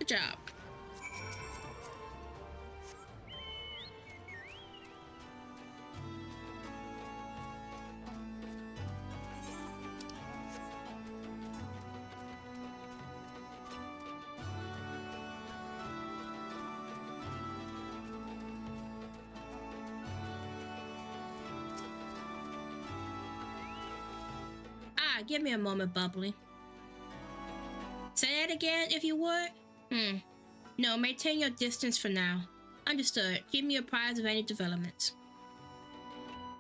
Good job. Give me a moment, Bubbly. Say it again, if you would. No, maintain your distance for now. Understood. Keep me apprised of any developments.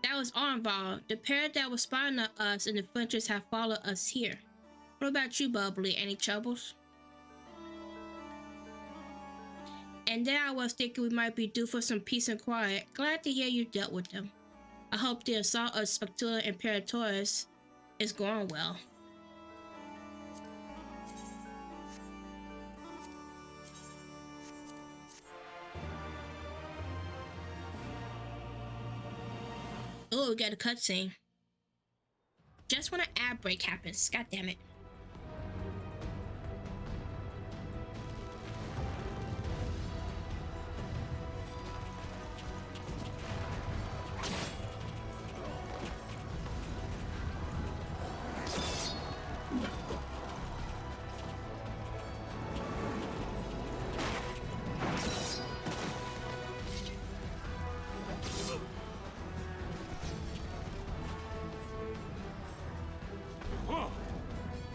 That was Arnval. The pair that was spying on us and the Flinchers have followed us here. What about you, Bubbly? Any troubles? And there I was thinking we might be due for some peace and quiet. Glad to hear you dealt with them. I hope the assault of Spectula Imperatoris is going well. Oh, we got a cutscene. Just when an ad break happens. God damn it.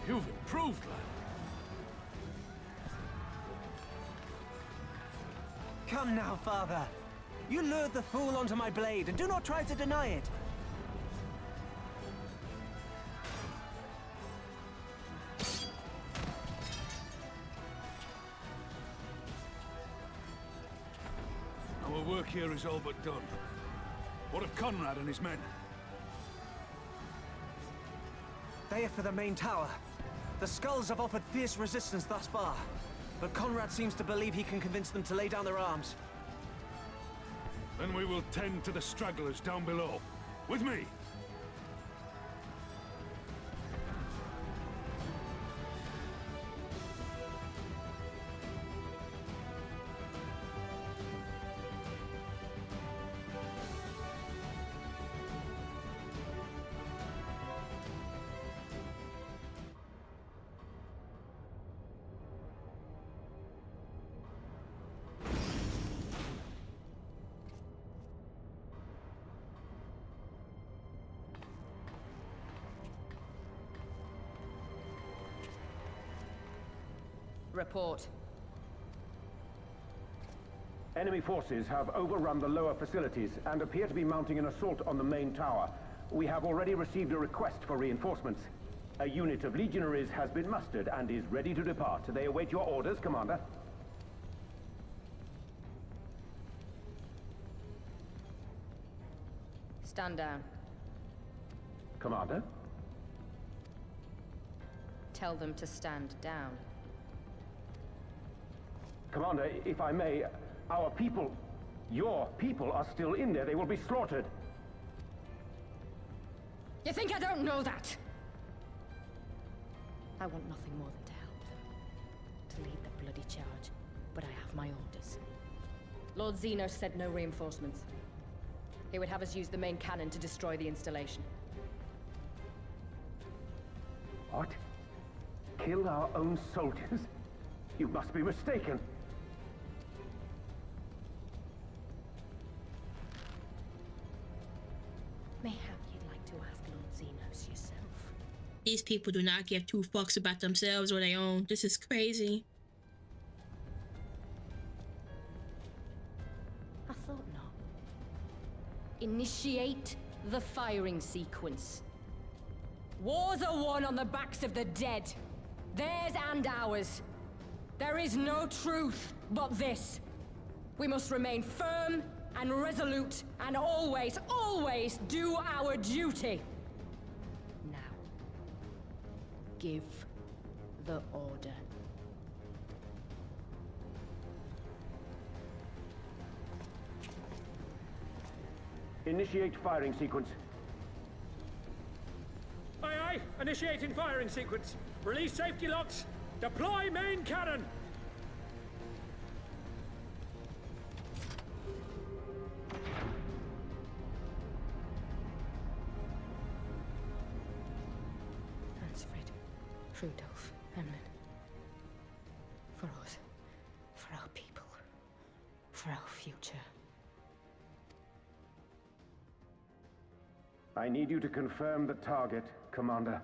You've improved, lad. Come now, father. You lured the fool onto my blade, and do not try to deny it. Our work here is all but done. What of Conrad and his men? They are for the main tower. The skulls have offered fierce resistance thus far, but Conrad seems to believe he can convince them to lay down their arms. Then we will tend to the stragglers down below. With me! Report. Enemy forces have overrun the lower facilities and appear to be mounting an assault on the main tower. We have already received a request for reinforcements. A unit of legionaries has been mustered and is ready to depart. They await your orders, Commander. Stand down. Commander? Tell them to stand down. Commander, if I may, our people, your people are still in there. They will be slaughtered. You think I don't know that? I want nothing more than to help them. To lead the bloody charge. But I have my orders. Lord Xenos said no reinforcements. He would have us use the main cannon to destroy the installation. What? Kill our own soldiers? You must be mistaken. Mayhap you'd like to ask Lord Xenos yourself. These people do not give two fucks about themselves or their own. This is crazy. I thought not. Initiate the firing sequence. Wars are won on the backs of the dead. Theirs and ours. There is no truth but this. We must remain firm and resolute and always, always do our duty. Now, give the order. Initiate firing sequence. Aye, aye. Initiating firing sequence. Release safety locks. Deploy main cannon. Ransford, Rudolph, Hamlin. For us. For our people. For our future. I need you to confirm the target, Commander.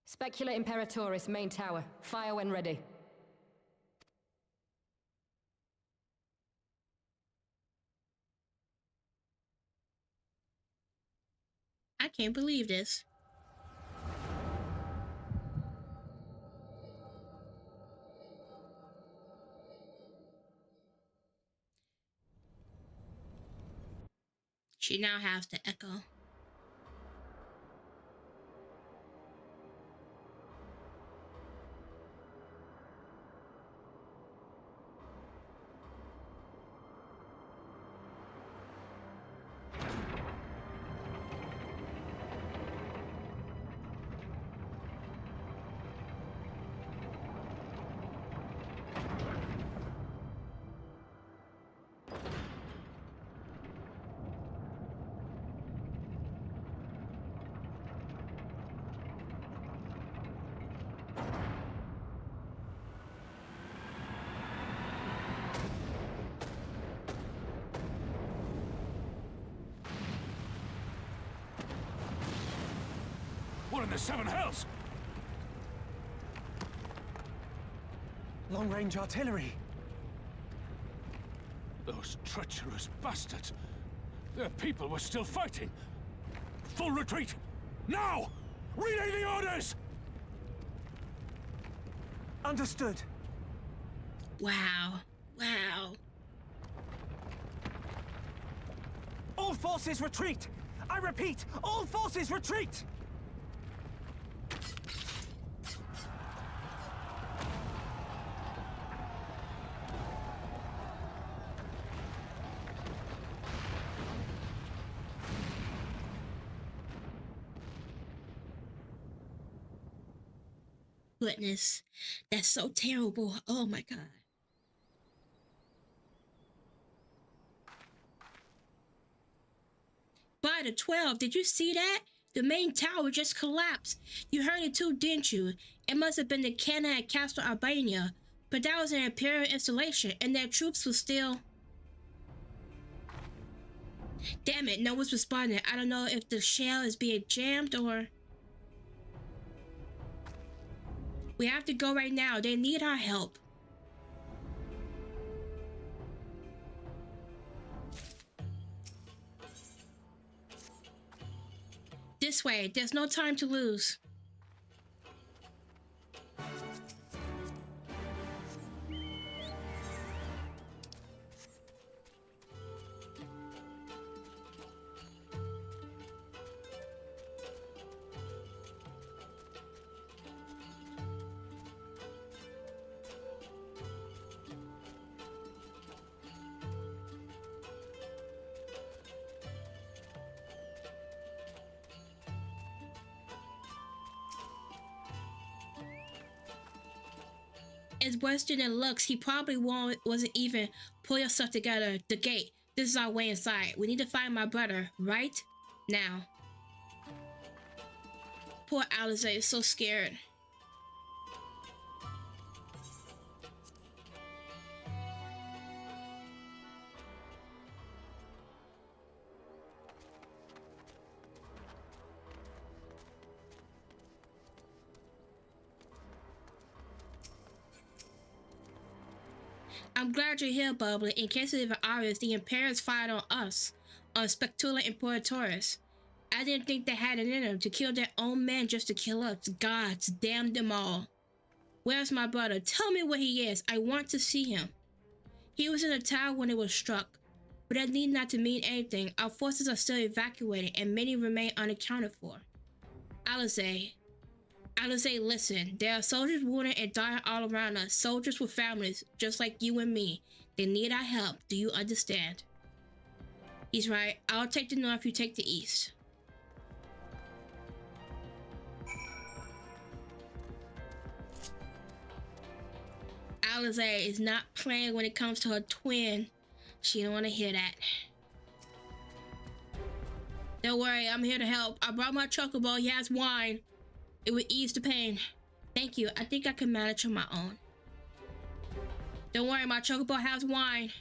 Specula Imperatoris, main tower. Fire when ready. I can't believe this. She now has the echo. What in the seven hells? Long-range artillery. Those treacherous bastards. Their people were still fighting. Full retreat! Now! Relay the orders! Understood. Wow. Wow. All forces retreat! I repeat, all forces retreat! Goodness, that's so terrible. Oh my God. By the 12, did you see that? The main tower just collapsed. You heard it too, didn't you? It must have been the cannon at Castle Albania, but that was an Imperial installation, and their troops were still... Damn it, no one's responding. I don't know if the shell is being jammed or... We have to go right now. They need our help. This way. There's no time to lose. As worse than it looks, he probably wasn't even pull yourself together. The gate. This is our way inside. We need to find my brother right now. Poor Alize is so scared. I'm glad you're here, Bubbly. In case it isn't obvious, the Imperials fired on us, on Spectula and Portoris. I didn't think they had it in them to kill their own men just to kill us. Gods, damn them all. Where's my brother? Tell me where he is. I want to see him. He was in the tower when it was struck, but that need not to mean anything. Our forces are still evacuating, and many remain unaccounted for. Alize, listen. There are soldiers wounded and dying all around us. Soldiers with families, just like you and me. They need our help. Do you understand? He's right. I'll take the north, you take the east. Alize is not playing when it comes to her twin. She don't want to hear that. Don't worry, I'm here to help. I brought my chocobo. He has wine. It would ease the pain. Thank you. I think I can manage on my own. Don't worry, my chocobo has wine.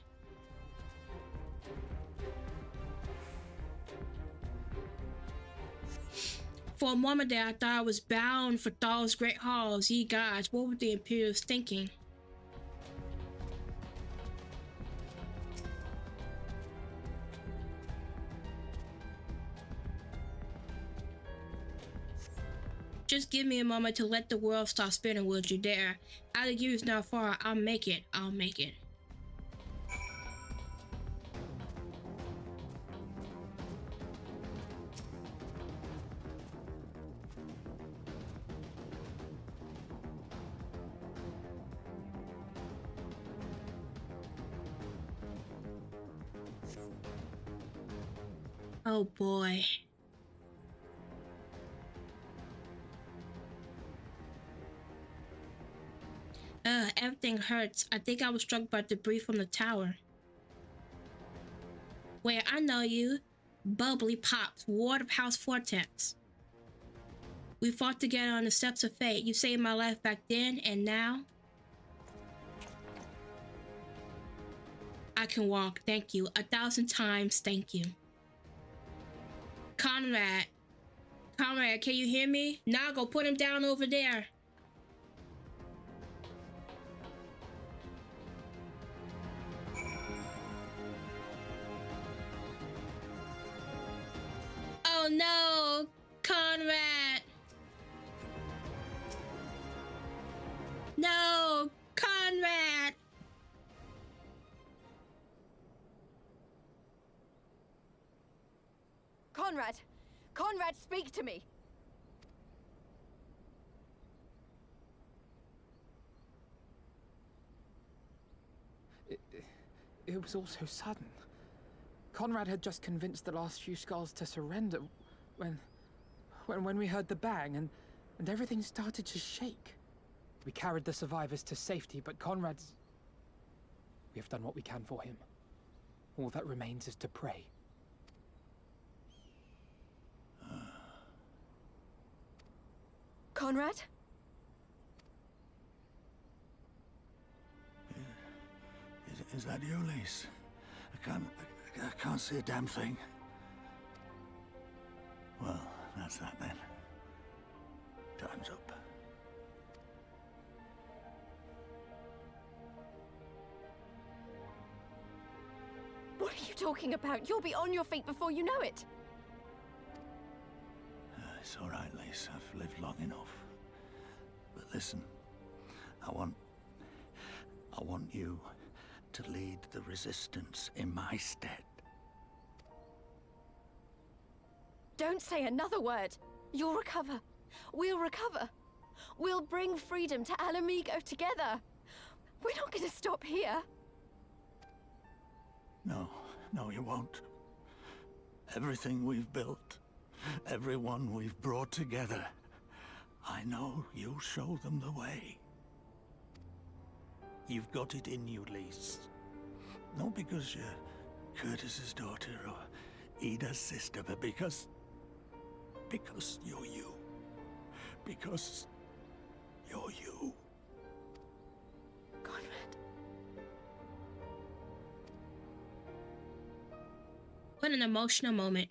For a moment there, I thought I was bound for Thal's great halls. Ye gods, what were the Imperials thinking? Just give me a moment to let the world stop spinning, would you dare? Out is not far. I'll make it. I'll make it. Oh boy. Everything hurts. I think I was struck by debris from the tower. Wait, I know you. Bubbly Pops, Ward of House Vortex. We fought together on the steps of fate. You saved my life back then, and now? I can walk. Thank you. 1,000 times, thank you. Conrad, can you hear me? Now go put him down over there. Oh no, Conrad. No, Conrad. Conrad, speak to me. It was all so sudden. Conrad had just convinced the last few skulls to surrender when we heard the bang and everything started to shake. We carried the survivors to safety, but Conrad's... We have done what we can for him. All that remains is to pray. Conrad? Is that you, Lise? I can't see a damn thing. Well, that's that then. Time's up. What are you talking about? You'll be on your feet before you know it. It's all right, Lise. I've lived long enough. But listen, I want you to lead the resistance in my stead. Don't say another word. You'll recover. We'll recover. We'll bring freedom to Alamigo together. We're not going to stop here. No, you won't. Everything we've built, everyone we've brought together, I know you'll show them the way. You've got it in you, Lise. Not because you're Curtis's daughter or Ida's sister, but because you're you. Because you're you. Conrad. What an emotional moment.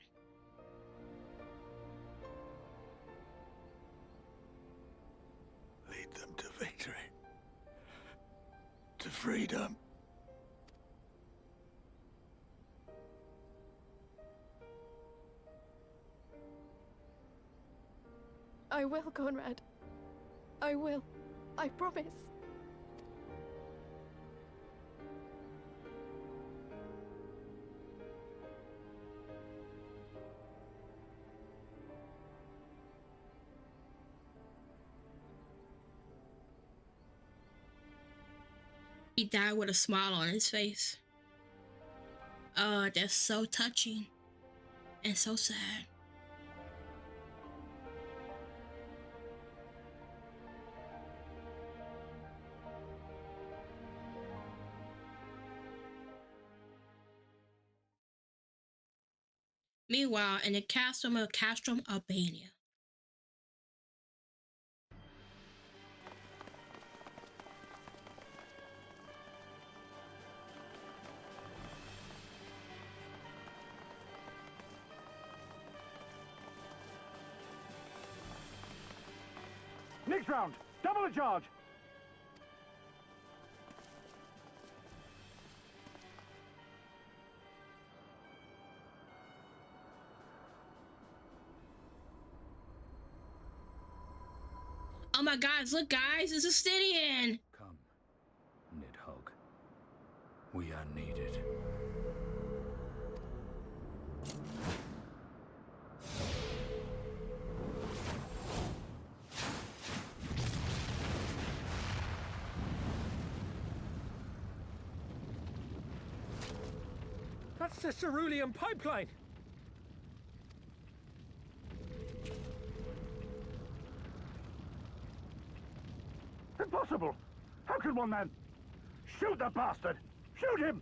Lead them to victory. To freedom. I will, Conrad. I will. I promise. He died with a smile on his face. Oh, that's so touching and so sad. Meanwhile, in the castle of Castrum, Albania. Next round, double the charge. Oh my God, look guys, it's a Stydian. Come, Nidhogg. We are needed. That's the cerulean pipeline! Impossible! How can one man... Shoot the bastard! Shoot him!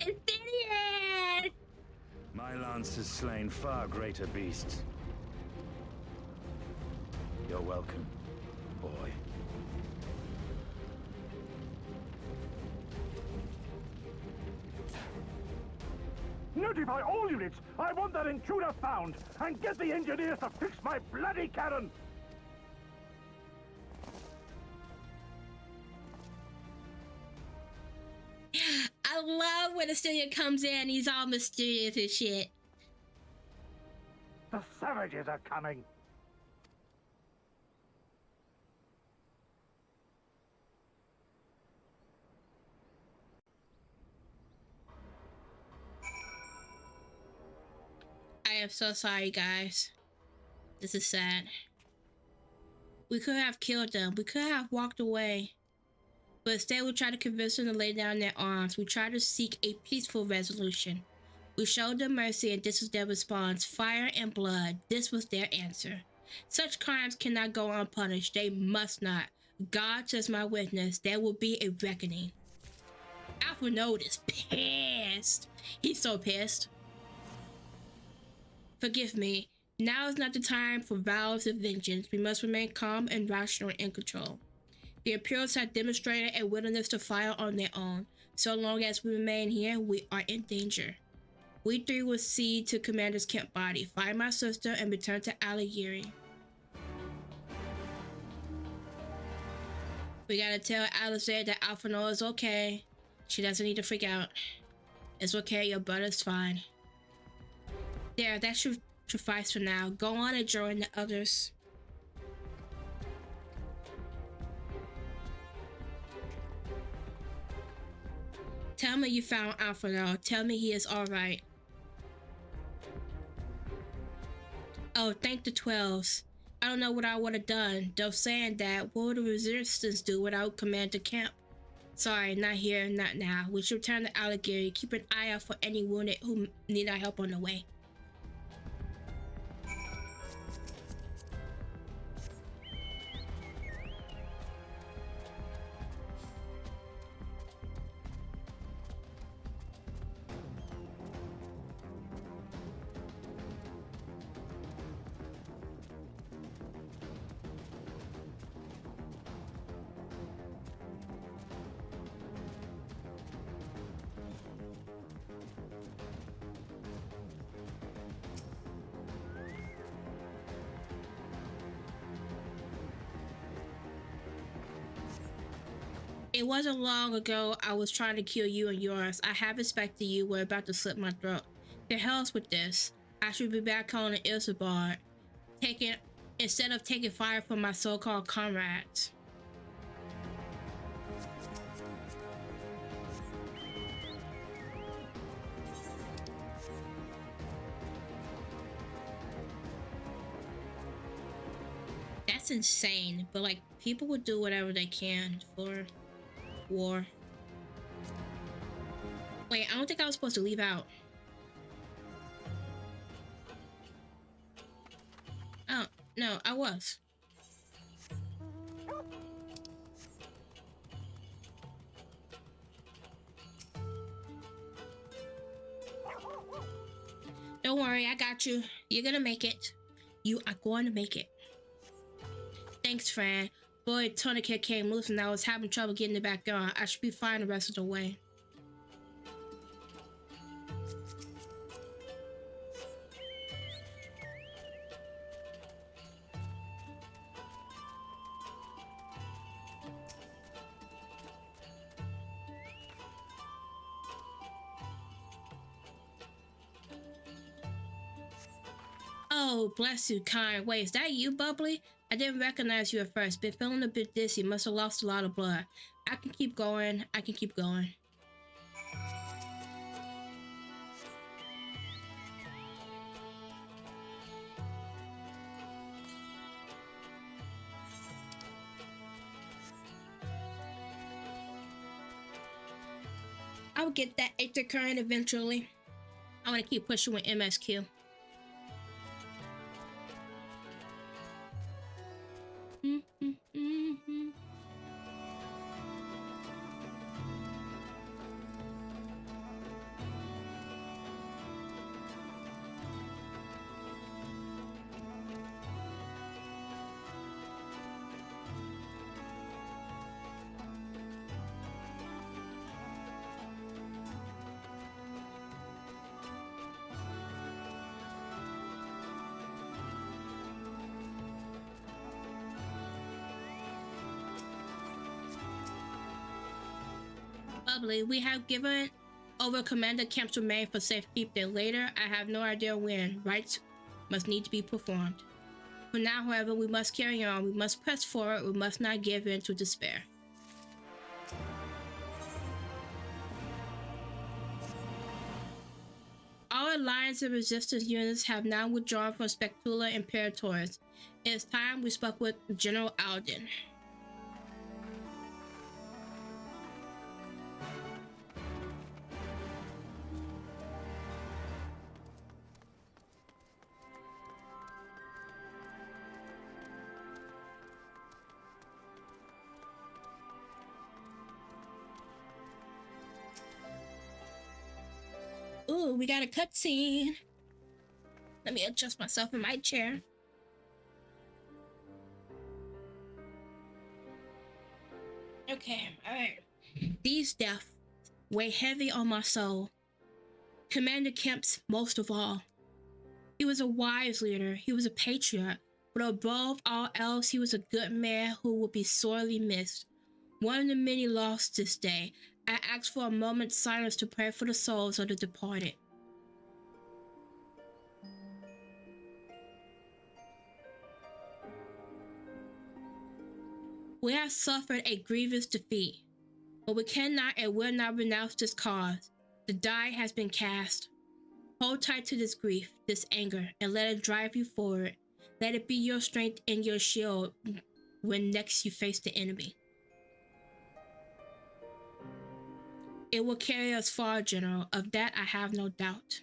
Stydian! My lance has slain far greater beasts. You're welcome, boy. Notify all units! I want that intruder found! And get the engineers to fix my bloody cannon! I love when the Stydian comes in, he's all mysterious and shit. The savages are coming! I am so sorry, guys. This is sad. We could have killed them. We could have walked away. But instead, we tried to convince them to lay down their arms. We tried to seek a peaceful resolution. We showed them mercy, and this was their response. Fire and blood. This was their answer. Such crimes cannot go unpunished. They must not. God is my witness. There will be a reckoning. Alphonode is pissed. He's so pissed. Forgive me. Now is not the time for vows of vengeance. We must remain calm and rational and in control. The Imperials have demonstrated a willingness to fire on their own. So long as we remain here, we are in danger. We three will see to Commander's camp body, find my sister, and return to Alighieri. We gotta tell Alistair that Alphonode is okay. She doesn't need to freak out. It's okay, your brother's fine. There, that should suffice for now. Go on and join the others. Tell me you found Alphonode. Tell me he is alright. Oh, thank the 12s. I don't know what I would have done. Though saying that, what would the resistance do without Commander Camp? Sorry, not here, not now. We should return to Alighieri. Keep an eye out for any wounded who need our help on the way. It wasn't long ago I was trying to kill you and yours. I have expected you were about to slit my throat. To hell's with this. I should be back on the Isabard, instead of taking fire from my so-called comrades. That's insane, but like people would do whatever they can for war. Wait, I don't think I was supposed to leave out. Oh, no, I was. Don't worry, I got you. You're gonna make it. You are going to make it. Thanks, Fran. Boy, tourniquet came loose and I was having trouble getting it back on. I should be fine the rest of the way. Oh, bless you, kind. Wait, is that you, Bubbly? I didn't recognize you at first. Been feeling a bit dizzy. Must have lost a lot of blood. I can keep going. I can keep going. I'll get that Aether Current eventually. I want to keep pushing with MSQ. Bubbly, we have given over Commander Kemp's remain for safekeeping. Later, I have no idea when. Rites must need to be performed. For now, however, we must carry on. We must press forward. We must not give in to despair. All Alliance and Resistance units have now withdrawn from Spectula Imperatoris. It is time we spoke with General Alden. Ooh, we got a cutscene. Let me adjust myself in my chair. Okay, alright. These deaths weigh heavy on my soul. Commander Kemp's most of all. He was a wise leader. He was a patriot. But above all else, he was a good man who will be sorely missed. One of the many lost this day. I ask for a moment's silence to pray for the souls of the departed. We have suffered a grievous defeat, but we cannot and will not renounce this cause. The die has been cast. Hold tight to this grief, this anger, and let it drive you forward. Let it be your strength and your shield when next you face the enemy. It will carry us far, General. Of that I have no doubt.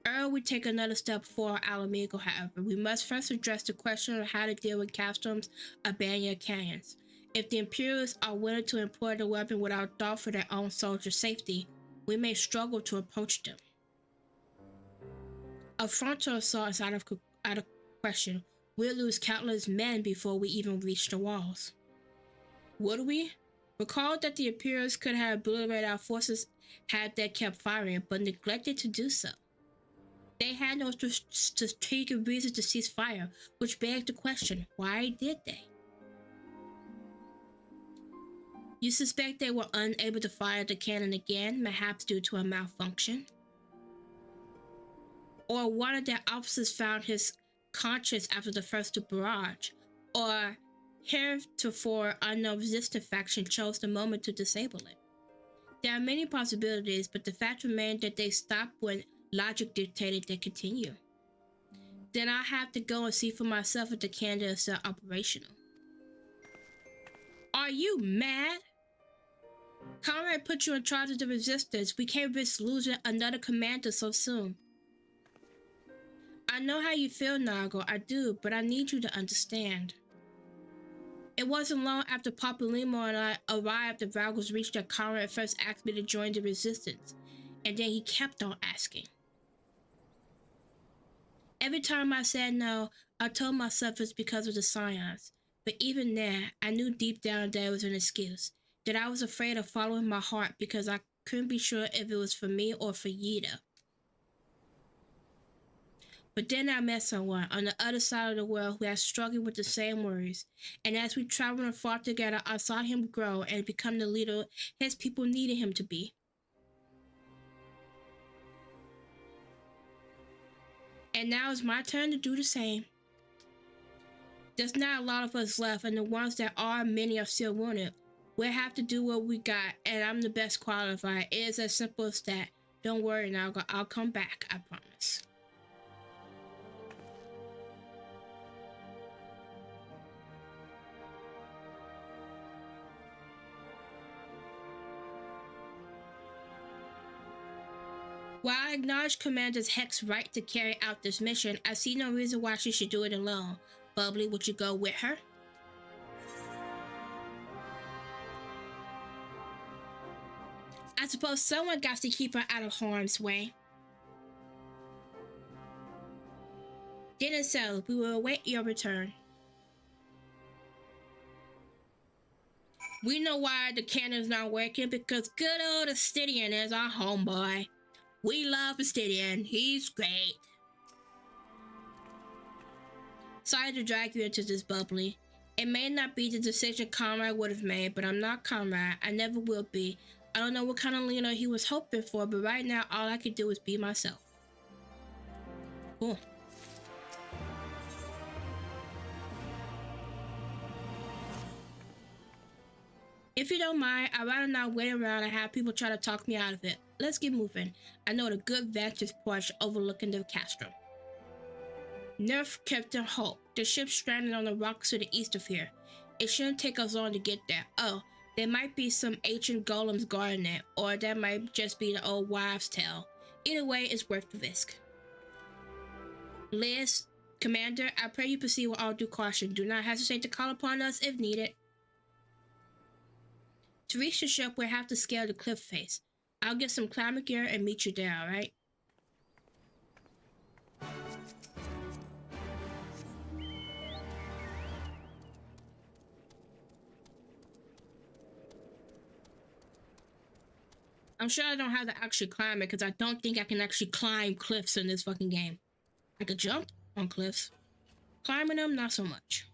Ere we take another step forward, Alamigo, however, we must first address the question of how to deal with Castrom's abandoned cannons. If the Imperialists are willing to employ the weapon without thought for their own soldiers' safety, we may struggle to approach them. A frontal assault is out of question. We'll lose countless men before we even reach the walls. Would we? Recall that the Imperials could have obliterated our forces had they kept firing, but neglected to do so. They had no strategic reason to cease fire, which begs the question, why did they? You suspect they were unable to fire the cannon again, perhaps due to a malfunction? Or one of their officers found his conscious after the first barrage, or heretofore unknown resistance faction chose the moment to disable it. There are many possibilities, but the fact remains that they stopped when logic dictated they continue. Then I'll have to go and see for myself if the cannon is still operational. Are you mad? Conrad put you in charge of the resistance. We can't risk losing another commander so soon. I know how you feel, Nago, I do, but I need you to understand. It wasn't long after Papalimo and I arrived that Valgos reached that Conrad first asked me to join the resistance, and then he kept on asking. Every time I said no, I told myself it's because of the scions, but even there, I knew deep down there was an excuse, that I was afraid of following my heart because I couldn't be sure if it was for me or for Yida. But then I met someone on the other side of the world who had struggled with the same worries, and as we traveled and fought together, I saw him grow and become the leader his people needed him to be. And now it's my turn to do the same. There's not a lot of us left, and the ones that are, many are still wounded. We'll have to do what we got, and I'm the best qualified. It is as simple as that. Don't worry, Nago, I'll come back, I promise. While I acknowledge Commander Heck's right to carry out this mission, I see no reason why she should do it alone. Bubbly, would you go with her? I suppose someone got to keep her out of harm's way. Then so, we will await your return. We know why the cannon's not working, because good old Astidian is our homeboy. We love Astidian. He's great. Sorry to drag you into this, Bubbly. It may not be the decision Conrad would have made, but I'm not Conrad. I never will be. I don't know what kind of leader he was hoping for, but right now all I can do is be myself. Cool. If you don't mind, I'd rather not wait around and have people try to talk me out of it. Let's get moving. I know the good vantage point overlooking the castrum. Nerf Captain Hope. The ship's stranded on the rocks to the east of here. It shouldn't take us long to get there. Oh, there might be some ancient golems guarding it, or that might just be the old wives' tale. Either way, it's worth the risk. Liz, Commander, I pray you proceed with all due caution. Do not hesitate to call upon us if needed. To reach the ship, we'll have to scale the cliff face. I'll get some climbing gear and meet you there, alright? I'm sure I don't have to actually climb it, because I don't think I can actually climb cliffs in this fucking game. I could jump on cliffs. Climbing them, not so much.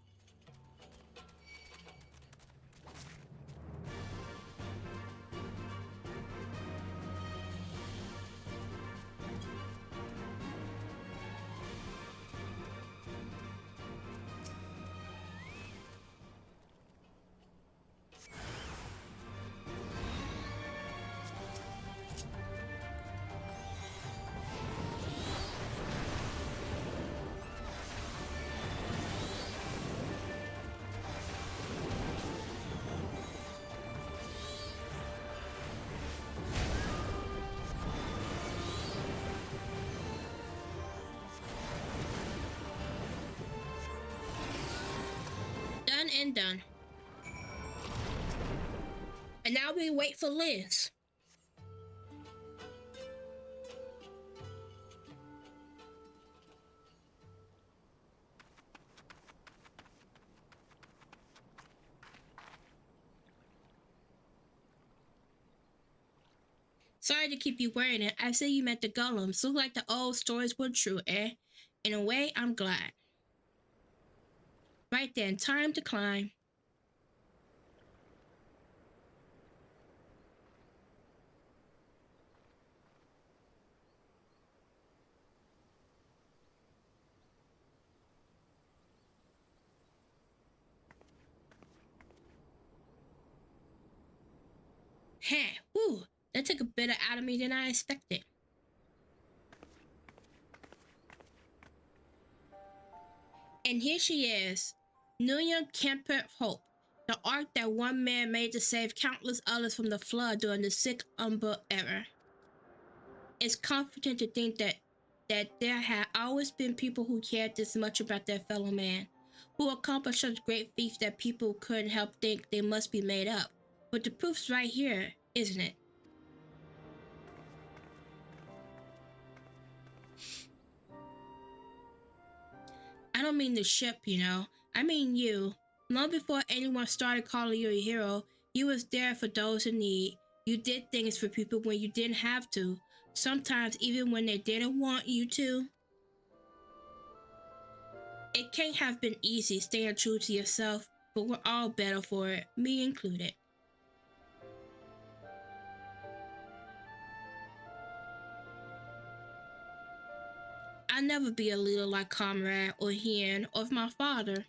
Done and done. And now we wait for Liz. Sorry to keep you waiting. I say you met the golems. Look like the old stories were true, eh? In a way, I'm glad. Right then, time to climb. Heh, whew, that took a bit out of me than I expected. And here she is, Nunya Kemper Hope, the ark that one man made to save countless others from the flood during the Sick Umber era. It's comforting to think that there have always been people who cared this much about their fellow man, who accomplished such great feats that people couldn't help think they must be made up. But the proof's right here, isn't it? I don't mean the ship, you know. I mean you. Long before anyone started calling you a hero, you was there for those in need. You did things for people when you didn't have to. Sometimes even when they didn't want you to. It can't have been easy staying true to yourself, but we're all better for it, me included. I'll never be a leader like Comrade or Hien or my father.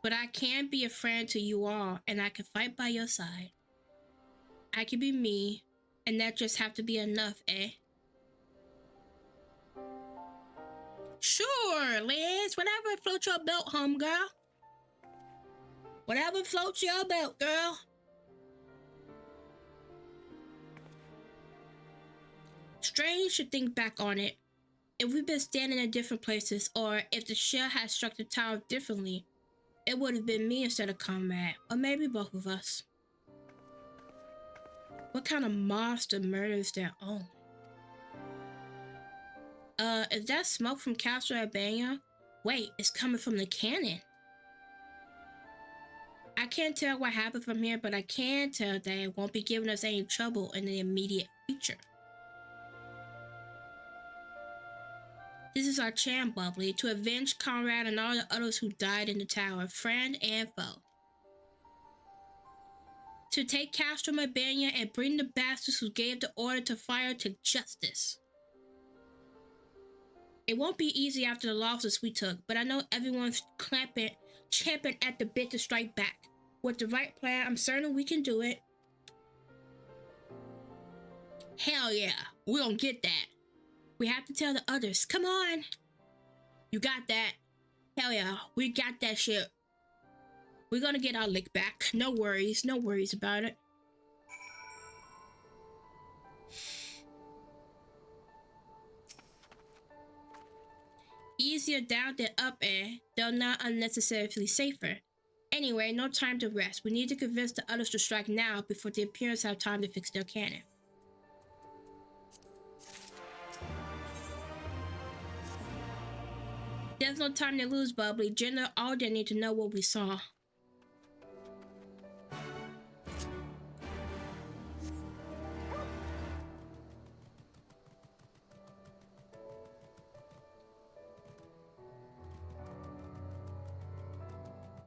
But I can be a friend to you all, and I can fight by your side. I can be me, and that just have to be enough, eh? Sure, Liz. Whatever floats your boat, homegirl. Whatever floats your boat, girl. Strange to think back on it. If we'd been standing in different places, or if the shell had struck the tower differently, it would have been me instead of Comrade, or maybe both of us. What kind of monster murders their own? Is that smoke from Castle Albania? Wait, it's coming from the cannon. I can't tell what happened from here, but I can tell that it won't be giving us any trouble in the immediate future. This is our chance, Bubbly, to avenge Conrad and all the others who died in the tower, friend and foe. To take Castro Albania and bring the bastards who gave the order to fire to justice. It won't be easy after the losses we took, but I know everyone's champing at the bit to strike back. With the right plan, I'm certain we can do it. Hell yeah, we gonna get that. We have to tell the others. Come on. You got that. Hell yeah, we got that shit. We're gonna get our lick back. No worries about it. Easier down than up, eh? Though not unnecessarily safer. Anyway, no time to rest. We need to convince the others to strike now before the Imperials have time to fix their cannon. There's no time to lose, Bubbly. General Alden need to know what we saw.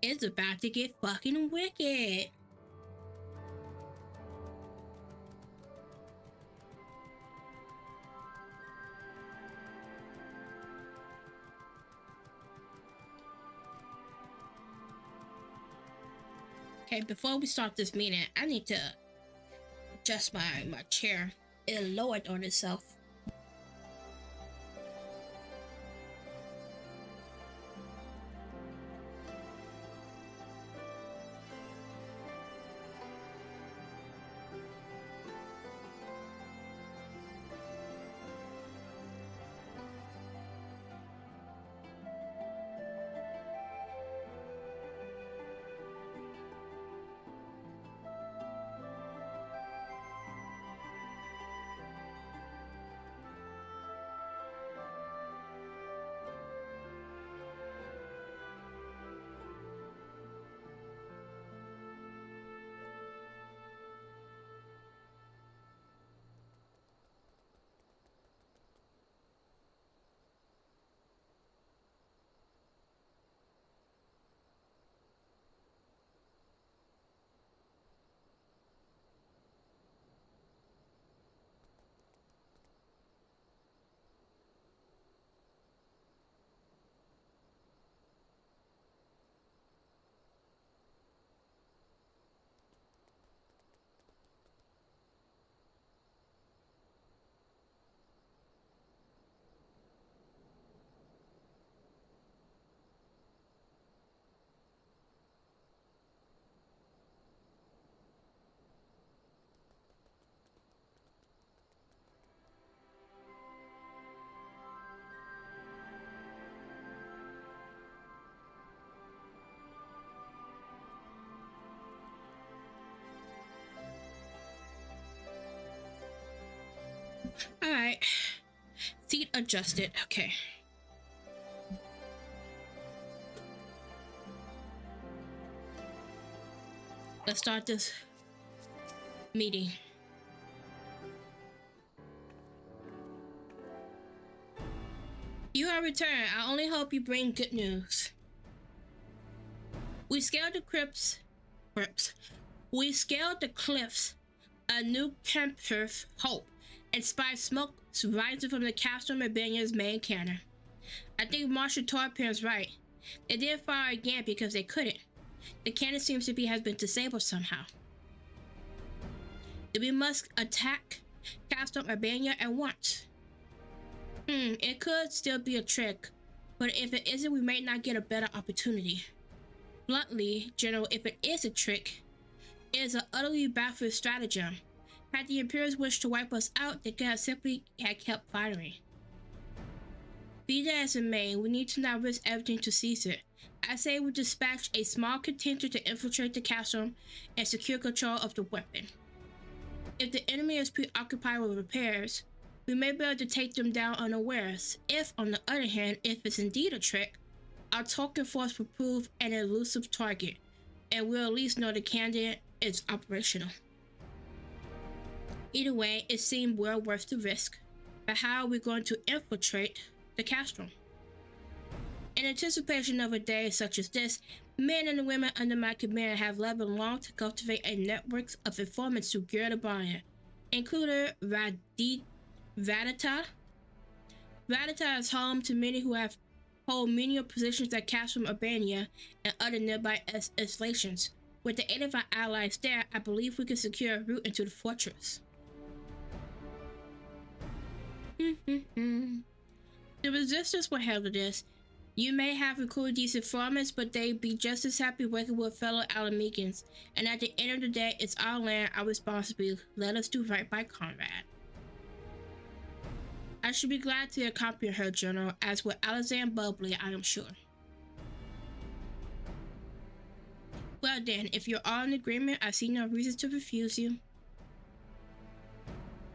It's about to get fucking wicked. Okay, before we start this meeting, I need to adjust my chair. It lowered on itself. Alright. Seat adjusted. Okay. Let's start this meeting. You have returned. I only hope you bring good news. We scaled the We scaled the cliffs. A new Kempturf hope and spied smoke rising from the Castle Mabinia's main cannon. I think Marshal Torpin's right. They didn't fire again because they couldn't. The cannon seems to has been disabled somehow. We must attack Castle Mabinia at once. It could still be a trick, but if it isn't, we may not get a better opportunity. Bluntly, General, if it is a trick, it is an utterly baffling stratagem. Had the Imperials wished to wipe us out, they could have simply kept firing. Be that as it may, we need to not risk everything to seize it. I say we dispatch a small contingent to infiltrate the castle and secure control of the weapon. If the enemy is preoccupied with repairs, we may be able to take them down unawares. If, on the other hand, if it's indeed a trick, our token force will prove an elusive target, and we'll at least know the candidate is operational. Either way, it seemed well worth the risk. But how are we going to infiltrate the castle? In anticipation of a day such as this, men and women under my command have labored long to cultivate a network of informants to Girdabayan, including Radita. Radita is home to many who have hold menial positions at Castle Urbania and other nearby installations. With the aid of our allies there, I believe we can secure a route into the fortress. The resistance will handle this. You may have recruited these informants, but they'd be just as happy working with fellow Alamegans. And at the end of the day, it's our land, our responsibility. Let us do right by Conrad. I should be glad to accompany her, General, as with Alexander Bubbly, I am sure. Well then, if you're all in agreement, I see no reason to refuse you.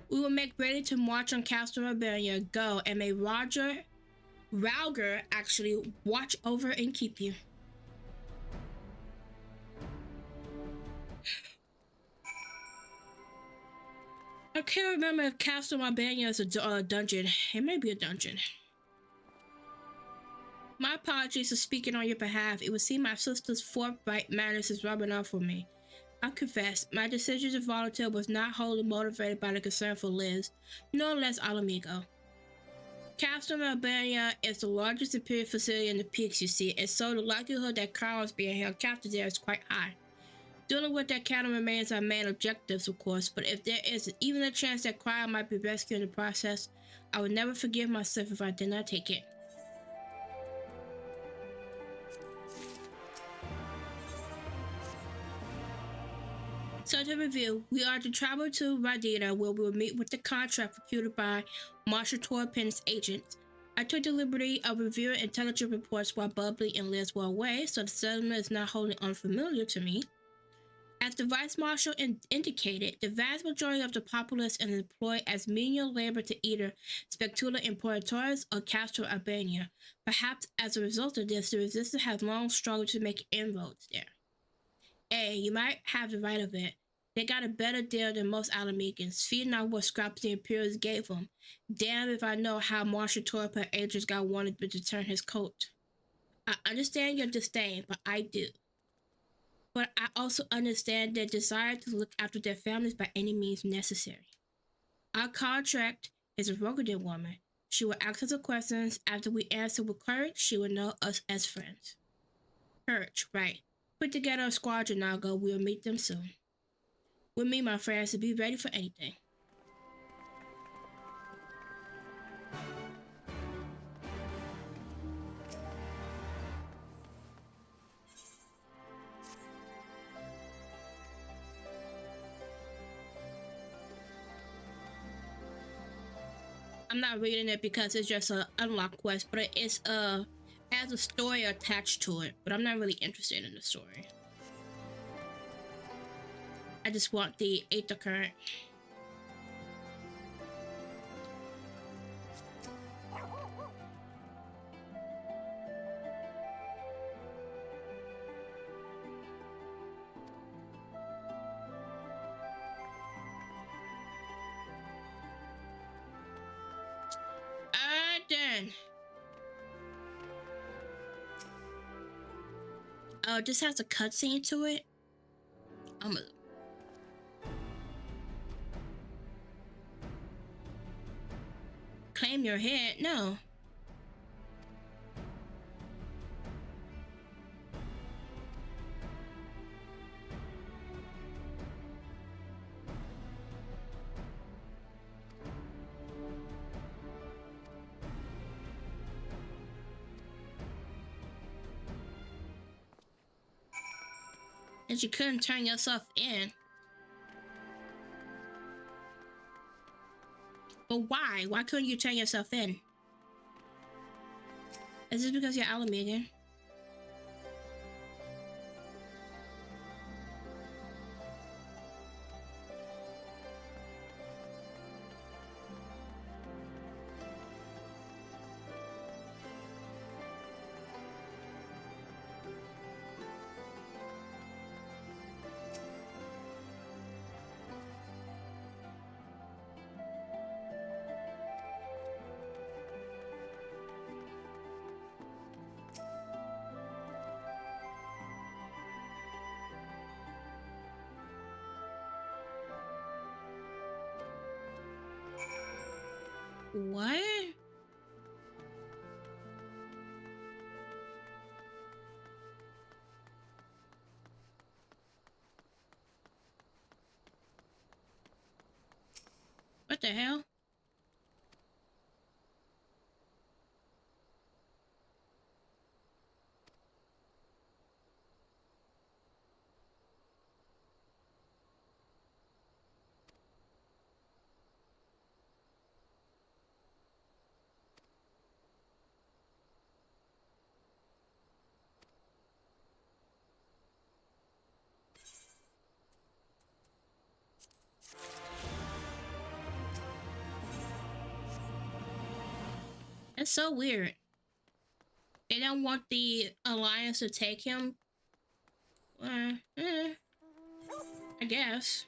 We will make ready to march on Castle Rebellion. Go, and may Rauger actually watch over and keep you. I can't remember if Castle Mabania is a dungeon. It may be a dungeon. My apologies for speaking on your behalf. It would seem my sister's forthright manners is rubbing off on me. I confess, my decision to volunteer was not wholly motivated by the concern for Liz, no less Alamigo. Castle Mabania is the largest Imperial facility in the peaks, you see, and so the likelihood that Carl is being held captive there is quite high. Dealing with that cattle remains our main objectives, of course, but if there is even a chance that Cryo might be rescued in the process, I would never forgive myself if I did not take it. So to review, we are to travel to Radita, where we will meet with the contract procured by Marshal Torpin's agents. I took the liberty of reviewing intelligence reports while Bubbly and Liz were away, so the settlement is not wholly unfamiliar to me. As the Vice Marshal indicated, the vast majority of the populace is employed as menial labor to either Spectula Importatores or Castle Albania. Perhaps as a result of this, the resistance has long struggled to make inroads there. Hey, you might have the right of it. They got a better deal than most Alamegans, feeding on what scraps the Imperials gave them. Damn if I know how Marshal Torpin agents got wanted to turn his coat. I understand your disdain, but I do. But I also understand their desire to look after their families by any means necessary. Our contract is a Rogadin woman. She will ask us questions. After we answer with courage, she will know us as friends. Courage, right. Put together a squadron, Nago. We'll meet them soon. With me, my friends, to be ready for anything. I'm not reading it because it's just an unlock quest, but it's has a story attached to it, but I'm not really interested in the story. I just want the Aether Current. Oh, it just has a cutscene to it. Claim your head? No. And you couldn't turn yourself in. But why? Why couldn't you turn yourself in? Is this because you're Alamy again? What? What the hell? That's so weird. They don't want the Alliance to take him. I guess.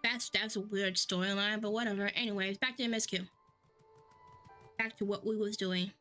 That's a weird storyline, but whatever. Anyways, back to MSQ. Back to what we was doing.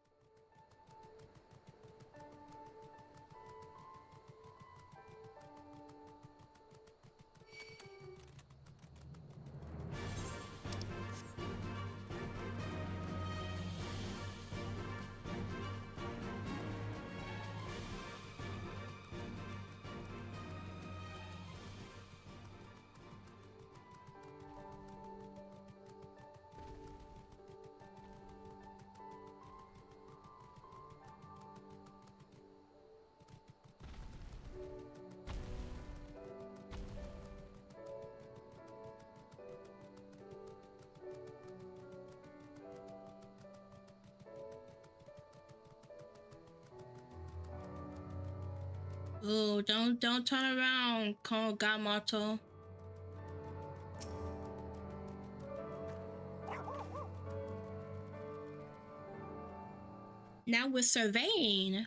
Oh, don't turn around, Gamato. Now we're surveying.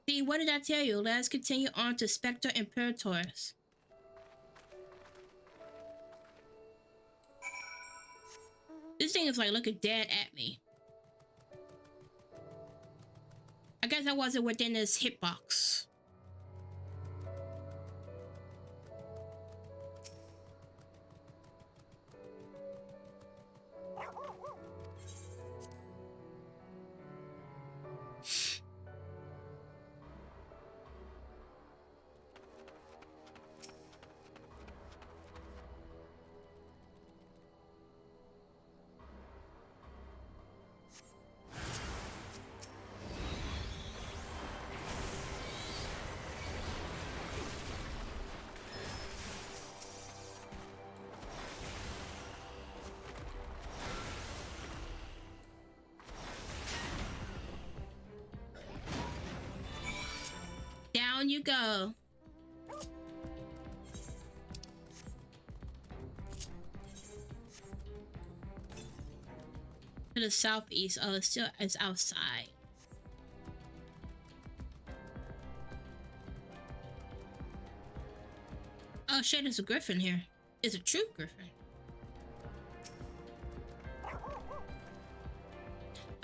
See, what did I tell you? Let's continue on to Spectre Imperators. This thing is like looking dead at me. I guess I wasn't within this hitbox. Down you go. To the southeast. Oh, it's outside. Oh shit, there's a griffin here. It's a true griffin.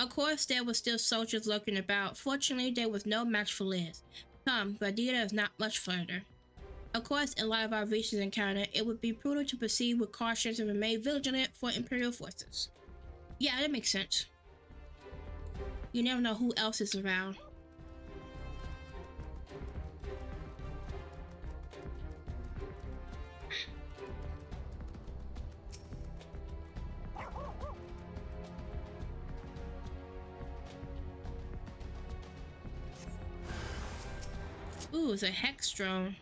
Of course, there were still soldiers lurking about. Fortunately, there was no match for Liz. Come, Radita is not much further. Of course, in light of our recent encounter, it would be prudent to proceed with caution and remain vigilant for Imperial forces. Yeah, that makes sense. You never know who else is around. Ooh, it's a hex drone.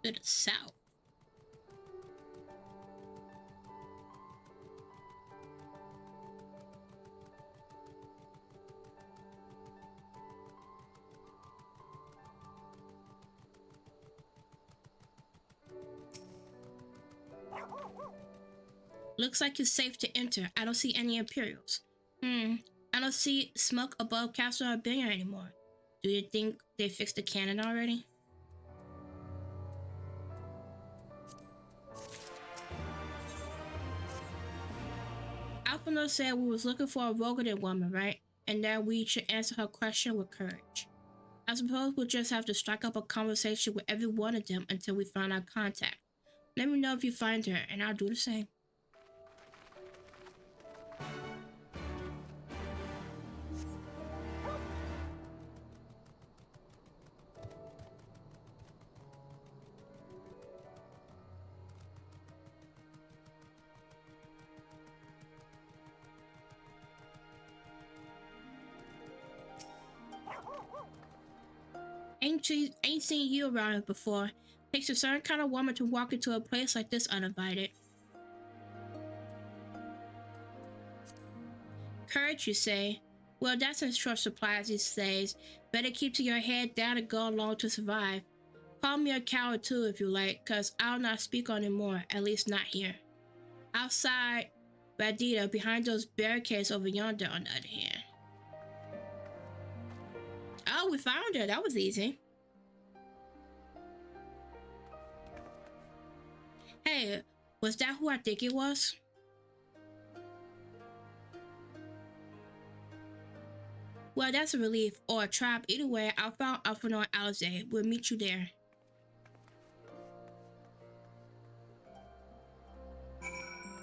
To the south. Looks like it's safe to enter. I don't see any Imperials. I don't see smoke above Castle Arbinia anymore. Do you think they fixed the cannon already? Alphino said we was looking for a Rogadin woman, right? And that we should answer her question with courage. I suppose we'll just have to strike up a conversation with every one of them until we find our contact. Let me know if you find her, and I'll do the same. Ain't seen you around here before. Takes a certain kind of woman to walk into a place like this uninvited. Courage, you say? Well, that's in short supply these days. Better keep to your head down and go along to survive. Call me a coward too if you like, cause I'll not speak on it more, at least not here. Outside Radita, behind those barricades over yonder on the other hand. Oh, we found her. That was easy. Hey, was that who I think it was? Well, that's a relief, or a trap. Either way, I found Alphino and Alize. We'll meet you there.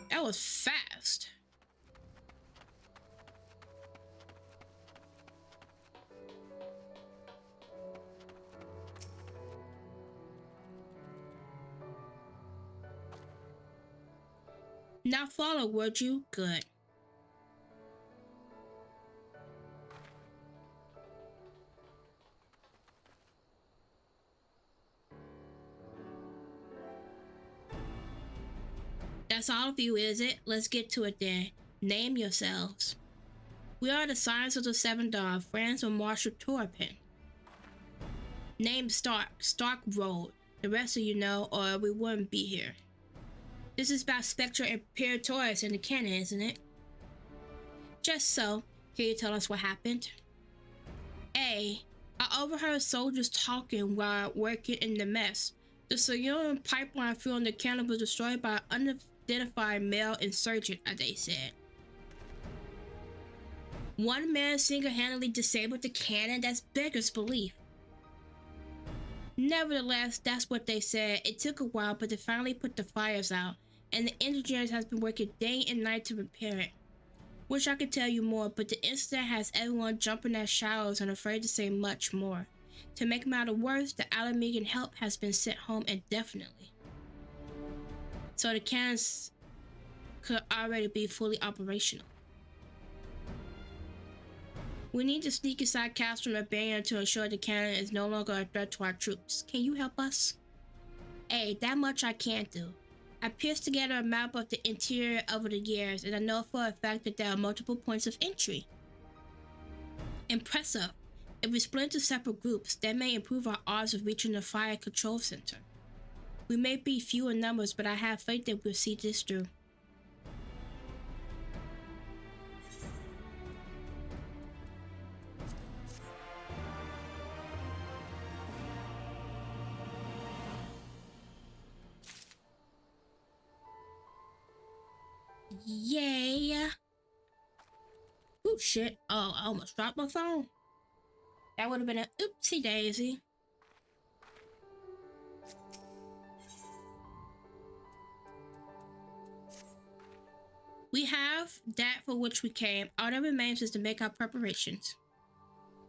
That was fast. Now follow, would you? Good. That's all of you, is it? Let's get to it then. Name yourselves. We are the Scions of the Seven Dawn, friends of Marshal Torpin. Name Stark. Stark Road. The rest of you know, or we wouldn't be here. This is about Spectra Imperatorius in the canon, isn't it? Just so. Can you tell us what happened? A. I overheard soldiers talking while working in the mess. The Soyun pipeline fueling the cannon was destroyed by an unidentified male insurgent, as they said. One man single-handedly disabled the cannon? That's beggars belief. Nevertheless, that's what they said. It took a while, but they finally put the fires out, and the engineers has been working day and night to repair it. Wish I could tell you more, but the incident has everyone jumping at shadows and afraid to say much more. To make matters worse, the Alamegan help has been sent home indefinitely. So the cannons could already be fully operational. We need to sneak inside Castle Rebellion to ensure the cannon is no longer a threat to our troops. Can you help us? Hey, that much I can't do. I pieced together a map of the interior over the years, and I know for a fact that there are multiple points of entry. Impressive. If we split into separate groups, that may improve our odds of reaching the fire control center. We may be few in numbers, but I have faith that we'll see this through. Yay! Oh shit. Oh, I almost dropped my phone. That would have been an oopsie daisy. We have that for which we came. All that remains is to make our preparations.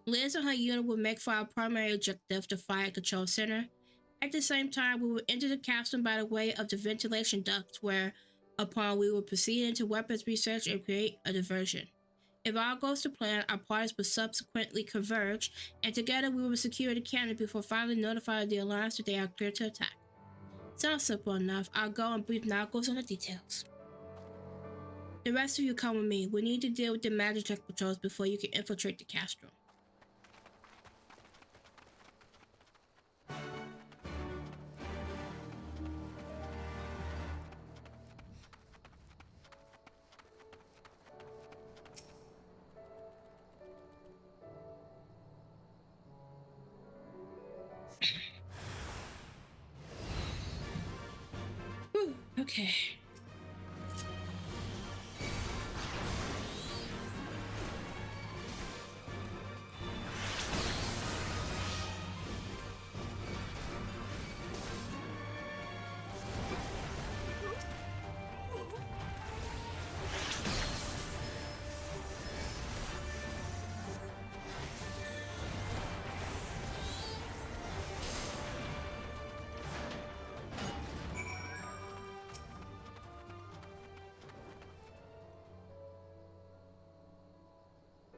Liz and her unit will make for our primary objective, the fire control center. At the same time, we will enter the castle by the way of the ventilation ducts, whereupon we will proceed into weapons research and create a diversion. If all goes to plan, our parties will subsequently converge, and together we will secure the cannon before finally notifying the Alliance that they are clear to attack. Sounds simple enough. I'll go and brief Knuckles on the details. The rest of you come with me. We need to deal with the Magitech patrols before you can infiltrate the castle. Whew, okay.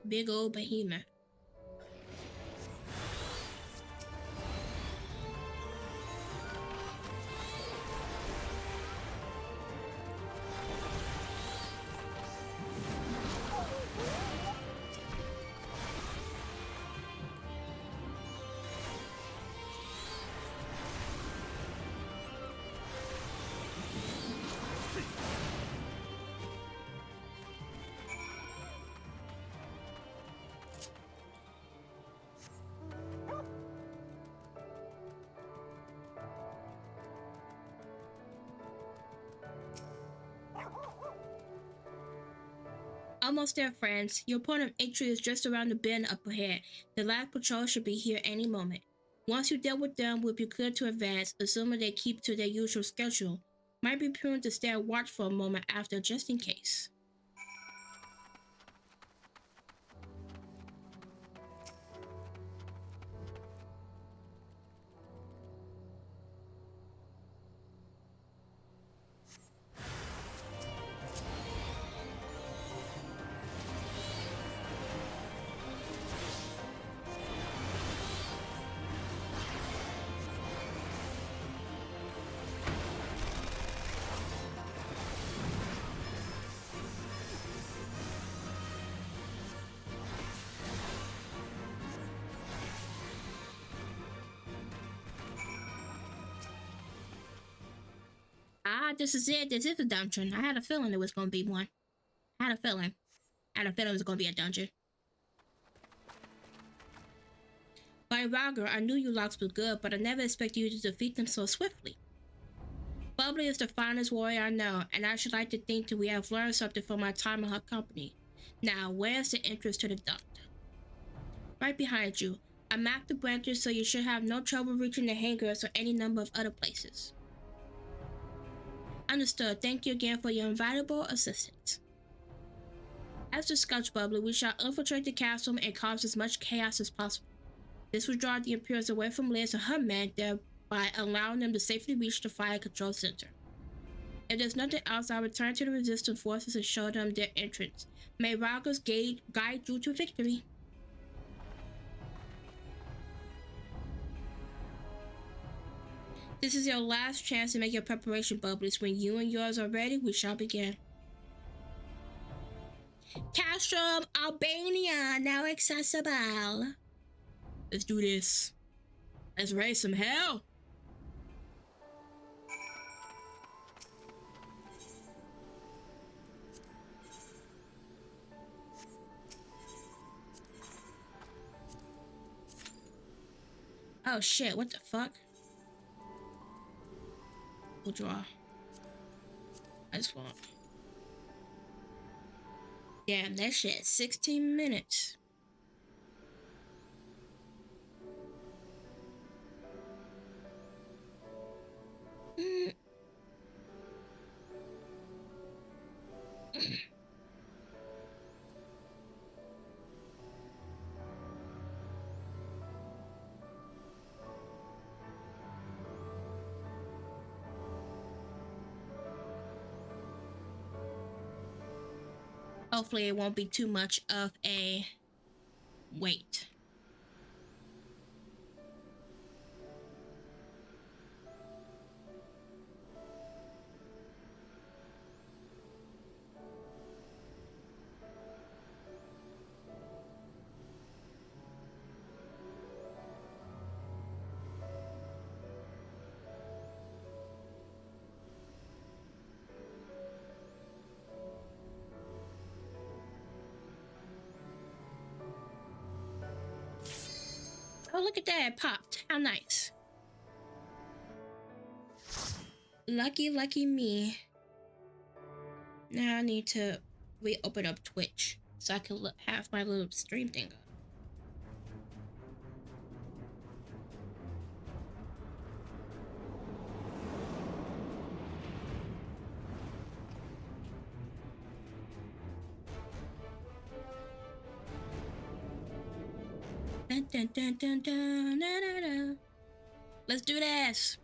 Big old behemoth. Almost there, friends. Your point of entry is just around the bend up ahead. The last patrol should be here any moment. Once you deal with them, we'll be clear to advance, assuming they keep to their usual schedule. Might be prudent to stay on watch for a moment after, just in case. Ah, this is it. This is a dungeon. I had a feeling it was going to be one. I had a feeling it was going to be a dungeon. By Roger, I knew you locks were good, but I never expected you to defeat them so swiftly. Bubbly is the finest warrior I know, and I should like to think that we have learned something from our time in her company. Now, where's the entrance to the duct? Right behind you. I mapped the branches so you should have no trouble reaching the hangars or any number of other places. Understood. Thank you again for your invaluable assistance. As discussed, Bubbly, we shall infiltrate the castle and cause as much chaos as possible. This will draw the Imperials away from Liz and her men, thereby allowing them to safely reach the fire control center. If there's nothing else, I'll return to the resistance forces and show them their entrance. May Rogers guide you to victory. This is your last chance to make your preparation bubblies. When you and yours are ready, we shall begin. Castrum, Albania, now accessible. Let's do this. Let's raise some hell. Oh shit, what the fuck? We'll draw. I just want. Damn, that shit, 16 minutes. Hopefully it won't be too much of a wait. Oh, look at that, it popped. How nice. Lucky, lucky me. Now I need to reopen up Twitch so I can have my little stream thing up. Dun, dun, dun, dun, dun, da, da, da. Let's do this.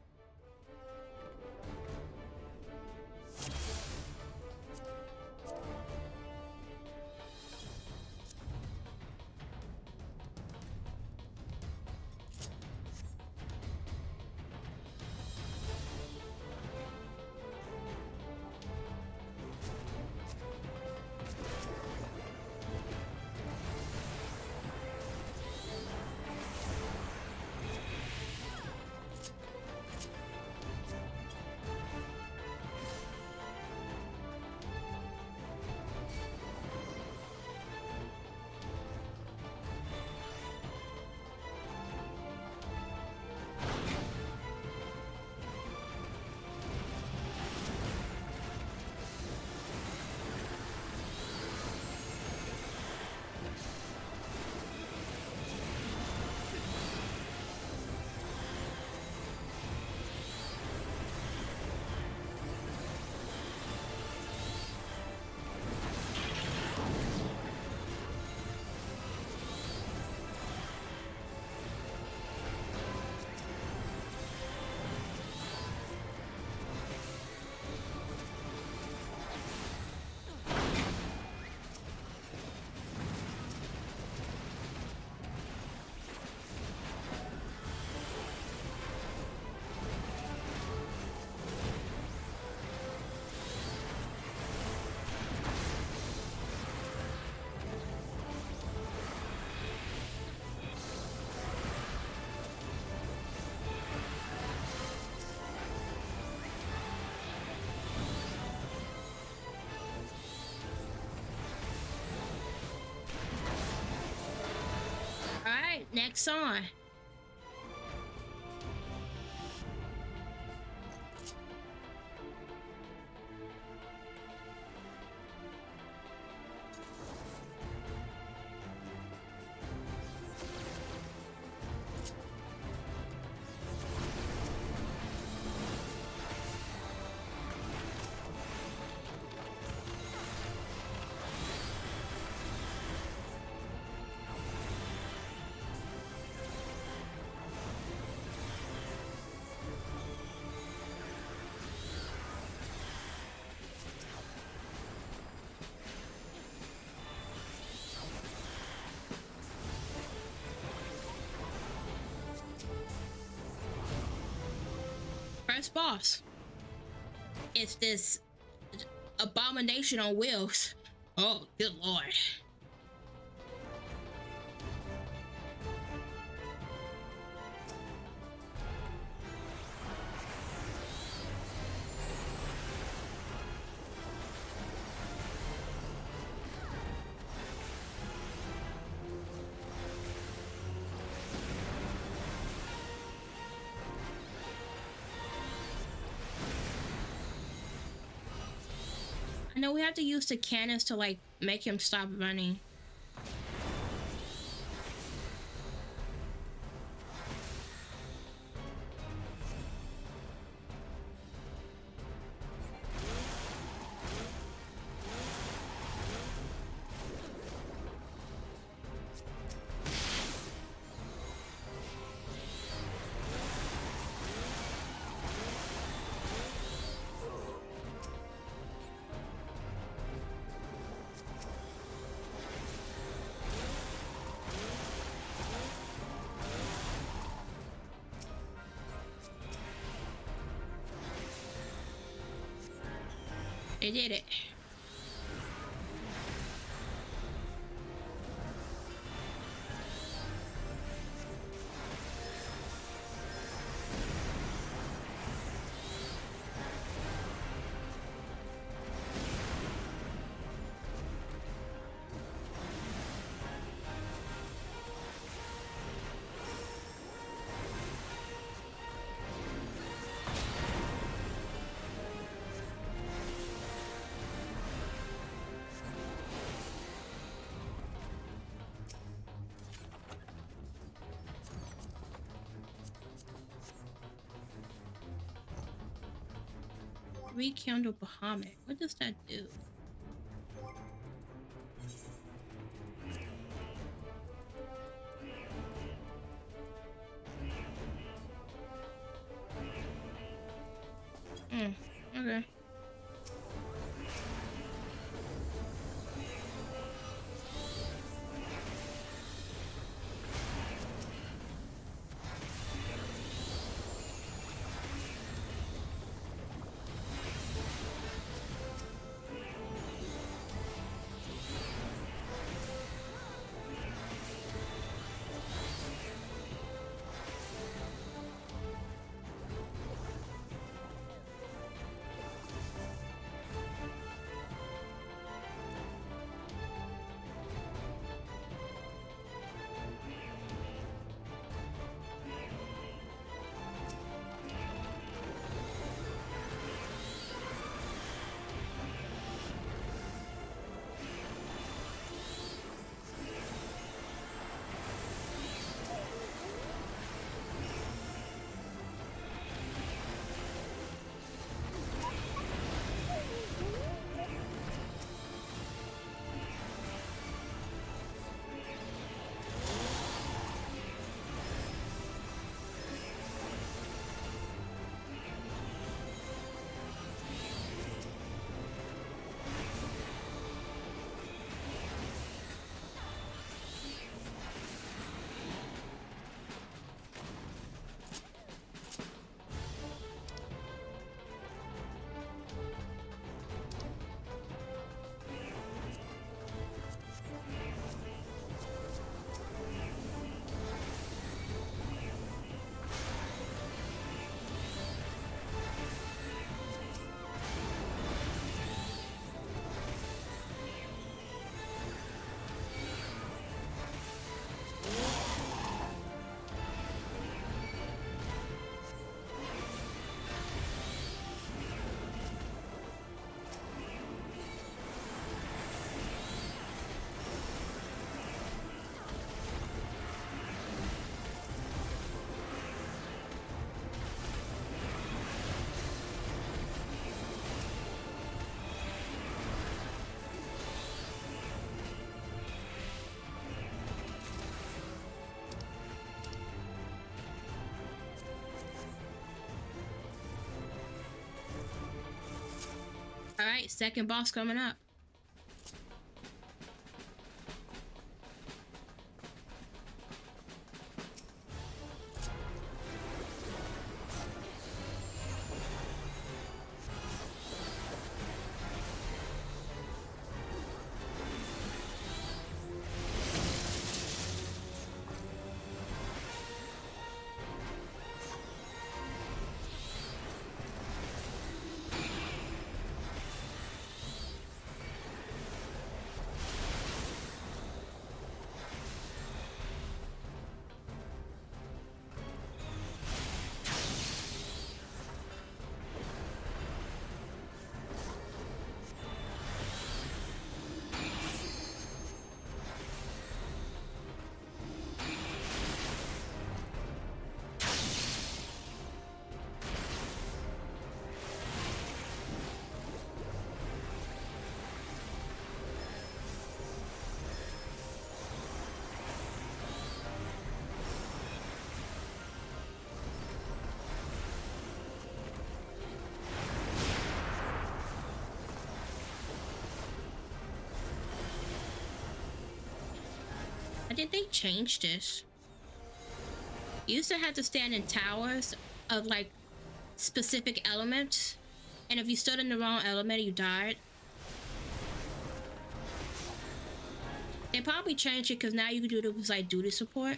Next on. last boss. It's this abomination on wheels. Oh, good lord. I know we have to use the cannons to like make him stop running. They did it. Rekindle Bahamut. What does that do? Okay. All right, second boss coming up. I think they changed this. You used to have to stand in towers of like specific elements, and if you stood in the wrong element, you died. They probably changed it because now you can do it with like duty support.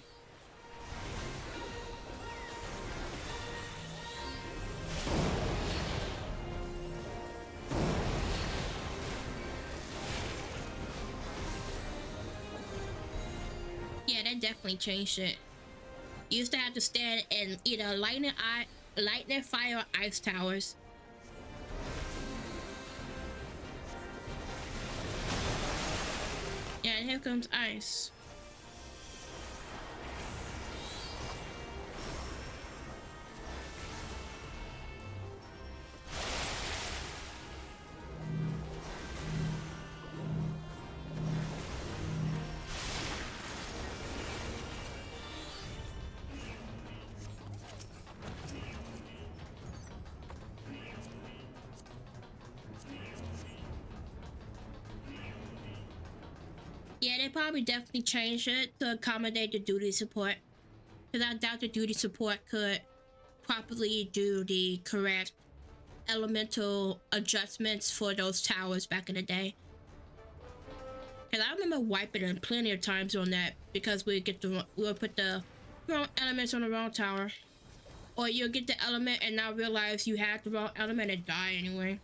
Yeah, that definitely changed it. You used to have to stand in either lightning, fire, or ice towers. Yeah, and here comes ice. Yeah, they probably definitely changed it to accommodate the duty support. Because I doubt the duty support could properly do the correct elemental adjustments for those towers back in the day. Because I remember wiping them plenty of times on that because we would put the wrong elements on the wrong tower. Or you'll get the element and not realize you had the wrong element and die anyway.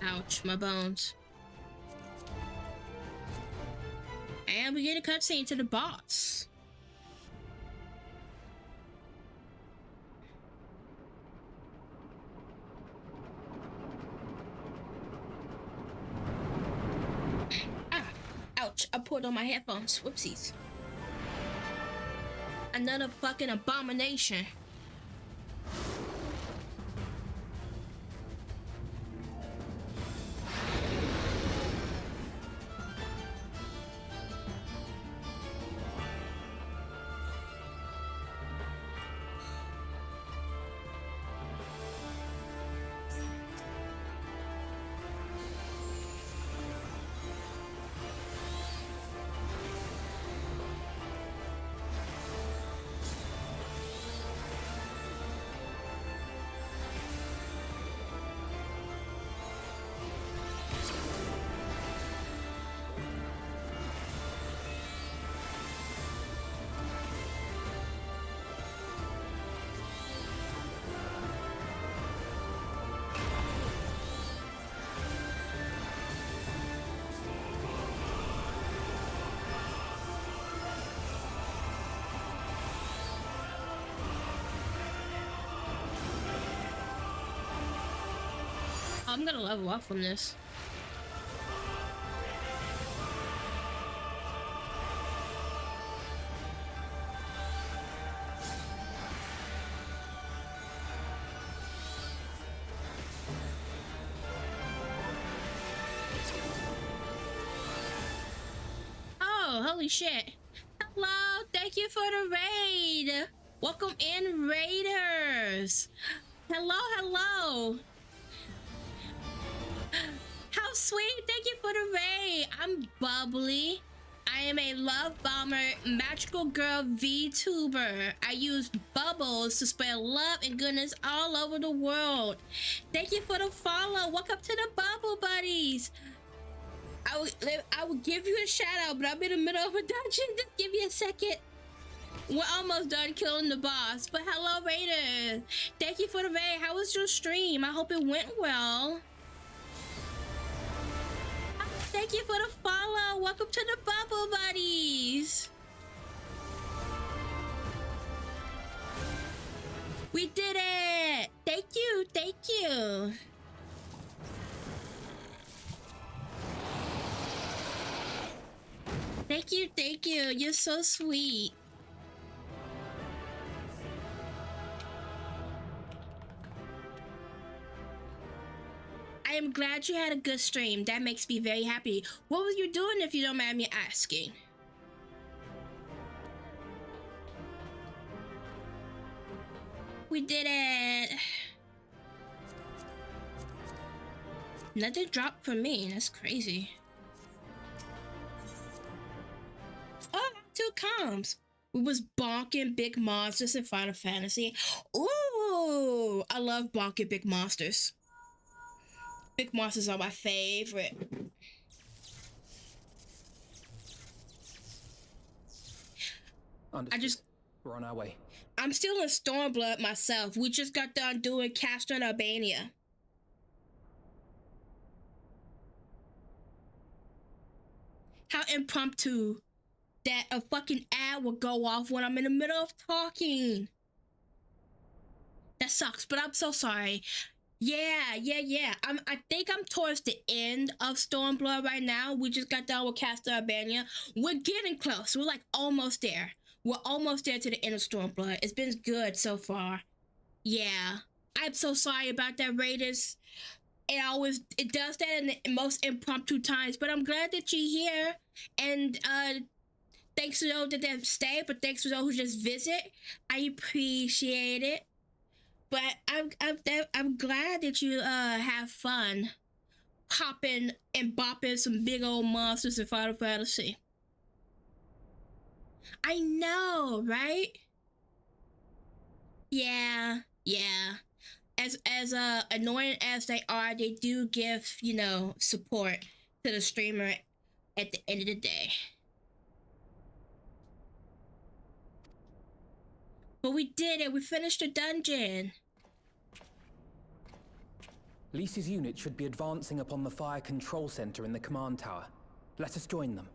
Ouch, my bones. And we get a cutscene to the boss. Ah, ouch, I pulled on my headphones. Whoopsies. Another fucking abomination. I'm gonna level up from this. Holy shit. Hello, thank you for the raid. Welcome in, raiders. Hello, hello. How sweet, thank you for the raid. I'm Bubbly. I am a love bomber, magical girl VTuber. I use bubbles to spread love and goodness all over the world. Thank you for the follow. Welcome to the Bubble Buddies. I will give you a shout out, but I'm in the middle of a dungeon. Just give me a second. We're almost done killing the boss. But hello, Raider. Thank you for the raid. How was your stream? I hope it went well. Thank you for the follow. Welcome to the Bubble Buddies. We did it. Thank you. Thank you. Thank you. Thank you. You're so sweet. I am glad you had a good stream. That makes me very happy. What were you doing, if you don't mind me asking? We did it. Nothing dropped for me. That's crazy. Oh, 2 comms. We was bonking big monsters in Final Fantasy. Ooh, I love bonking big monsters. Big monsters are my favorite. Understood. We're on our way. I'm still in Stormblood myself. We just got done doing Castro in Albania. How impromptu that a fucking ad will go off when I'm in the middle of talking. That sucks, but I'm so sorry. Yeah. I think I'm towards the end of Stormblood right now. We just got done with Castro Albania. We're getting close. We're like almost there. We're almost there to the end of Stormblood. It's been good so far. Yeah. I'm so sorry about that, Raiders. It does that in the most impromptu times, but I'm glad that you're here. And thanks to those that stay, but thanks to those who just visit. I appreciate it. But I'm glad that you have fun popping and bopping some big old monsters in Final Fantasy. I know, right? Yeah. As annoying as they are, they do give, you know, support to the streamer at the end of the day. But we did it. We finished the dungeon. Lisa's unit should be advancing upon the fire control center in the command tower. Let us join them.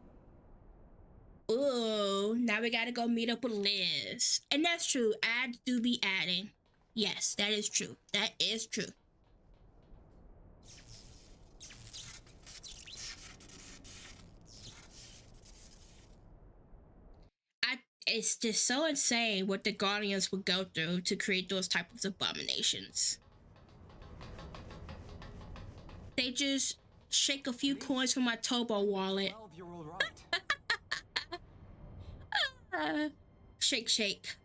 Ooh, now we gotta go meet up with Liz. And that's true. Ads do be adding. Yes, that is true. That is true. It's just so insane what the Guardians would go through to create those types of abominations. They just shake a few coins from my Tobo wallet. You're all right. Shake.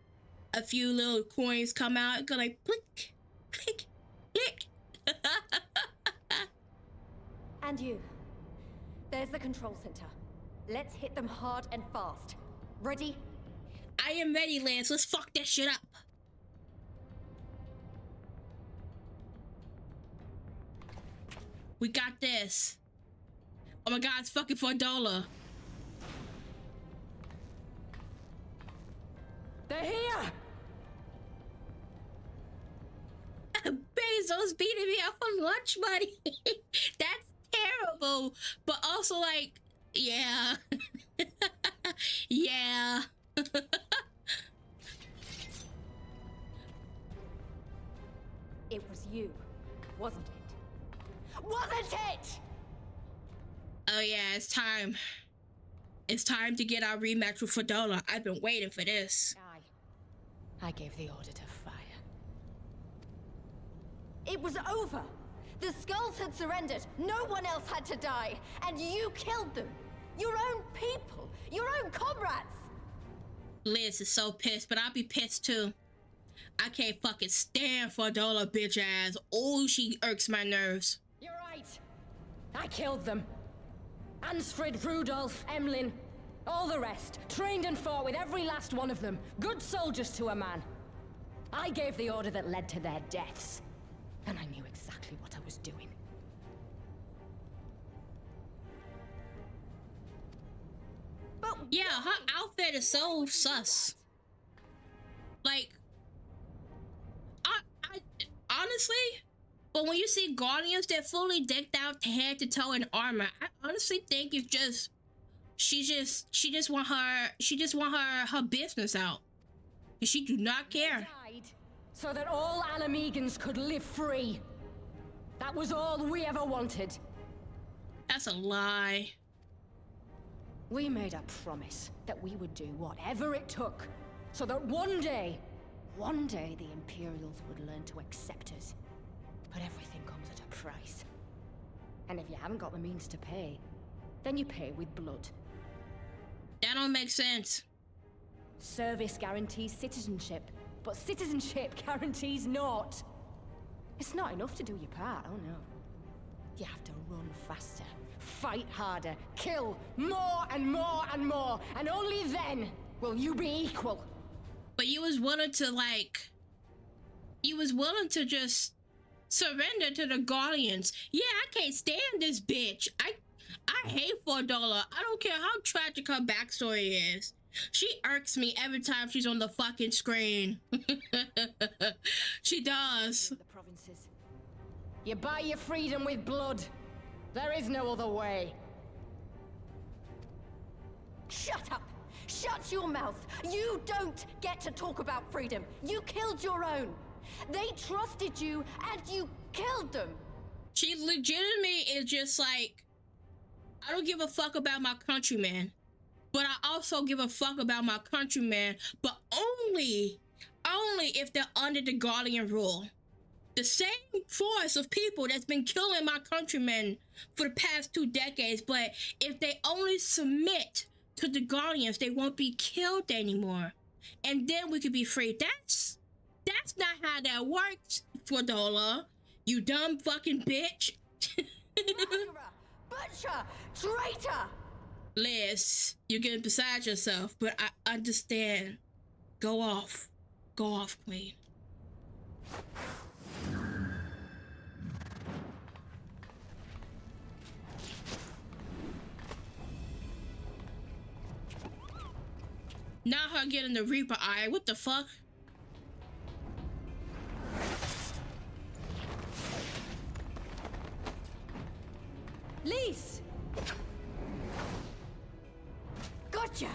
A few little coins come out, go like click, click, click. And you. There's the control center. Let's hit them hard and fast. Ready? I am ready, Lance. Let's fuck that shit up. We got this. Oh my god, it's fucking $4. They're here! Bezos beating me up for lunch money. That's terrible. But also like, yeah. Yeah. It was you, wasn't it? Wasn't it? Oh yeah, it's time. It's time to get our rematch with Fadola. I've been waiting for this. I gave the order to fire. It was over. The skulls had surrendered. No one else had to die. And you killed them. Your own people! Your own comrades! Liz is so pissed, but I'll be pissed too. I can't fucking stand Fordola bitch ass. Oh, she irks my nerves. You're right. I killed them. Ansfrid, Rudolph, Emlyn, all the rest. Trained and fought with every last one of them. Good soldiers to a man. I gave the order that led to their deaths. And I knew exactly what I was doing. But yeah, her outfit is so sus. Like, I honestly, but when you see Guardians, they're fully decked out head to toe in armor. I honestly think it's just she just want her business out, and she do not care. Died so that all Alamegans could live free. That was all we ever wanted. That's a lie. We made a promise that we would do whatever it took, so that one day the Imperials would learn to accept us. But everything comes at a price. And if you haven't got the means to pay, then you pay with blood. That don't make sense. Service guarantees citizenship, but citizenship guarantees naught. It's not enough to do your part, oh no. You have to run faster, fight harder, kill more and more and more, and only then will you be equal. But you was willing to just surrender to the Guardians. Yeah, I can't stand this bitch. I hate Fordola. I don't care how tragic her backstory is. She irks me every time she's on the fucking screen. She does. The provinces. You buy your freedom with blood. There is no other way. Shut up! Shut your mouth! You don't get to talk about freedom. You killed your own. They trusted you, and you killed them. She legitimately is just like, I don't give a fuck about my countrymen, but I also give a fuck about my countrymen, but only if they're under the Guardian rule. The same force of people that's been killing my countrymen for the past 2 decades, but if they only submit to the Guardians, they won't be killed anymore. And then we could be free. That's not how that works, Fordola. You dumb fucking bitch. Murderer, butcher, traitor! Liz, you're getting beside yourself, but I understand. Go off. Go off, Queen. Now her getting the Reaper Eye. What the fuck? Lise! Gotcha!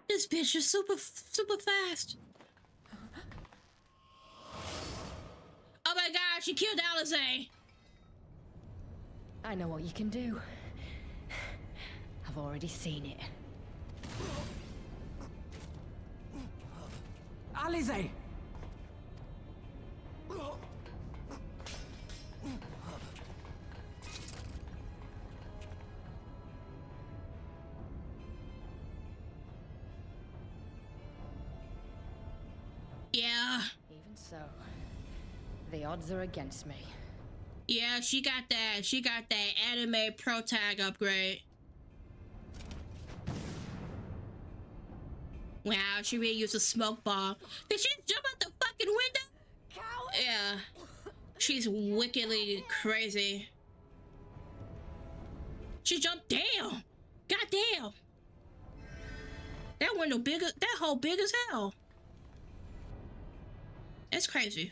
This bitch is super fast. Oh my god, she killed Alizé. I know what you can do. I've already seen it. Alizé! Yeah. Even so, the odds are against me. Yeah, she got that anime pro tag upgrade. Wow, she really used a smoke bomb. Did she jump out the fucking window? Coward! Yeah. She's wickedly crazy. She jumped down. Goddamn. That window bigger, that hole big as hell. That's crazy.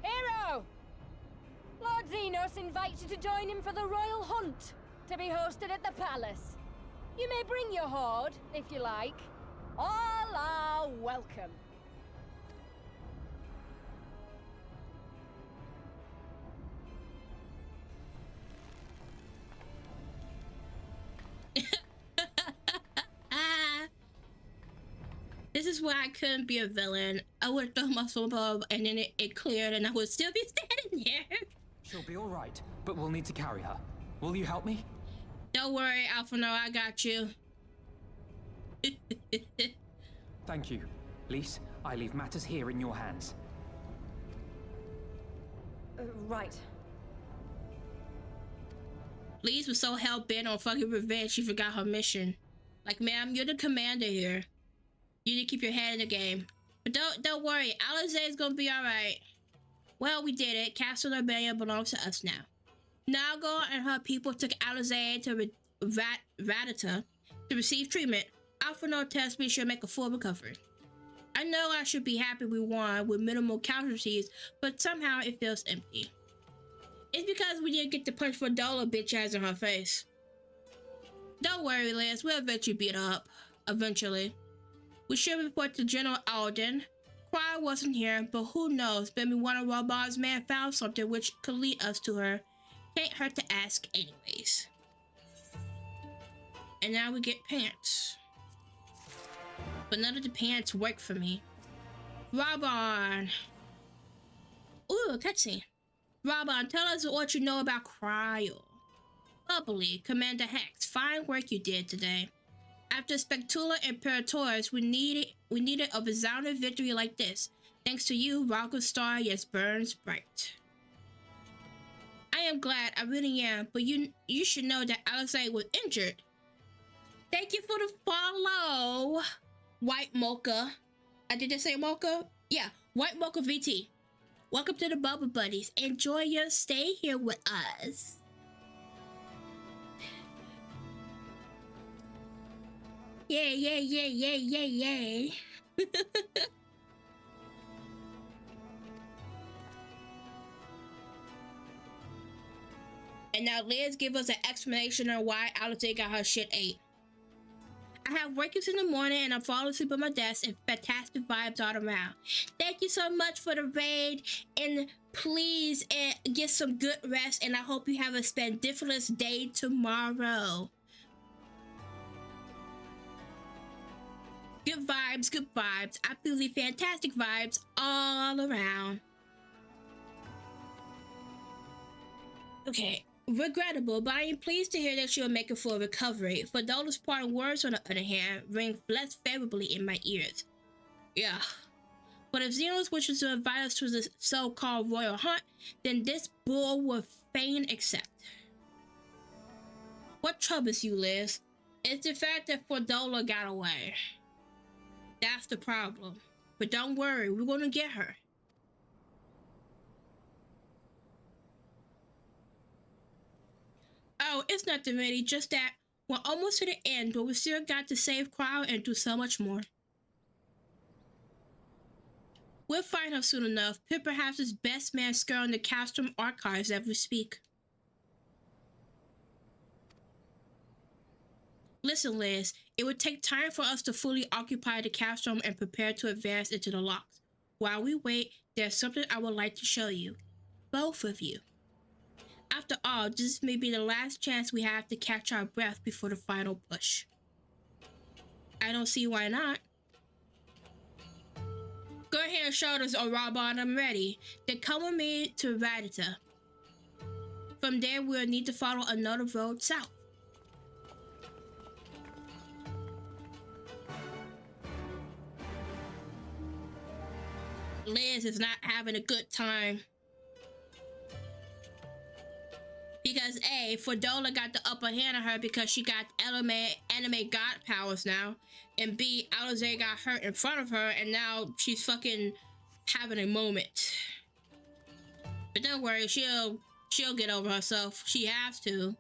Hero! Lord Xenos invites you to join him for the royal hunt, to be hosted at the palace. You may bring your horde, if you like. All are welcome. This is why I couldn't be a villain. I would have thrown my soul bulb and then it cleared and I would still be standing there. She'll be all right, but we'll need to carry her. Will you help me? Don't worry, Alphino, I got you. Thank you. Lise, I leave matters here in your hands. Right. Lise was so hell-bent on fucking revenge, she forgot her mission. Like, ma'am, you're the commander here. You need to keep your head in the game. But don't worry, Alizé is gonna be alright. Well, we did it. Castle Rebellion belongs to us now. Nago and her people took Alizé to Radita to receive treatment. Alphino tells me she'll make a full recovery. I know I should be happy we won with minimal casualties, but somehow it feels empty. It's because we didn't get to punch Fordola bitch ass in her face. Don't worry, Liz. We'll eventually beat her up. Eventually. We should report to General Alden. Cry wasn't here, but who knows? Maybe one of Raban's men found something which could lead us to her. Can't hurt to ask anyways. And now we get pants. But none of the pants work for me. Raban. Ooh, a cutscene. Raban, tell us what you know about Cryo. Bubbly, Commander Hex, fine work you did today. After Spectula and Imperator's, we needed a resounding victory like this. Thanks to you, Rocket Star, yes, burns bright. I am glad, I really am, but you should know that Alizé was injured. Thank you for the follow, White Mocha. Did I say Mocha? Yeah, White Mocha VT. Welcome to the Bubble Buddies. Enjoy your stay here with us. Yay, yay, yay, yay, yay, yay. And now Liz give us an explanation on why Alizé got her shit ate. I have workings in the morning and I'm falling asleep on my desk and fantastic vibes all around. Thank you so much for the raid and please get some good rest and I hope you have a splendiferous day tomorrow. Good vibes, absolutely fantastic vibes all around. Okay, regrettable, but I am pleased to hear that she will make a full recovery. Fordola's parting words, on the other hand, ring less favorably in my ears. Yeah. But if Xenos wishes to invite us to the so-called royal hunt, then this bull will fain accept. What troubles you, Liz? It's the fact that Fordola got away. That's the problem. But don't worry, we're gonna get her. Oh, it's nothing really, just that we're almost to the end, but we still got to save Cryo and do so much more. We'll find her soon enough. Pip perhaps is best man scouring the Castrum archives as we speak. Listen, Liz, it would take time for us to fully occupy the Castrum and prepare to advance into the locks. While we wait, there's something I would like to show you. Both of you. After all, this may be the last chance we have to catch our breath before the final push. I don't see why not. Go ahead and show us, Raban, I'm ready. Then come with me to Radita. From there, we'll need to follow another road south. Liz is not having a good time. Because A, Fordola got the upper hand on her because she got anime god powers now. And B, Alizé got hurt in front of her and now she's fucking having a moment. But don't worry, she'll get over herself. She has to.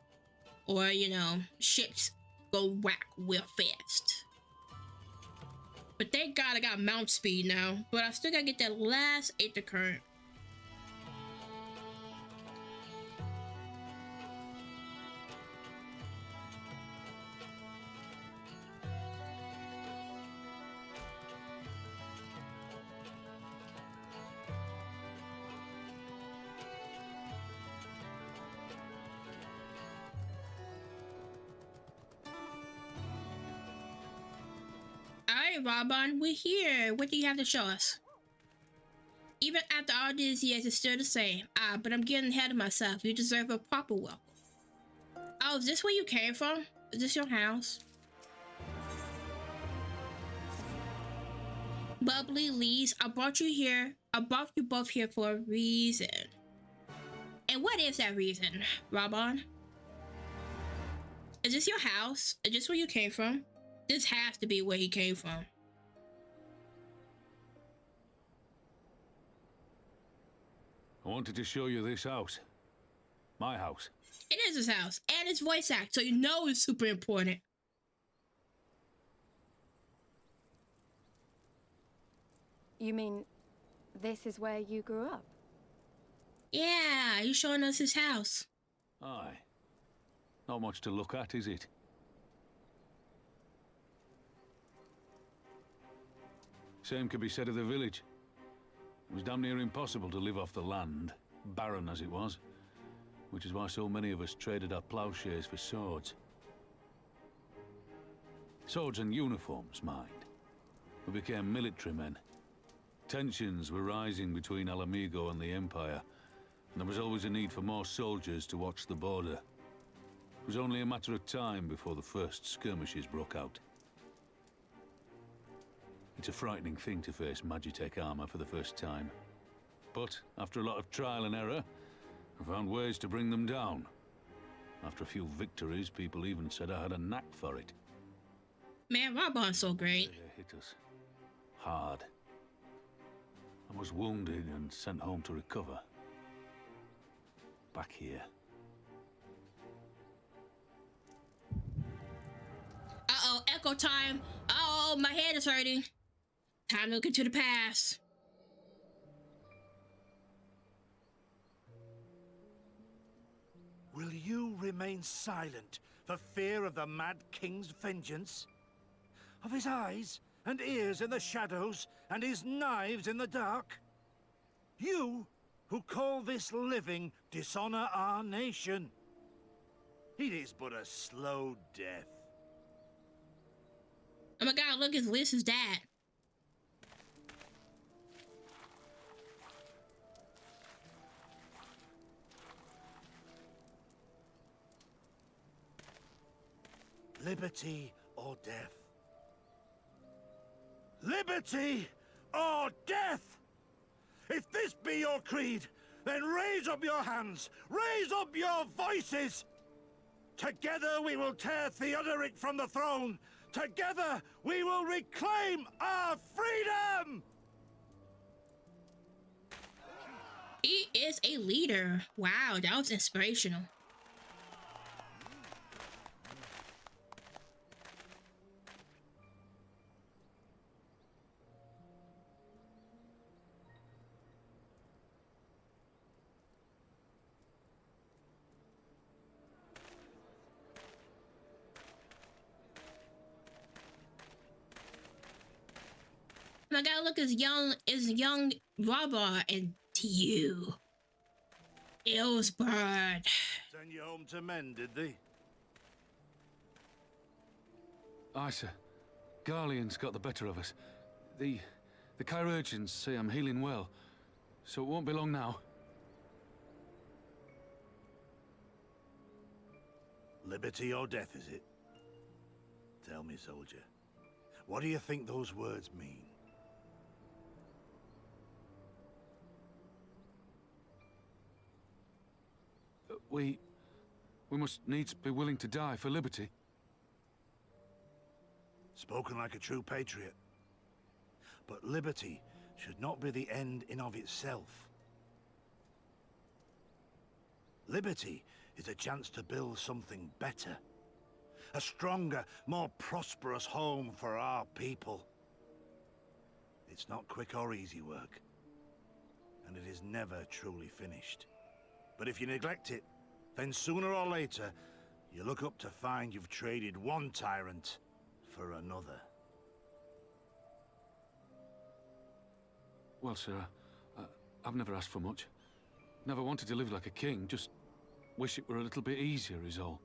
Or, you know, ships go whack real fast. But thank God I got mount speed now. But I still gotta get that last Aether Current. Alright, Raban, we're here. What do you have to show us? Even after all these years, it's still the same. But I'm getting ahead of myself. You deserve a proper welcome. Oh, is this where you came from? Is this your house? Bubbly Lees, I brought you here. I brought you both here for a reason. And what is that reason, Robon? Is this your house? Is this where you came from? This has to be where he came from. I wanted to show you this house. My house. It is his house, and it's voice act, so you know it's super important. You mean, this is where you grew up? Yeah, he's showing us his house. Aye. Not much to look at, is it? Same could be said of the village. It was damn near impossible to live off the land, barren as it was, which is why so many of us traded our plowshares for swords. Swords and uniforms, mind. We became military men. Tensions were rising between Alamigo and the Empire, and there was always a need for more soldiers to watch the border. It was only a matter of time before the first skirmishes broke out. It's a frightening thing to face Magitech armor for the first time. But after a lot of trial and error, I found ways to bring them down. After a few victories, people even said I had a knack for it. Man, Robon's so great. They hit us hard. I was wounded and sent home to recover. Back here. Uh-oh, echo time. Uh-oh, my head is hurting. Time to look into the past. Will you remain silent for fear of the Mad King's vengeance? Of his eyes and ears in the shadows and his knives in the dark? You who call this living dishonor our nation. It is but a slow death. Oh my god, look, it's Liz's dad. Liberty or death? Liberty or death! If this be your creed, then raise up your hands, raise up your voices! Together we will tear Theodoric from the throne! Together we will reclaim our freedom! He is a leader. Wow, that was inspirational. I gotta look as young Robert and to you. Ilsbird. Send you home to men, did they? Aye, sir. Garlean's got the better of us. The chirurgeons say I'm healing well, so it won't be long now. Liberty or death, is it? Tell me, soldier. What do you think those words mean? We must needs be willing to die for liberty. Spoken like a true patriot. But liberty should not be the end in of itself. Liberty is a chance to build something better. A stronger, more prosperous home for our people. It's not quick or easy work. And it is never truly finished. But if you neglect it, then sooner or later, you look up to find you've traded one tyrant for another. Well, sir, I've never asked for much. Never wanted to live like a king, just wish it were a little bit easier is all.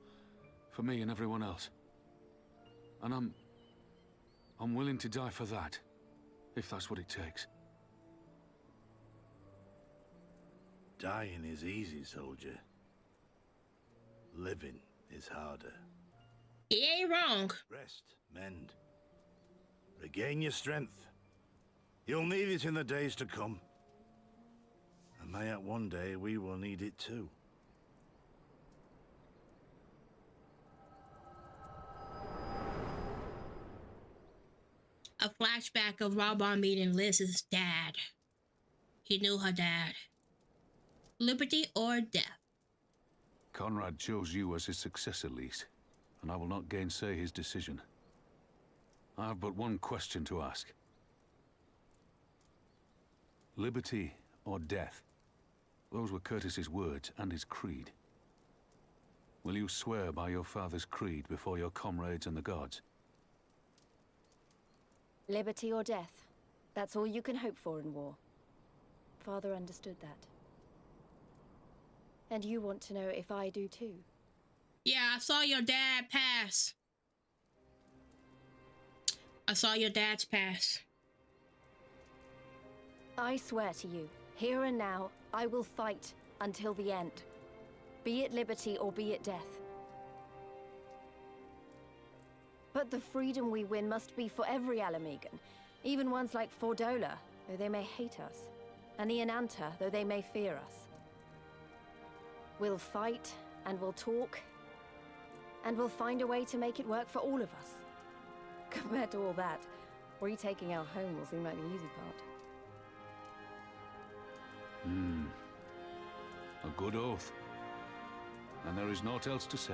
For me and everyone else. And I'm willing to die for that, if that's what it takes. Dying is easy, soldier. Living is harder. He ain't wrong. Rest, mend. Regain your strength. You'll need it in the days to come. And mayhap one day we will need it too. A flashback of Raubon meeting Liz's dad. He knew her dad. Liberty or death? Conrad chose you as his successor, Lise, and I will not gainsay his decision. I have but one question to ask. Liberty or death? Those were Curtis's words and his creed. Will you swear by your father's creed before your comrades and the gods? Liberty or death. That's all you can hope for in war. Father understood that. And you want to know if I do too? Yeah, I saw your dad pass. I saw your dad's pass. I swear to you, here and now, I will fight until the end. Be it liberty or be it death. But the freedom we win must be for every Alamegan, even ones like Fordola, though they may hate us, and the Ananta, though they may fear us. We'll fight, and we'll talk, and we'll find a way to make it work for all of us. Compared to all that, retaking our home will seem like the easy part. A good oath. And there is naught else to say.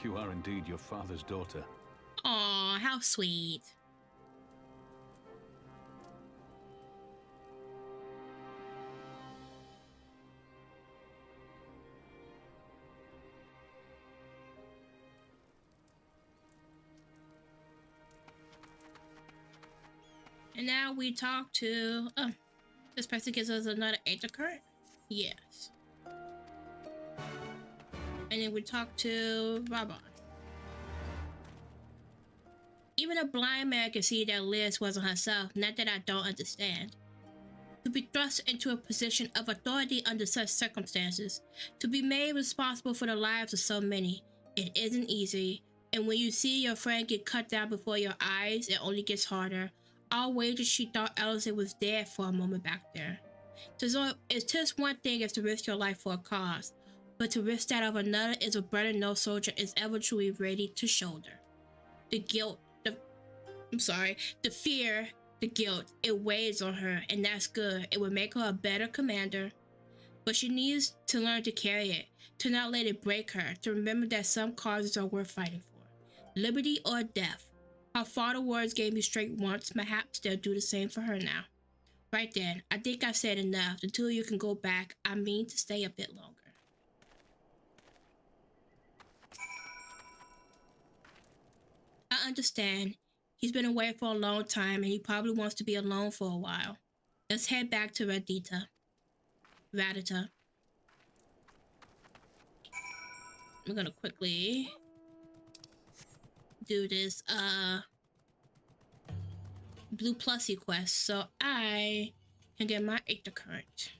You are indeed your father's daughter. Aw, how sweet. And now we talk to... Oh, this person gives us another actor card? Yes. And then we talk to Raubon. Even a blind man can see that Liz wasn't herself, not that I don't understand. To be thrust into a position of authority under such circumstances, to be made responsible for the lives of so many, it isn't easy. And when you see your friend get cut down before your eyes, it only gets harder. I'll wager she thought Ellison was dead for a moment back there. It's just one thing is to risk your life for a cause, but to risk that of another is a burden no soldier is ever truly ready to shoulder. The guilt, the fear, the guilt, it weighs on her, and that's good. It would make her a better commander. But she needs to learn to carry it, to not let it break her, to remember that some causes are worth fighting for. Liberty or death. Her father words gave me straight once, perhaps they'll do the same for her now. Right then, I think I've said enough. The two of you can go back. I mean to stay a bit longer. I understand. He's been away for a long time and he probably wants to be alone for a while. Let's head back to Radita. I'm gonna quickly do this Blue Plusy quest so I can get my Actor current.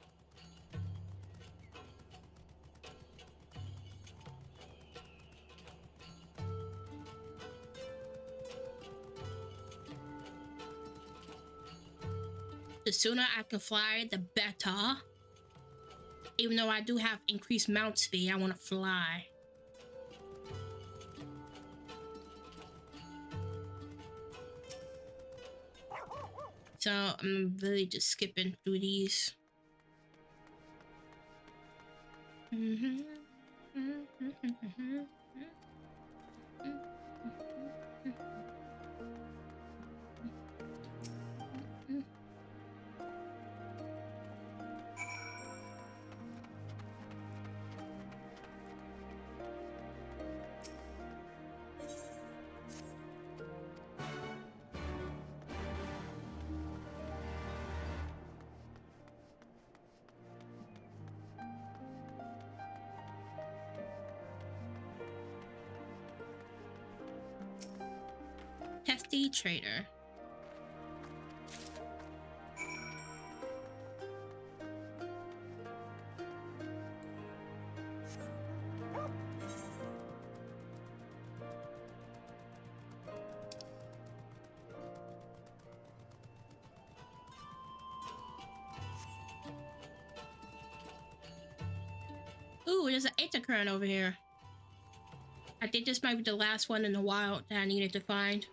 The sooner I can fly, the better. Even though I do have increased mount speed, I want to fly. So I'm really just skipping through these. Testy trader. Ooh, there's an Aethercurrent over here. I think this might be the last one in the wild that I needed to find.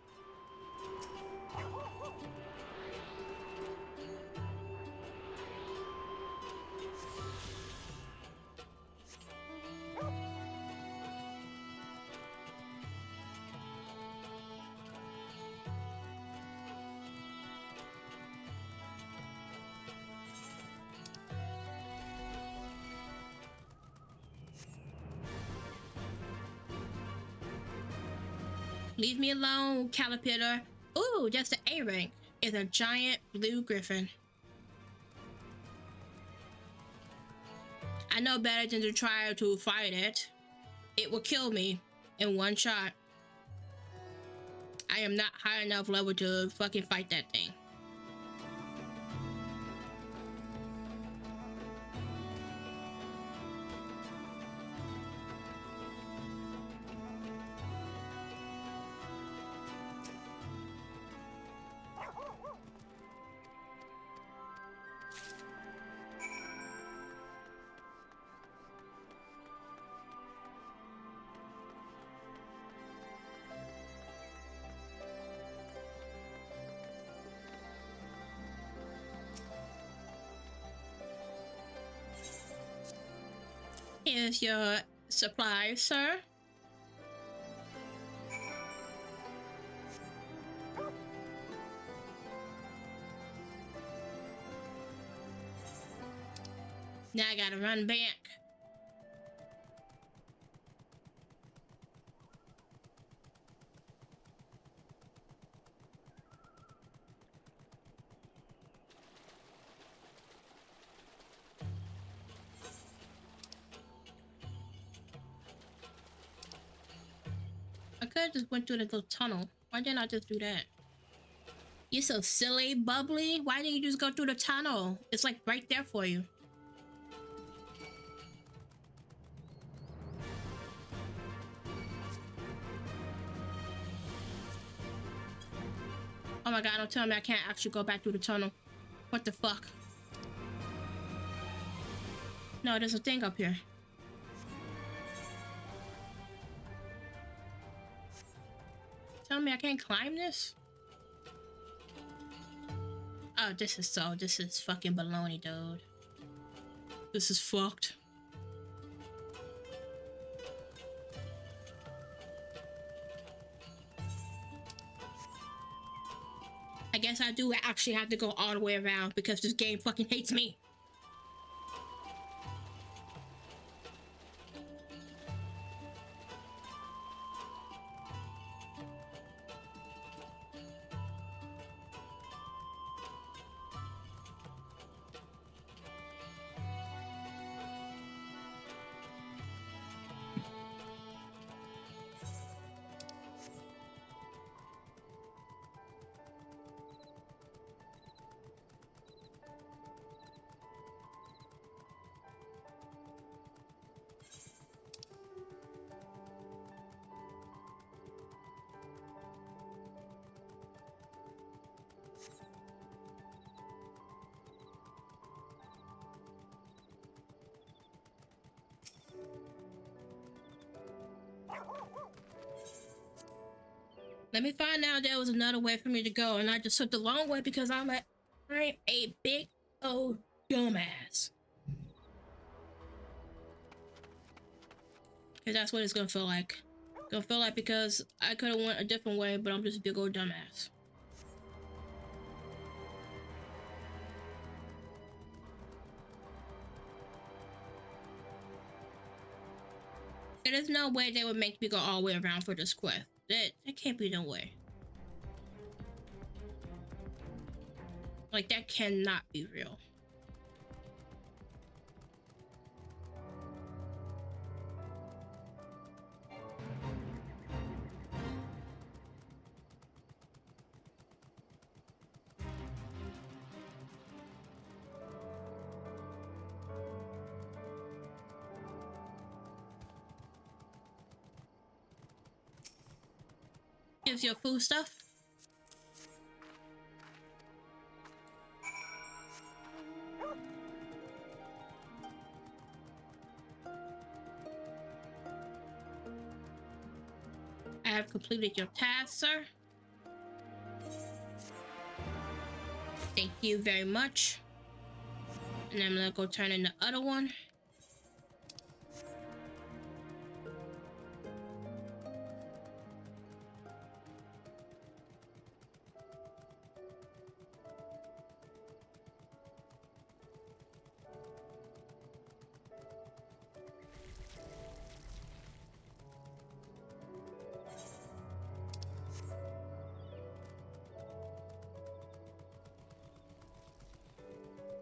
Leave me alone, Caterpillar. Ooh, just the A rank. It's a giant blue griffin. I know better than to try to fight it. It will kill me in one shot. I am not high enough level to fucking fight that thing. Here's your supplies, sir. Now I gotta run back. I could have just went through the little tunnel. Why didn't I just do that? You're so silly, bubbly. Why didn't you just go through the tunnel? It's like right there for you. Oh my god, don't tell me I can't actually go back through the tunnel. What the fuck? No, there's a thing up here. Tell me I can't climb this? Oh, this is fucking baloney, dude. This is fucked. I guess I do actually have to go all the way around because this game fucking hates me. Let me find out there was another way for me to go, and I just took the long way because I'm a big old dumbass. Cause that's what it's gonna feel like. Gonna feel like because I could have went a different way, but I'm just a big old dumbass. There's no way they would make me go all the way around for this quest. That can't be no way. Like, that cannot be real. Gives your food stuff. have completed your task, sir. Thank you very much. And I'm gonna go turn in the other one.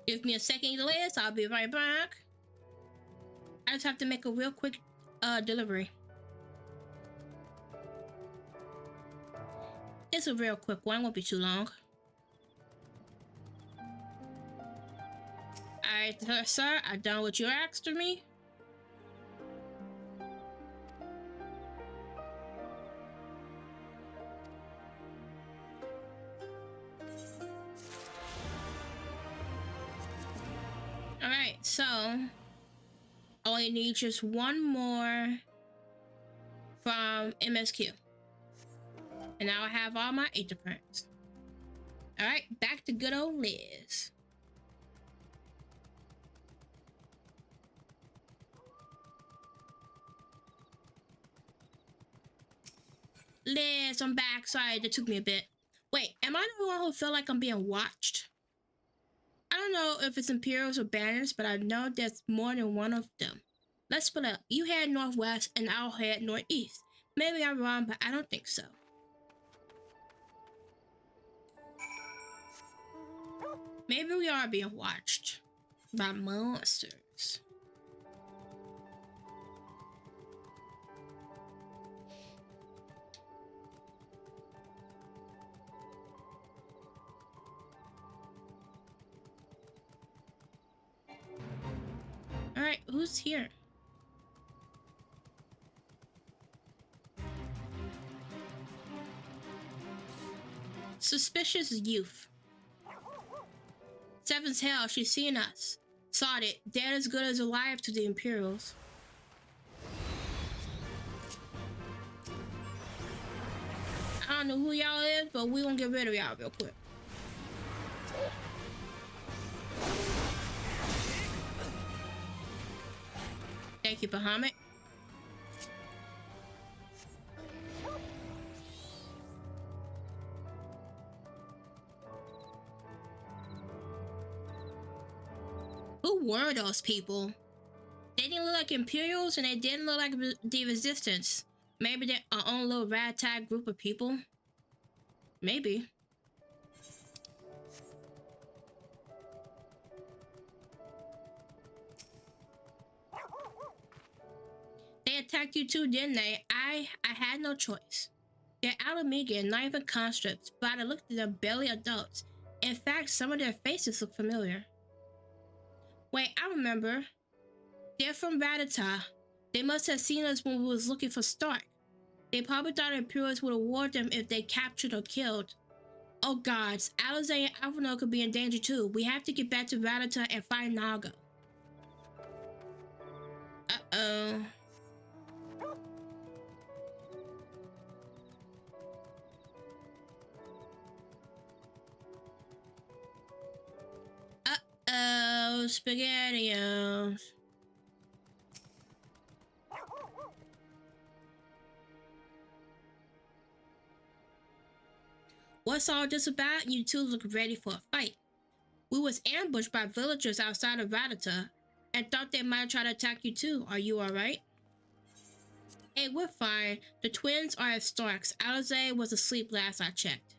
Give me a second, Liz. I'll be right back. I just have to make a real quick delivery. It's a real quick one. Won't be too long. Alright, sir. I'm done what you asked of me. Alright, so I only need just one more from MSQ. And now I have all my interprints. Alright, back to good old Liz. Liz, I'm back. Sorry, that took me a bit. Wait, am I the one who feel like I'm being watched? I don't know if it's Imperials or Banners, but I know there's more than one of them. Let's split up. You head northwest and I'll head northeast. Maybe I'm wrong, but I don't think so. Maybe we are being watched by monsters. Alright, who's here? Suspicious youth. Seven's hell, she's seen us. Sought it, dead as good as alive to the Imperials. I don't know who y'all is, but we gonna get rid of y'all real quick. Thank you, Bahamut. Who were those people? They didn't look like Imperials and they didn't look like the Resistance. Maybe they're our own little ragtag group of people? Maybe. They attacked you too, didn't they? I had no choice. They're Alamiga, not even conscripts, but I looked at them barely adults. In fact, some of their faces look familiar. Wait, I remember. They're from Radita. They must have seen us when we was looking for Stark. They probably thought Imperials would award them if they captured or killed. Oh gods, Alizé and Alphino could be in danger too. We have to get back to Radita and find Naga. Uh-oh. Uh-oh, SpaghettiOs. What's all this about? You two look ready for a fight. We was ambushed by villagers outside of Radita and thought they might try to attack you too. Are you alright? Hey, we're fine. The twins are at Stark's. Alizé was asleep last I checked.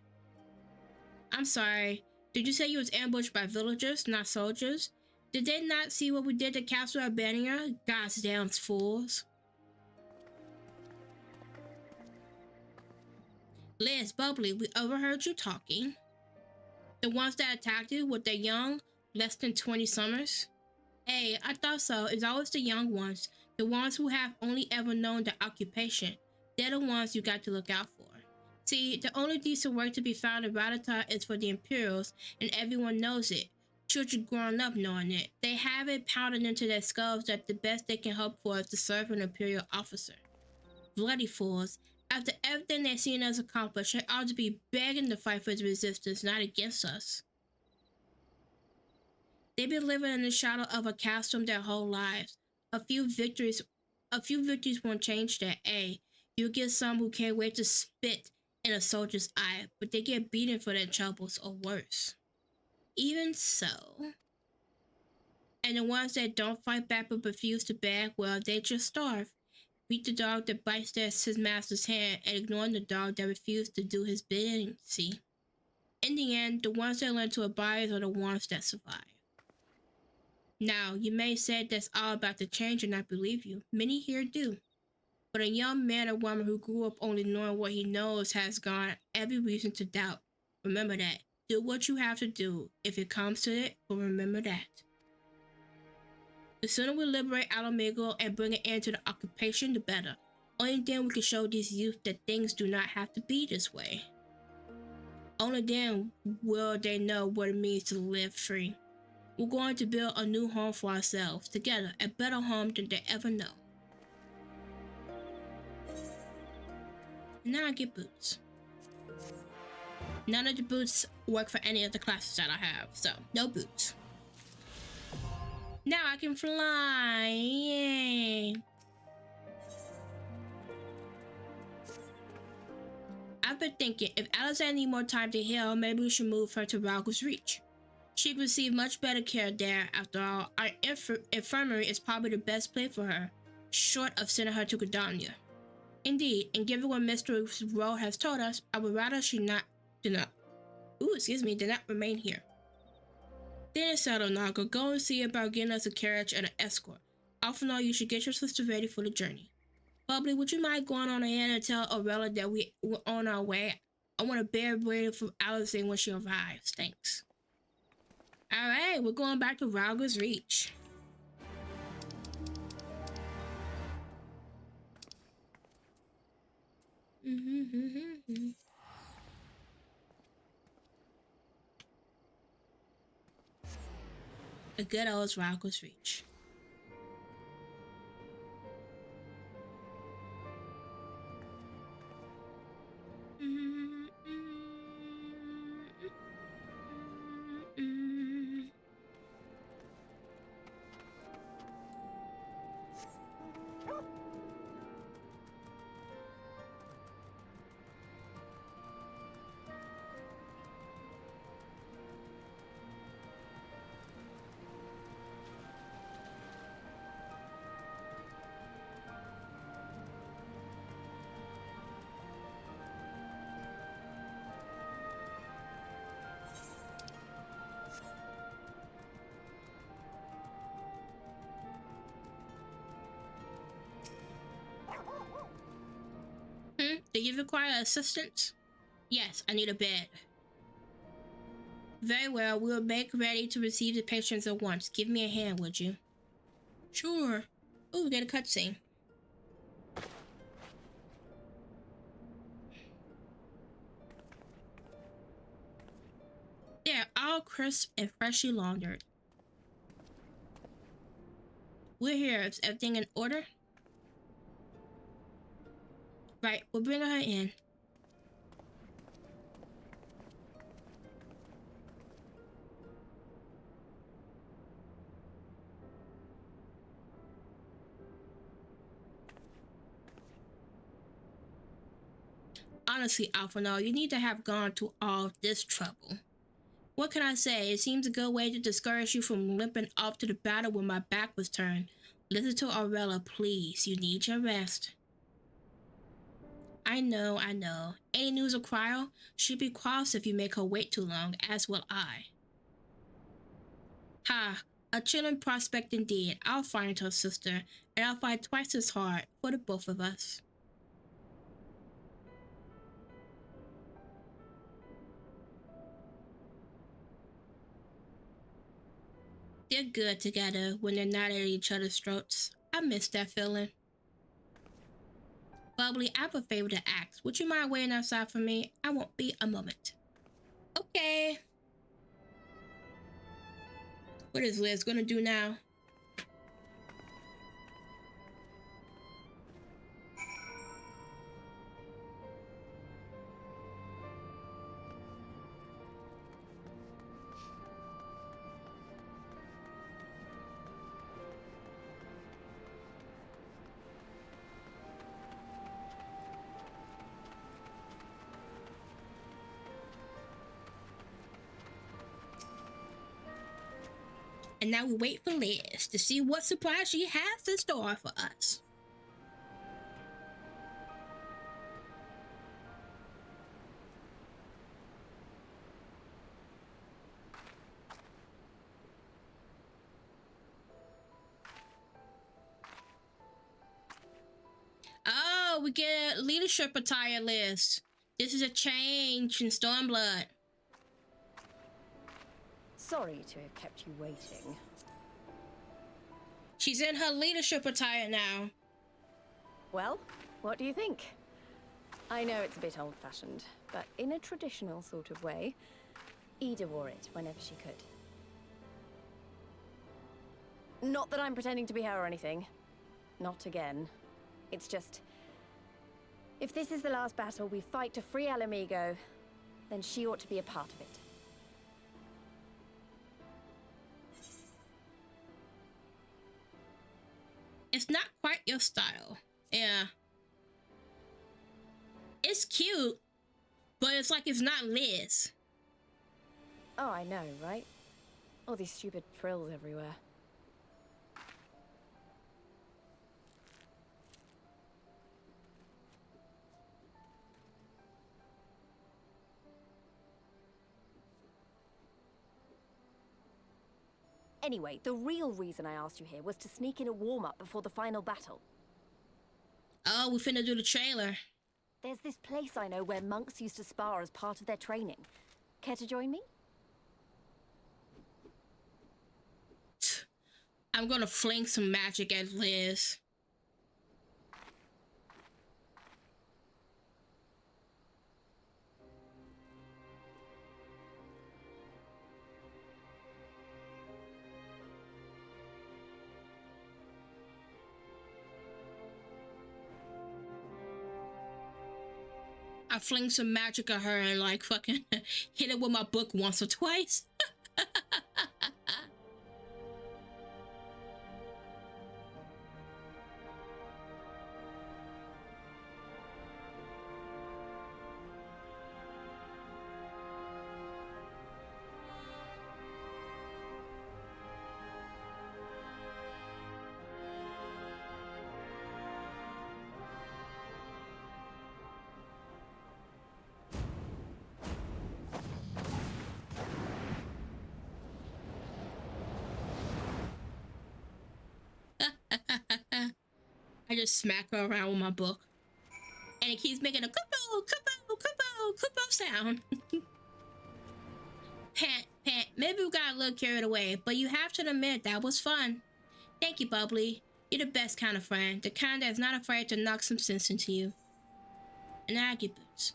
I'm sorry. Did you say you was ambushed by villagers, not soldiers? Did they not see what we did to Castle Albania? Goddamn fools. Liz, Bubbly, we overheard you talking. The ones that attacked you, were they young? Less than 20 summers? Hey, I thought so. It's always the young ones. The ones who have only ever known the occupation. They're the ones you got to look out for. See, the only decent work to be found in Radita is for the Imperials, and everyone knows it. Children growing up knowing it. They have it pounded into their skulls that the best they can hope for is to serve an Imperial officer. Bloody fools. After everything they've seen us accomplish, they ought to be begging to fight for the resistance, not against us. They've been living in the shadow of a castle their whole lives. A few victories won't change that. You'll get some who can't wait to spit in a soldier's eye, but they get beaten for their troubles or worse. Even so. And the ones that don't fight back but refuse to beg, well, they just starve. Beat the dog that bites his master's hand and ignoring the dog that refused to do his bidding, see? In the end, the ones that learn to abide are the ones that survive. Now, you may say that's all about to change, and I believe you. Many here do. But a young man or woman who grew up only knowing what he knows has gone every reason to doubt. Remember that. Do what you have to do if it comes to it, but remember that. The sooner we liberate Alamigo and bring an end to the occupation, the better. Only then we can show these youth that things do not have to be this way. Only then will they know what it means to live free. We're going to build a new home for ourselves, together, a better home than they ever know. Now I get boots. None of the boots work for any of the classes that I have, so no boots. Now I can fly, yay! I've been thinking, if Alexandra needs more time to heal, maybe we should move her to Ralga's Reach. She could receive much better care there. After all, our infirmary is probably the best place for her, short of sending her to Gardania. Indeed, and given what Mr. Rowe has told us, I would rather she did not remain here. Then it's settled, Naga. Go and see about getting us a carriage and an escort. Alphinaud, you should get your sister ready for the journey. Bubbly, would you mind going on ahead and tell Aurelia that we're on our way? I want to bear waiting for Allison when she arrives. Thanks. Alright, we're going back to Ralga's Reach. The good old Ralga's Reach. Do you require assistance? Yes, I need a bed. Very well, we'll make ready to receive the patients at once. Give me a hand, would you? Sure. Oh, we got a cutscene. They're all crisp and freshly laundered. We're here. Is everything in order? Right, we'll bring her in. Honestly, Alphinaud, you need to have gone to all this trouble. What can I say? It seems a good way to discourage you from limping off to the battle when my back was turned. Listen to Aurelia, please. You need your rest. I know. Any news of Cryo? She'll be cross if you make her wait too long, as will I. Ha, a chilling prospect indeed. I'll find her, sister, and I'll fight twice as hard for the both of us. They're good together when they're not at each other's throats. I miss that feeling. Bubbly, I have a favor to ask. Would you mind waiting outside for me? I won't be a moment. Okay. What is Liz gonna do now? And now we wait for Liz to see what surprise she has in store for us. Oh, we get a leadership attire list. This is a change in Stormblood. Sorry to have kept you waiting. She's in her leadership attire now. Well, what do you think? I know it's a bit old-fashioned, but in a traditional sort of way, Ida wore it whenever she could. Not that I'm pretending to be her or anything. Not again. It's just, if this is the last battle we fight to free Alamigo, then she ought to be a part of it. It's not quite your style. Yeah. It's cute, but it's like it's not Liz. Oh, I know, right? All these stupid frills everywhere. Anyway, the real reason I asked you here was to sneak in a warm-up before the final battle. Oh, we finna do the trailer. There's this place I know where monks used to spar as part of their training. Care to join me? I'm gonna fling some magic at Liz. I fling some magic at her and like fucking hit it with my book once or twice. I just smack her around with my book. And it keeps making a kubo, kubo, kubo, kubo sound. Pat, maybe we got a little carried away, but you have to admit that was fun. Thank you, Bubbly. You're the best kind of friend. The kind that's not afraid to knock some sense into you. And now I get boots.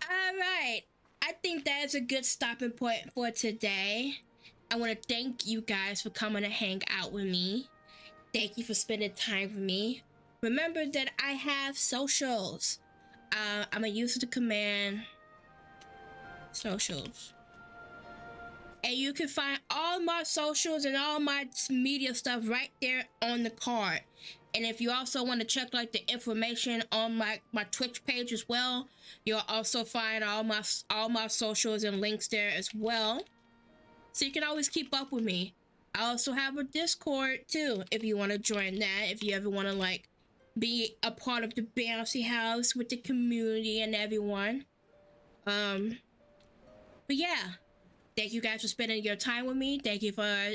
Alright. I think that is a good stopping point for today. I want to thank you guys for coming to hang out with me. Thank you for spending time with me. Remember that I have socials. I'm going to use the command socials. And you can find all my socials and all my media stuff right there on the card. And if you also want to check like the information on my Twitch page as well, you'll also find all my socials and links there as well. So you can always keep up with me. I also have a Discord too, if you want to join that, if you ever want to like be a part of the bouncy house with the community and everyone. But yeah, thank you guys for spending your time with me. Thank you for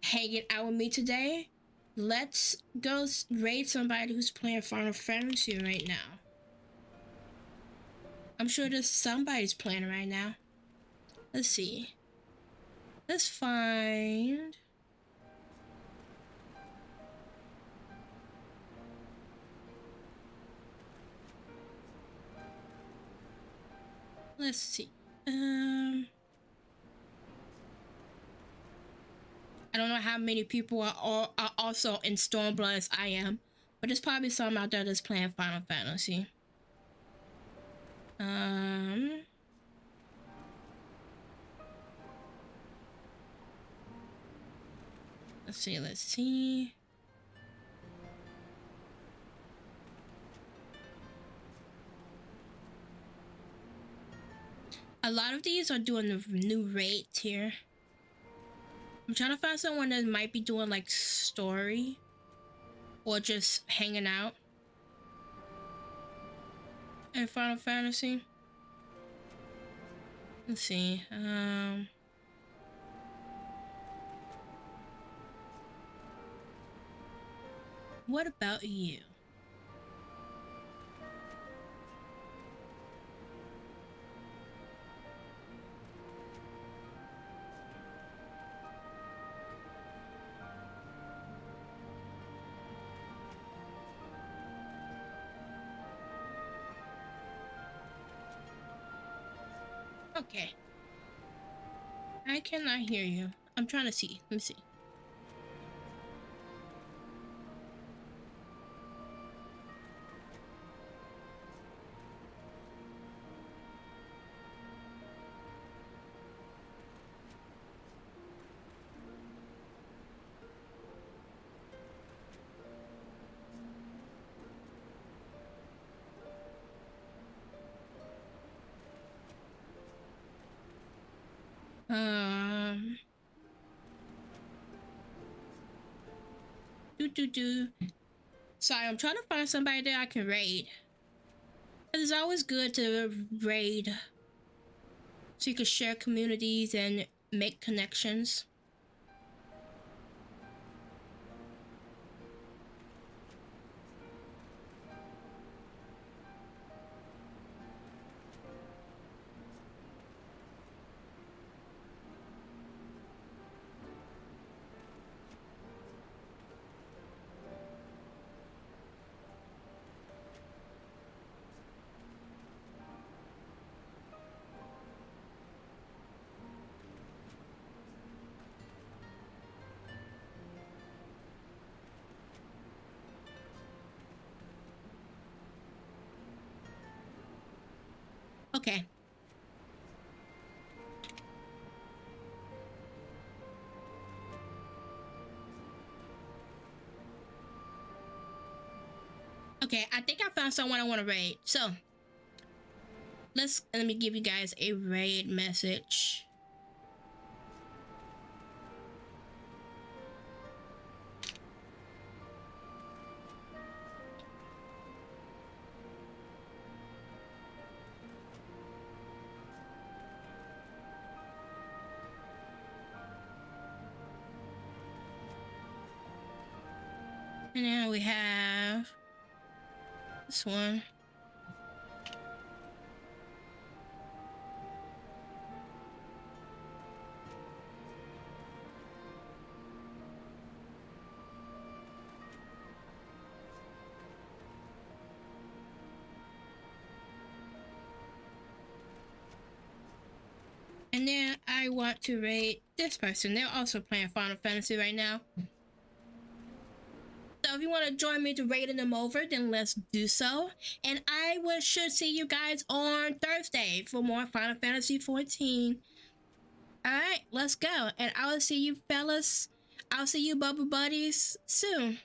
hanging out with me today. Let's go raid somebody who's playing Final Fantasy right now. I'm sure there's somebody's playing right now. Let's see. Let's find... Let's see. I don't know how many people are also in Stormblood as I am, but there's probably some out there that's playing Final Fantasy. Let's see. A lot of these are doing the new rates here. I'm trying to find someone that might be doing like story or just hanging out in Final Fantasy. Let's see. What about you? Okay. I cannot hear you. I'm trying to see. Let me see. Sorry, I'm trying to find somebody that I can raid. It's always good to raid so you can share communities and make connections. Okay. Okay, I think I found someone I want to raid. So, let me give you guys a raid message. And then we have this one. And then I want to rate this person. They're also playing Final Fantasy right now. So if you want to join me to raiding them over, then let's do so. And should see you guys on Thursday for more Final Fantasy 14. Alright, let's go. And I will see you fellas. I'll see you bubble buddies soon.